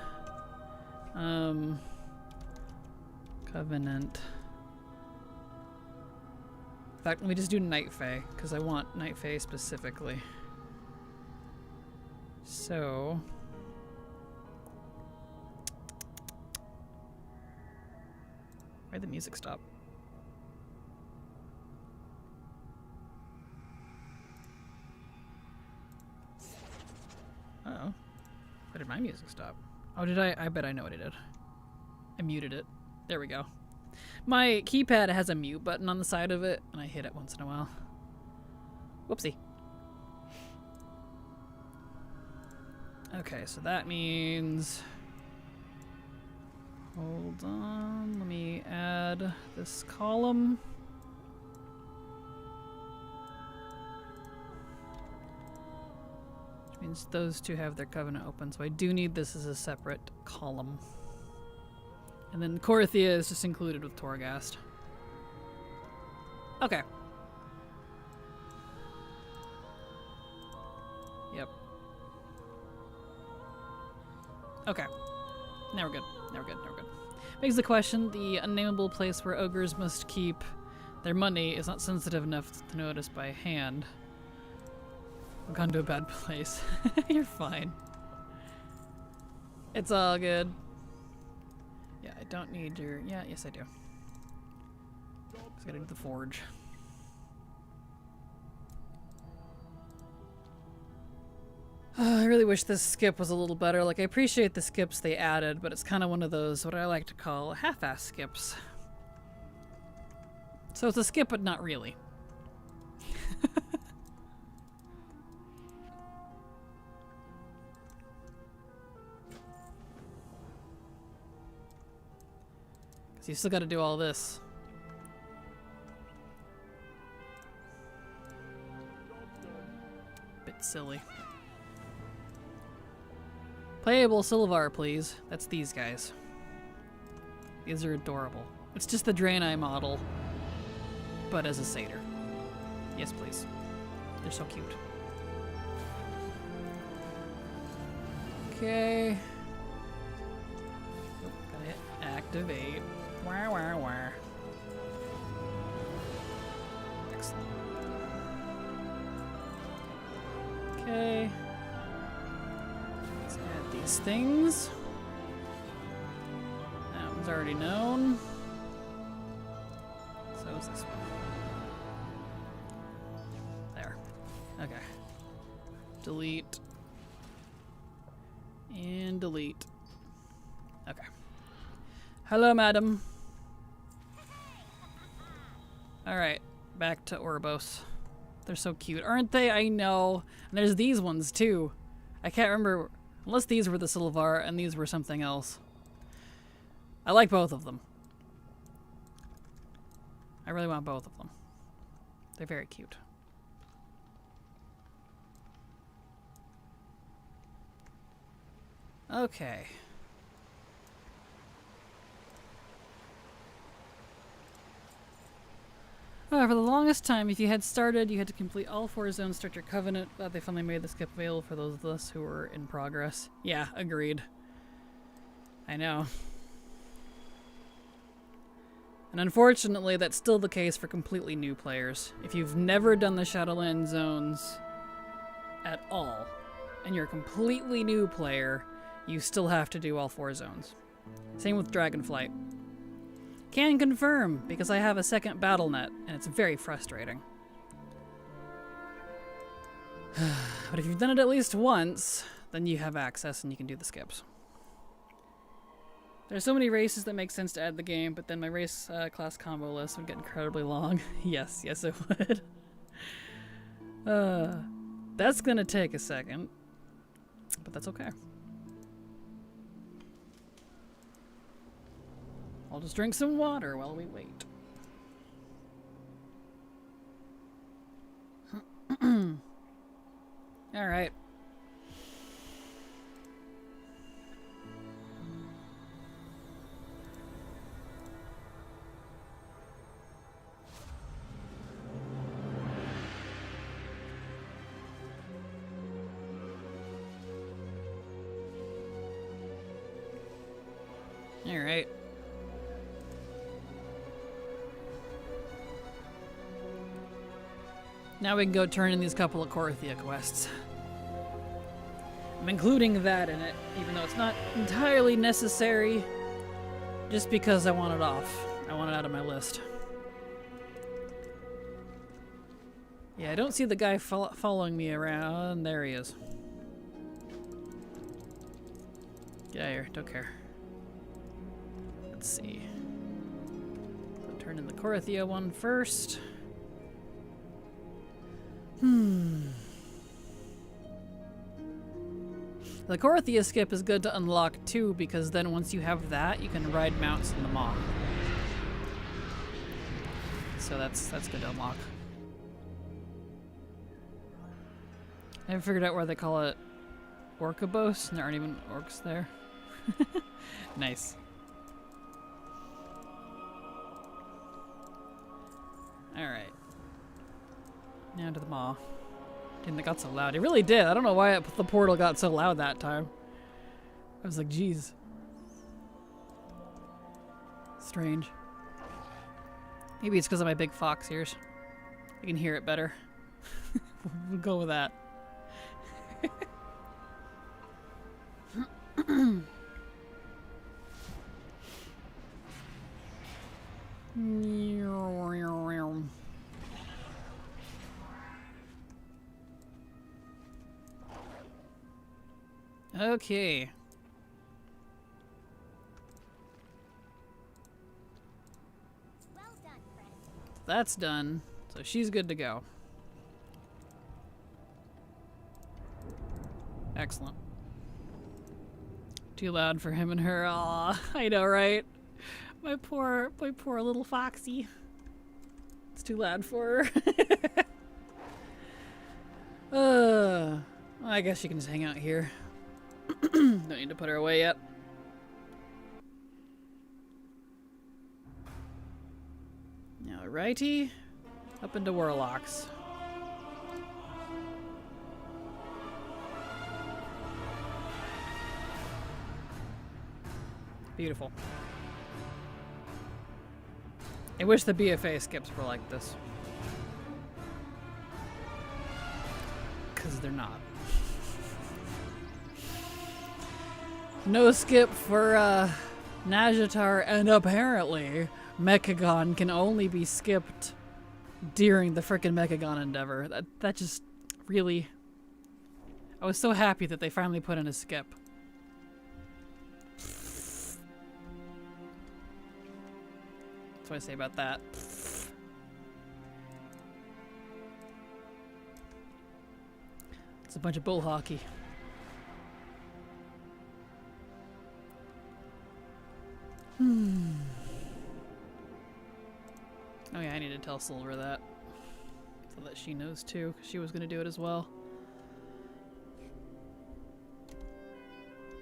Covenant. In fact, let me just do Night Fae, because I want Night Fae specifically. So... why'd the music stop? Uh-oh. Why did my music stop? Oh, did I? I bet I know what I did. I muted it. There we go. My keypad has a mute button on the side of it, and I hit it once in a while. Whoopsie. Okay, so that means... hold on, let me add this column. Which means those two have their Covenant open, so I do need this as a separate column. And then Korthia is just included with Torghast. Okay. Yep. Okay. Now we're good. Now we're good. Begs the question, the unnameable place where ogres must keep their money is not sensitive enough to notice by hand. I've gone to a bad place. You're fine. It's all good. Yeah, I don't need your... yeah, yes I do. Just gotta do the forge. I really wish this skip was a little better. Like, I appreciate the skips they added, but it's kind of one of those, what I like to call half-ass skips. So it's a skip, but not really. Because you still got to do all this. Bit silly. Playable Sylvar, please. That's these guys. These are adorable. It's just the Draenei model, but as a satyr. Yes, please. They're so cute. Okay. Oh, gotta hit activate. Wah, wah, wah. Excellent. Okay. These things. That one's already known. So is this one. There. Okay. Delete. And delete. Okay. Hello, madam. Alright. Back to Oribos. They're so cute, aren't they? I know. And there's these ones, too. I can't remember... unless these were the Sylvar and these were something else. I like both of them. I really want both of them. They're very cute. Okay. For the longest time, if you had started, you had to complete all 4 zones, start your covenant. Glad they finally made the skip available for those of us who were in progress. Yeah, agreed. I know. And unfortunately, that's still the case for completely new players. If you've never done the Shadowland zones at all, and you're a completely new player, you still have to do all 4 zones. Same with Dragonflight. Can confirm, because I have a second BattleNet, and it's very frustrating. But if you've done it at least once, then you have access and you can do the skips. There's so many races that make sense to add the game, but then my race class combo list would get incredibly long. Yes, it would. That's gonna take a second, but that's okay. I'll just drink some water while we wait. All right. All right. Now we can go turn in these couple of Korthia quests. I'm including that in it, even though it's not entirely necessary, just because I want it off. I want it out of my list. Yeah, I don't see the guy following me around. There he is. Get out of here. Don't care. Let's see. I'll turn in the Korthia one first. The Korthia skip is good to unlock too, because then once you have that, you can ride mounts in the maw. So that's good to unlock. I haven't figured out where they call it Orcabos, and there aren't even orcs there. Nice. Alright. Now to the maw. Damn, that got so loud. It really did. I don't know why the portal got so loud that time. I was like, geez. Strange. Maybe it's because of my big fox ears. I can hear it better. We'll go with that. Okay. Well done, friend. That's done. So she's good to go. Excellent. Too loud for him and her. Aw, I know, right? My poor little foxy. It's too loud for her. I guess she can just hang out here. Don't need to put her away yet. Alrighty. Up into Warlocks. Beautiful. I wish the BFA skips were like this. Because they're not. No skip for Najatar, and apparently Mechagon can only be skipped during the frickin' Mechagon endeavor. That just really... I was so happy that they finally put in a skip. That's what I say about that. It's a bunch of bull hockey. Oh yeah, I need to tell Silver that. So that she knows too, because she was going to do it as well.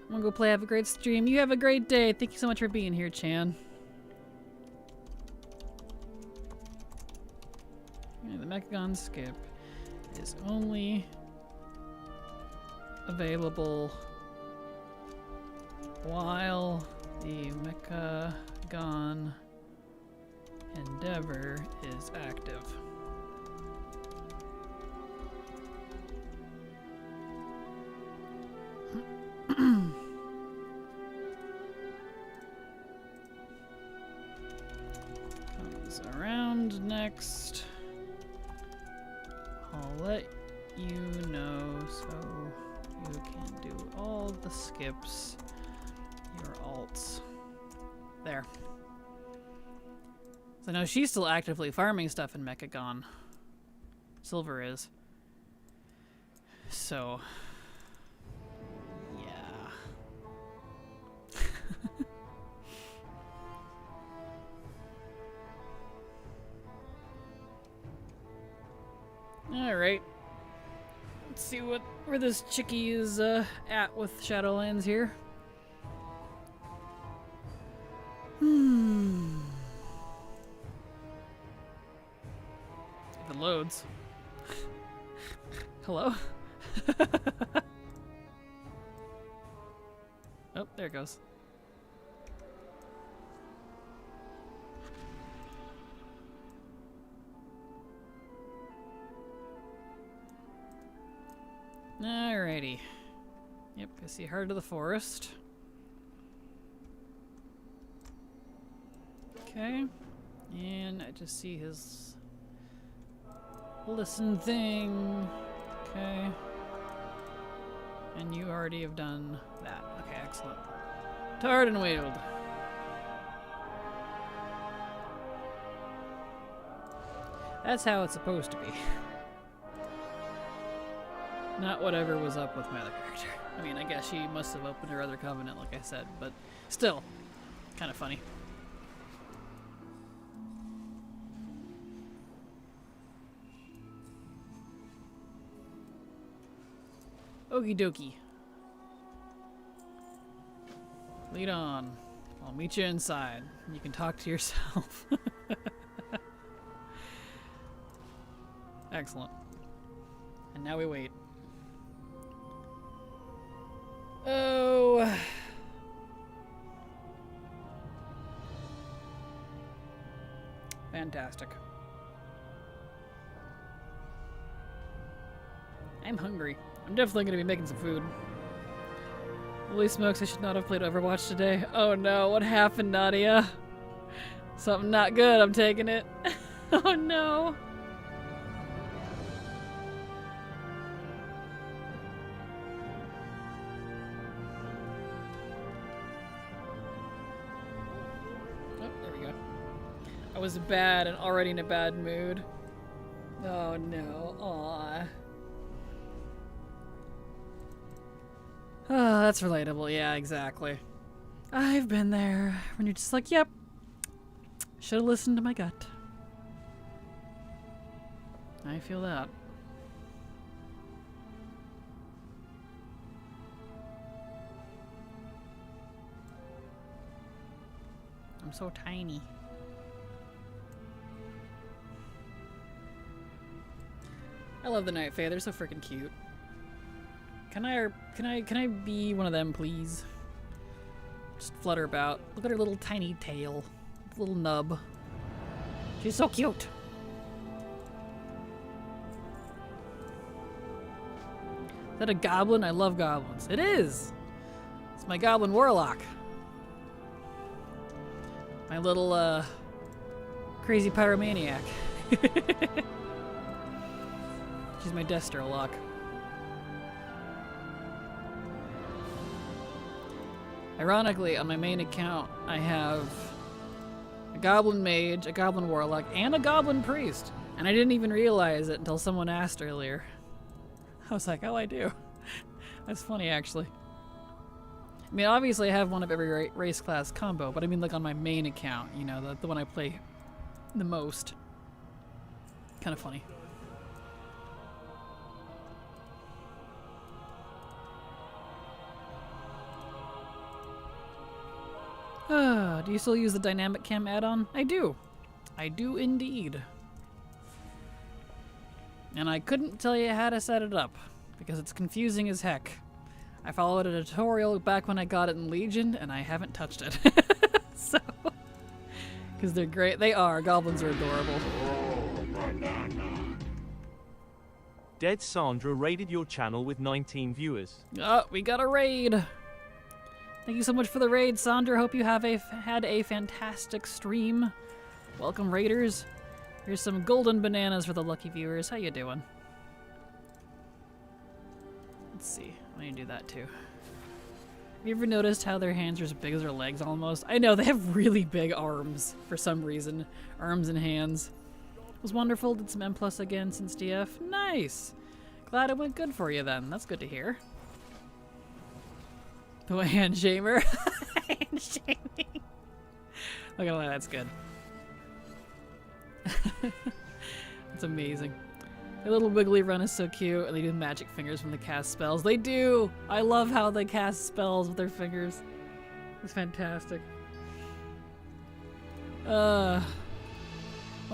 I'm going to go play. Have a great stream. You have a great day. Thank you so much for being here, Chan. Okay, the Mechagon skip is only available while the Mechagon endeavor is active. Comes around next. I'll let you know so you can do all the skips, your alts. There. So now she's still actively farming stuff in Mechagon. Silver is. So, yeah. All right. Let's see where this chickie is at with Shadowlands here. If it loads. Hello? Oh, there it goes. Alrighty. Yep, I see Heart of the Forest. Okay. And I just see his listen thing. Okay. And you already have done that. Okay, excellent. Tarred and Wheeled. That's how it's supposed to be. Not whatever was up with my other character. I mean, I guess she must have opened her other covenant, like I said, but still, kind of funny. Okie dokie. Lead on. I'll meet you inside. You can talk to yourself. Excellent. And now we wait. Oh. Fantastic. I'm hungry. I'm definitely going to be making some food. Holy smokes, I should not have played Overwatch today. Oh no, what happened, Nadia? Something not good, I'm taking it. Oh no. Oh, there we go. I was bad and already in a bad mood. Oh no, aw. Oh, that's relatable. Yeah, exactly. I've been there. When you're just like, yep. Should have listened to my gut. I feel that. I'm so tiny. I love the Night Fae. They're so freaking cute. Can I be one of them, please? Just flutter about. Look at her little tiny tail. Little nub. She's so cute. Is that a goblin? I love goblins. It is! It's my goblin warlock. My little, crazy pyromaniac. She's my Destro lock. Ironically, on my main account, I have a goblin mage, a goblin warlock, and a goblin priest. And I didn't even realize it until someone asked earlier. I was like, oh, I do. That's funny, actually. I mean, obviously I have one of every race class combo, but I mean, like, on my main account, you know, the one I play the most. Kind of funny. Do you still use the dynamic cam add-on? I do. I do indeed. And I couldn't tell you how to set it up, because it's confusing as heck. I followed a tutorial back when I got it in Legion, and I haven't touched it. So, because they're great. They are. Goblins are adorable. Dead Sandra raided your channel with 19 viewers. Oh, we got a raid. Thank you so much for the raid, Sandra. Hope you have had a fantastic stream. Welcome, raiders. Here's some golden bananas for the lucky viewers. How you doing? Let's see. I need to do that too. Have you ever noticed how their hands are as big as their legs almost? I know, they have really big arms for some reason. Arms and hands. It was wonderful. Did some M+ again since DF. Nice! Glad it went good for you then. That's good to hear. The hand shamer. Hand shaming. Look at that, that's good. That's amazing. Their little wiggly run is so cute, and they do magic fingers when they cast spells. They do! I love how they cast spells with their fingers. It's fantastic. One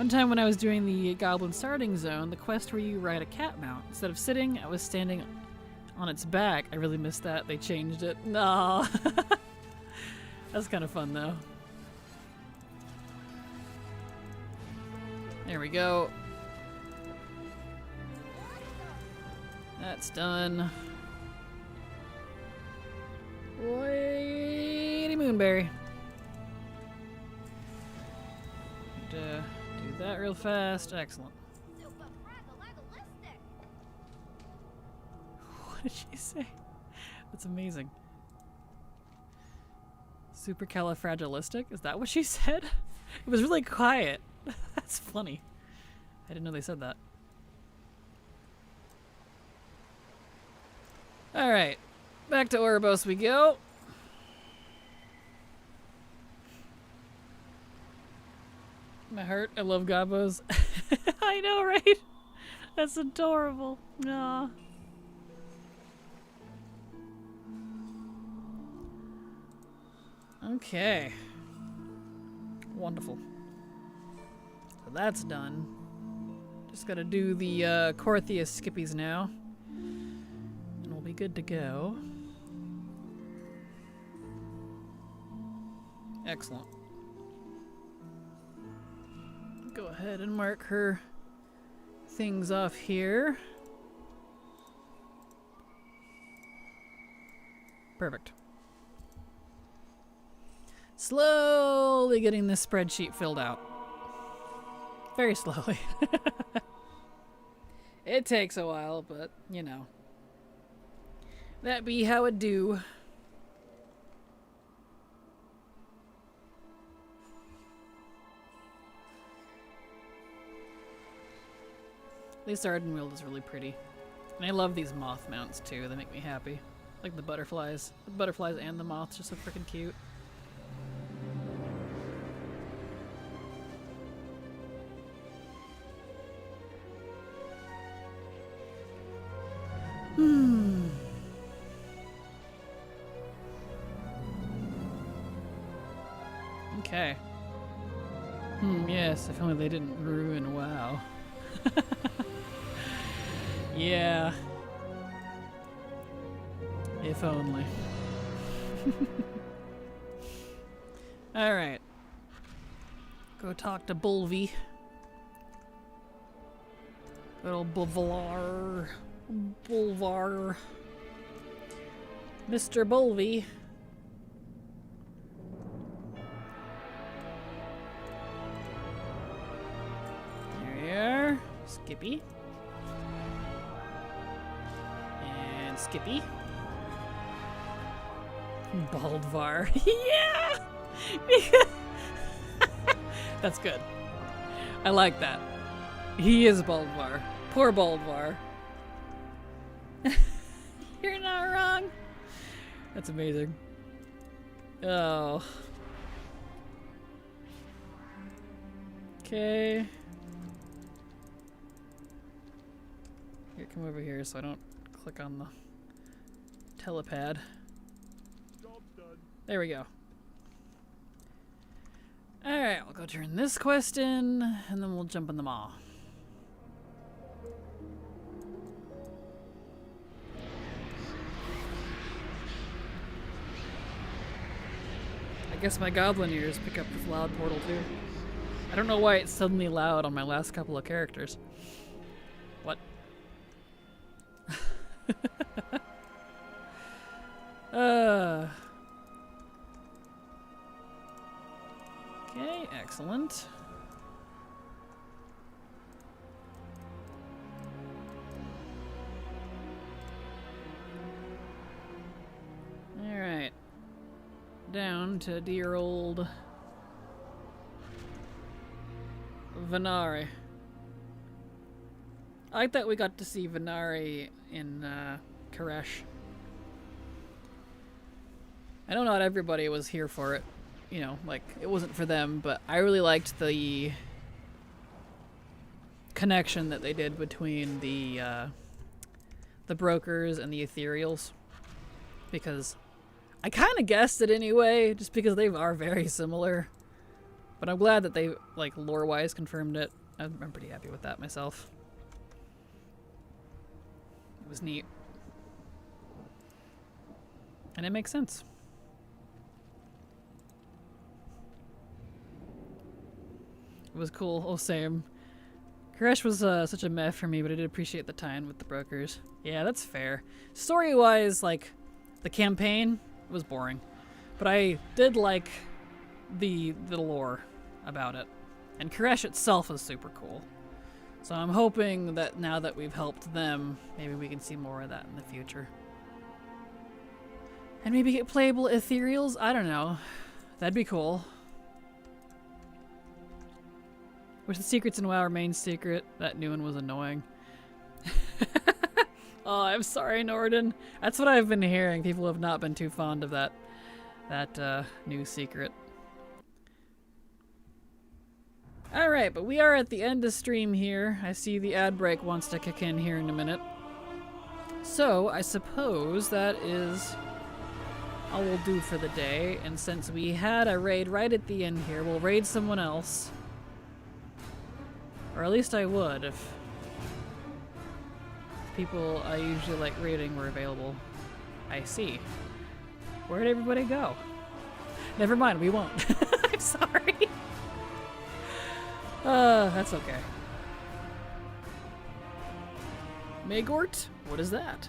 time when I was doing the Goblin Starting Zone, the quest where you ride a cat mount, instead of sitting, I was standing on its back. I really missed that. They changed it. No. That's kind of fun, though. There we go. That's done. Lady Moonberry. Do that real fast. Excellent. What did she say? That's amazing. Supercalifragilistic? Is that what she said? It was really quiet. That's funny. I didn't know they said that. Alright. Back to Ouroboros we go. My heart. I love gobos. I know, right? That's adorable. Aw. Okay. Wonderful. So that's done. Just gotta do the Cortheus skippies now. And we'll be good to go. Excellent. Go ahead and mark her things off here. Perfect. Slowly getting this spreadsheet filled out. Very slowly. It takes a while, but, you know. That be how it do. This Arden World is really pretty. And I love these moth mounts too, they make me happy. Like the butterflies. The butterflies and the moths are so freaking cute. Okay. Yes, if only they didn't ruin WoW. Yeah. If only. Alright. Go talk to Bulvy. Good old Bulvar. Bulvar. Mr. Bulvy. There we are. Skippy. And Skippy. Baldvar. Yeah! That's good. I like that. He is Baldvar. Poor Baldvar. You're not wrong. That's amazing. Oh. Okay. Here, come over here so I don't click on the telepad. There we go. Alright, I'll go turn this quest in, and then we'll jump in the maw. guess my goblin ears pick up this loud portal too. I don't know why it's suddenly loud on my last couple of characters. What? Okay, excellent. Alright. Down to dear old Venari. I like that we got to see Venari in Koresh. I know not everybody was here for it. You know, like, it wasn't for them, but I really liked the connection that they did between the brokers and the ethereals. Because I kind of guessed it anyway, just because they are very similar. But I'm glad that they, like, lore-wise confirmed it. I'm pretty happy with that myself. It was neat. And it makes sense. It was cool. Oh, same. Koresh was such a meh for me, but I did appreciate the tie-in with the brokers. Yeah, that's fair. Story-wise, like, the campaign was boring. But I did like the lore about it. And Koresh itself is super cool. So I'm hoping that now that we've helped them, maybe we can see more of that in the future. And maybe get playable ethereals? I don't know. That'd be cool. Wish the secrets in WoW remain secret. That new one was annoying. Oh, I'm sorry, Norden. That's what I've been hearing. People have not been too fond of that new secret. Alright, but we are at the end of stream here. I see the ad break wants to kick in here in a minute. So, I suppose that is all we'll do for the day. And since we had a raid right at the end here, we'll raid someone else. Or at least I would if people I usually like raiding were available. I see. Where'd everybody go? Never mind, we won't. I'm sorry. That's okay. Magort? What is that?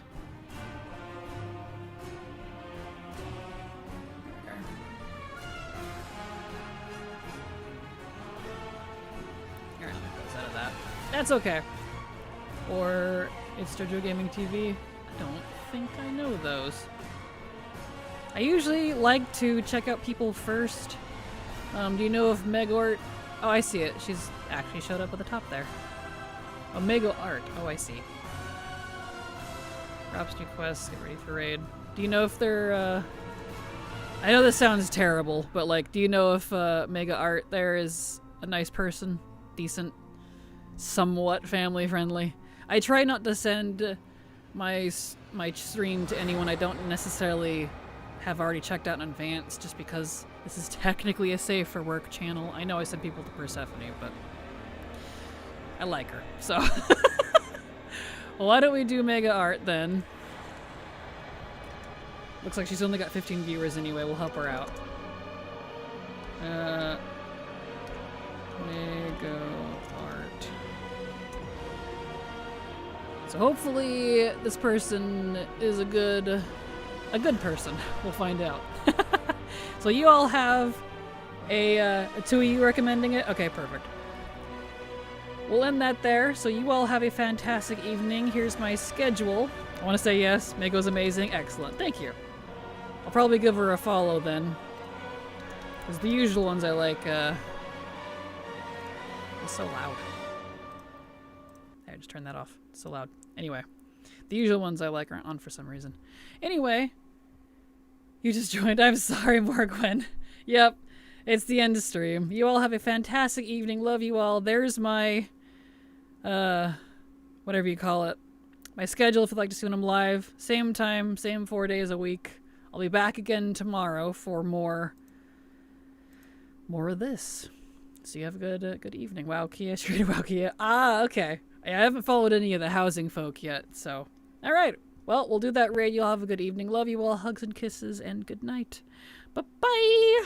Alright, let me close out of that. That's okay. Or it's JoJo Gaming TV. I don't think I know those. I usually like to check out people first. Do you know if Megort... Oh, I see it. She's actually showed up at the top there. Omega Art. Oh, I see. Drops new quests. Get ready for raid. Do you know if they're, I know this sounds terrible, but, like, do you know if, Mega Art there is a nice person? Decent? Somewhat family-friendly? I try not to send my stream to anyone I don't necessarily have already checked out in advance, just because this is technically a safe for work channel. I know I send people to Persephone, but I like her, so. Well, why don't we do Mega Art then? Looks like she's only got 15 viewers anyway. We'll help her out. Mega Art. So hopefully this person is a good person. We'll find out. So you all have a two of you recommending it? Okay, perfect. We'll end that there. So you all have a fantastic evening. Here's my schedule. I want to say yes. Mego's amazing. Excellent. Thank you. I'll probably give her a follow then. Because the usual ones I like, it's so loud. I just turned that off. It's so loud. Anyway. The usual ones I like aren't on for some reason. Anyway. You just joined. I'm sorry, Morgwen. Yep. It's the end of stream. You all have a fantastic evening. Love you all. There's my, whatever you call it. My schedule if you'd like to see when I'm live. Same time, same 4 days a week. I'll be back again tomorrow for more of this. So you have a good evening. Wow, Kia. Straight wow, Kia. Ah, okay. I haven't followed any of the housing folk yet, so. All right. Well, we'll do that raid. You'll have a good evening. Love you all. Hugs and kisses, and good night. Bye-bye.